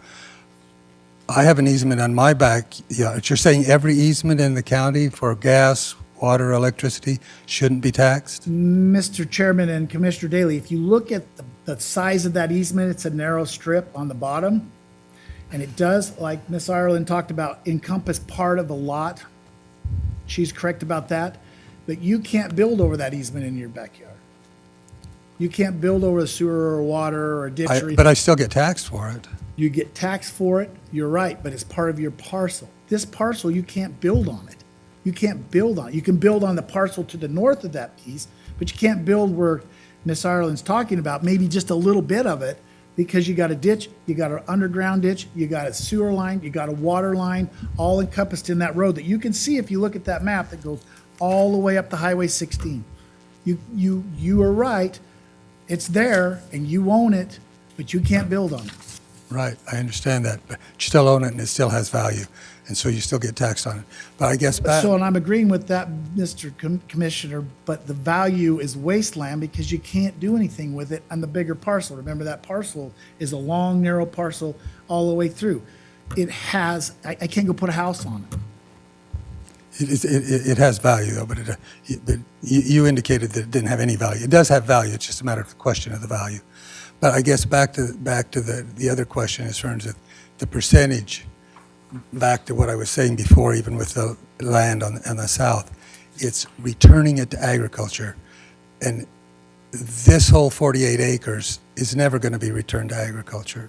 I have an easement on my back. Yeah, you're saying every easement in the county for gas, water, electricity shouldn't be taxed? Mr. Chairman and Commissioner Daley, if you look at the size of that easement, it's a narrow strip on the bottom. And it does, like Miss Ireland talked about, encompass part of the lot. She's correct about that. But you can't build over that easement in your backyard. You can't build over the sewer or water or a ditch or anything. But I still get taxed for it. You get taxed for it, you're right, but it's part of your parcel. This parcel, you can't build on it. You can't build on it. You can build on the parcel to the north of that piece, but you can't build where Miss Ireland's talking about, maybe just a little bit of it, because you got a ditch, you got an underground ditch, you got a sewer line, you got a water line, all encompassed in that road that you can see if you look at that map that goes all the way up to Highway 16. You are right, it's there and you own it, but you can't build on it. Right, I understand that, but you still own it and it still has value, and so you still get taxed on it. But I guess back. So, and I'm agreeing with that, Mr. Commissioner, but the value is wasteland because you can't do anything with it on the bigger parcel. Remember, that parcel is a long, narrow parcel all the way through. It has, I can't go put a house on it. It has value, though, but you indicated that it didn't have any value. It does have value, it's just a matter of the question of the value. But I guess back to the other question in terms of the percentage, back to what I was saying before, even with the land on the south, it's returning it to agriculture. And this whole 48 acres is never going to be returned to agriculture.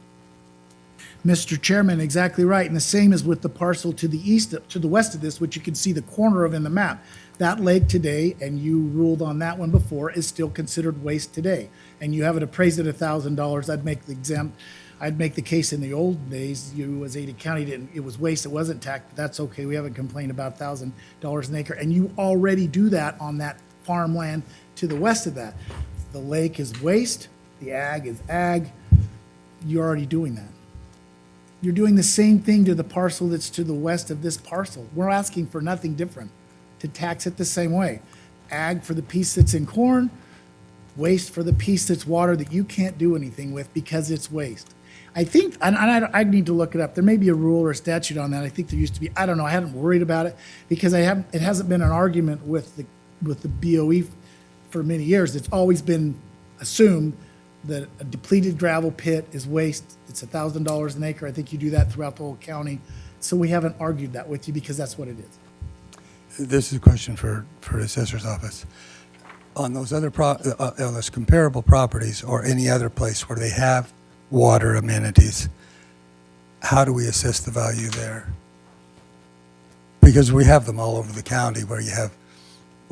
Mr. Chairman, exactly right. And the same is with the parcel to the east, to the west of this, which you can see the corner of in the map. That lake today, and you ruled on that one before, is still considered waste today. And you have it appraised at $1,000. I'd make the case in the old days, you as Ada County, it was waste, it wasn't taxed, but that's okay. We haven't complained about $1,000 an acre. And you already do that on that farmland to the west of that. The lake is waste, the ag is ag. You're already doing that. You're doing the same thing to the parcel that's to the west of this parcel. We're asking for nothing different, to tax it the same way. Ag for the piece that's in corn, waste for the piece that's water that you can't do anything with because it's waste. I think, and I need to look it up, there may be a rule or a statute on that. I think there used to be, I don't know, I haven't worried about it because it hasn't been an argument with the BOE for many years. It's always been assumed that a depleted gravel pit is waste. It's $1,000 an acre. I think you do that throughout the whole county. So we haven't argued that with you because that's what it is. This is a question for the assessor's office. On those other on those comparable properties or any other place where they have water amenities, how do we assess the value there? Because we have them all over the county where you have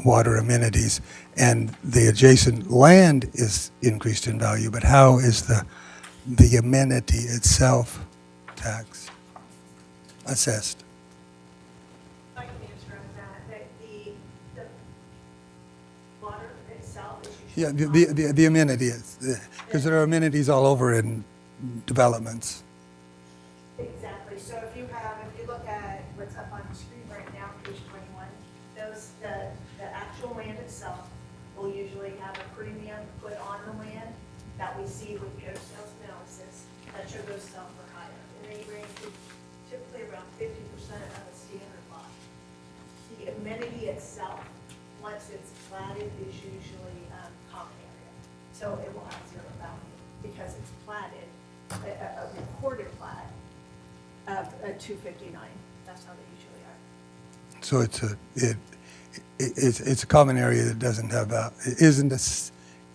water amenities and the adjacent land is increased in value, but how is the amenity itself taxed, assessed? I can answer on that. The water itself is usually. Yeah, the amenity is, because there are amenities all over in developments. Exactly. So if you look at what's up on the screen right now, page 21, the actual land itself will usually have a premium put on the land that we see with post-sales analysis that show those sell for higher. And they range typically around 50% of a standard lot. The amenity itself, once it's platted, is usually common area. So it will have zero value because it's platted, a recorded plat of 259. That's how they usually are. So it's a common area that doesn't have,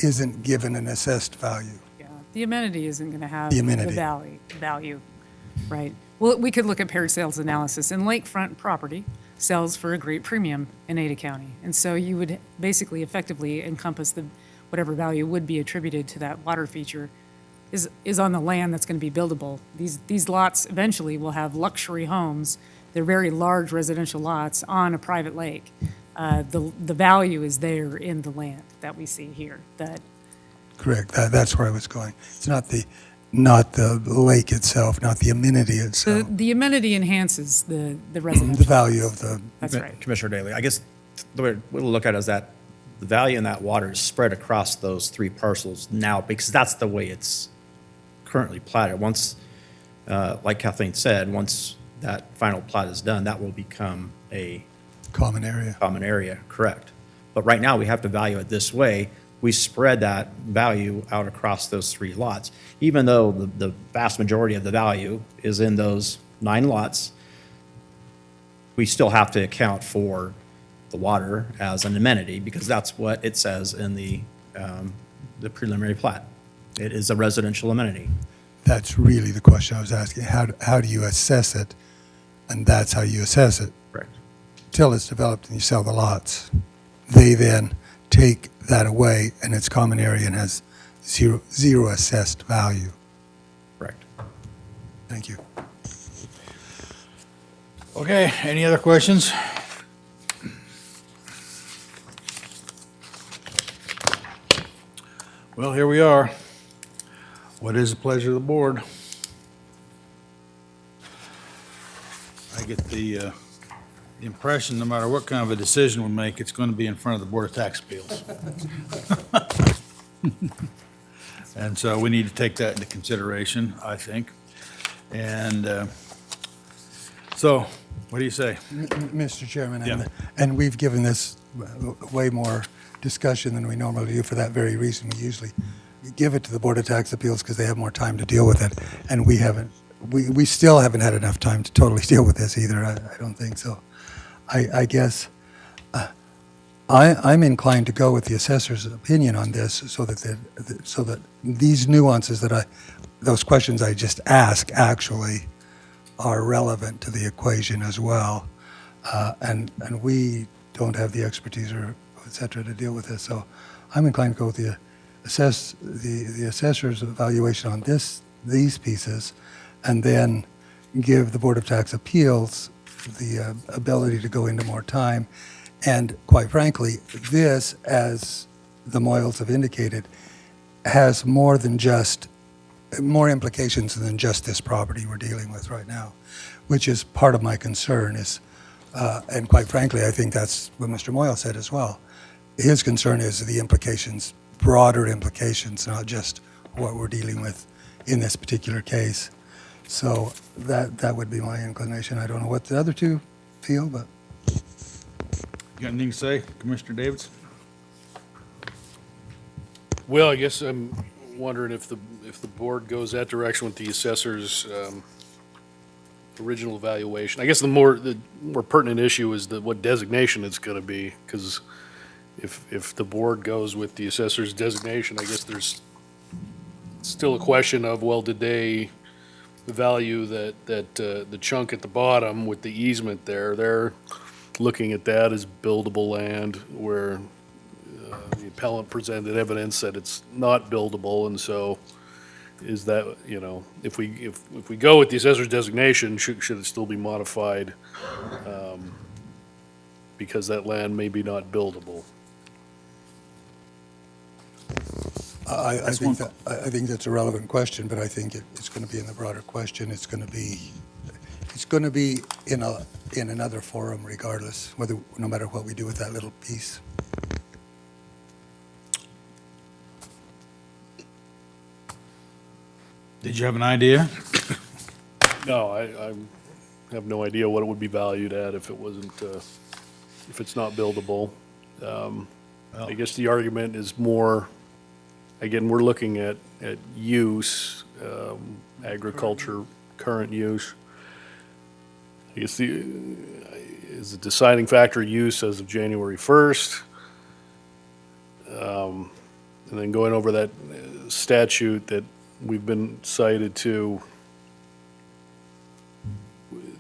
isn't given an assessed value. Yeah, the amenity isn't going to have The amenity. value, right? Well, we could look at paired sales analysis, and lakefront property sells for a great premium in Ada County. And so you would basically effectively encompass whatever value would be attributed to that water feature is on the land that's going to be buildable. These lots eventually will have luxury homes. They're very large residential lots on a private lake. The value is there in the land that we see here. Correct. That's where I was going. It's not the lake itself, not the amenity itself. The amenity enhances the residential. The value of the. That's right. Commissioner Daley, I guess the way we'll look at it is that the value in that water is spread across those 3 parcels now, because that's the way it's currently platted. Once, like Kathleen said, once that final plat is done, that will become a Common area. common area, correct. But right now, we have to value it this way. We spread that value out across those 3 lots. Even though the vast majority of the value is in those 9 lots, we still have to account for the water as an amenity, because that's what it says in the preliminary plat. It is a residential amenity. That's really the question I was asking. How do you assess it? And that's how you assess it. Correct. Till it's developed and you sell the lots. They then take that away and it's common area and has zero assessed value. Correct. Thank you. Okay, any other questions? Well, here we are. What is the pleasure of the board? I get the impression, no matter what kind of a decision we make, it's going to be in front of the Board of Tax Appeals. And so we need to take that into consideration, I think. And so, what do you say? Mr. Chairman, Yeah. and we've given this way more discussion than we normally do for that very reason. We usually give it to the Board of Tax Appeals because they have more time to deal with it. And we haven't, we still haven't had enough time to totally deal with this either. I don't think so. I guess I'm inclined to go with the assessor's opinion on this so that these nuances those questions I just asked actually are relevant to the equation as well. And we don't have the expertise or et cetera to deal with this. So I'm inclined to go with the assessor's evaluation on these pieces, and then give the Board of Tax Appeals the ability to go into more time. And quite frankly, this, as the Moyles have indicated, has more implications than just this property we're dealing with right now, which is part of my concern is, and quite frankly, I think that's what Mr. Moyle said as well. His concern is the implications, broader implications, not just what we're dealing with in this particular case. So that would be my inclination. I don't know what the other two feel, but. You got anything to say, Commissioner Davids? Well, I guess I'm wondering if the board goes that direction with the assessor's original evaluation. I guess the more pertinent issue is what designation it's going to be, because if the board goes with the assessor's designation, I guess there's still a question of, well, did they value that the chunk at the bottom with the easement there? They're looking at that as buildable land, where the appellant presented evidence that it's not buildable, and so is that, if we go with the assessor's designation, should it still be modified because that land may be not buildable? I think that's a relevant question, but I think it's going to be in the broader question. It's going to be in another forum regardless, no matter what we do with that little piece. Did you have an idea? No, I have no idea what it would be valued at if it wasn't, if it's not buildable. I guess the argument is more, again, we're looking at use, agriculture, current use. I guess is the deciding factor use as of January 1st. And then going over that statute that we've been cited to,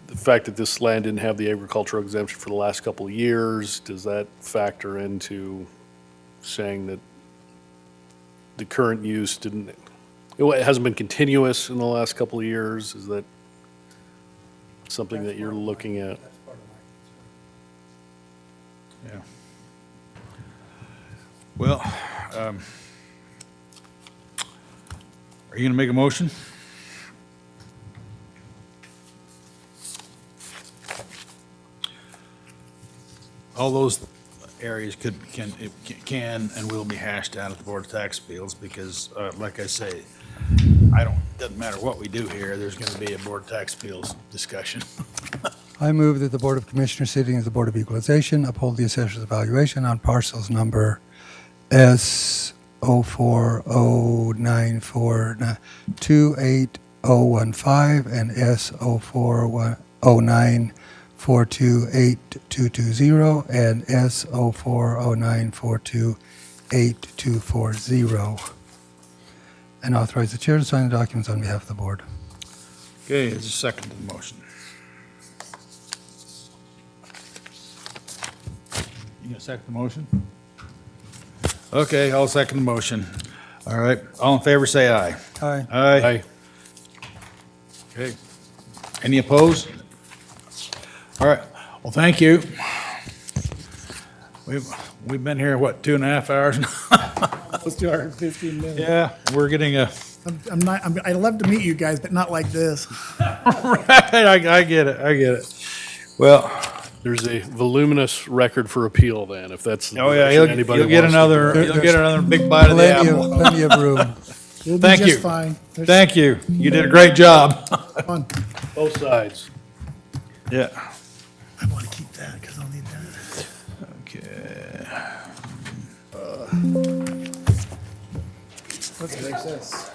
the fact that this land didn't have the agricultural exemption for the last couple of years, does that factor into saying that the current use didn't, it hasn't been continuous in the last couple of years? Is that something that you're looking at? Yeah. Well, are you going to make a motion? All those areas can and will be hashed out at the Board of Tax Appeals because, like I say, doesn't matter what we do here, there's going to be a Board of Tax Appeals discussion. I move that the Board of Commissioners sitting as the Board of Equalization uphold the assessor's evaluation on parcels number S0409428015 and S0409428220 and S0409428240, and authorize the chair to sign the documents on behalf of the board. Okay, is there a second to the motion? You gonna second the motion? Okay, I'll second the motion. All right, all in favor, say aye. Aye. Aye. Okay. Any opposed? All right, well, thank you. We've been here, what, 2.5 hours now? Let's do our 15 minutes. Yeah, we're getting a, I'd love to meet you guys, but not like this. right, I get it. Well, There's a voluminous record for appeal then, if that's the oh yeah, direction anybody you'll get wants to go. another big bite of the apple. Plenty of room. We'll be Thank just you. fine. There's Thank you. You did a great job. fun. Both sides. Yeah. I want to keep that because I'll need that. Okay. Let's fix this.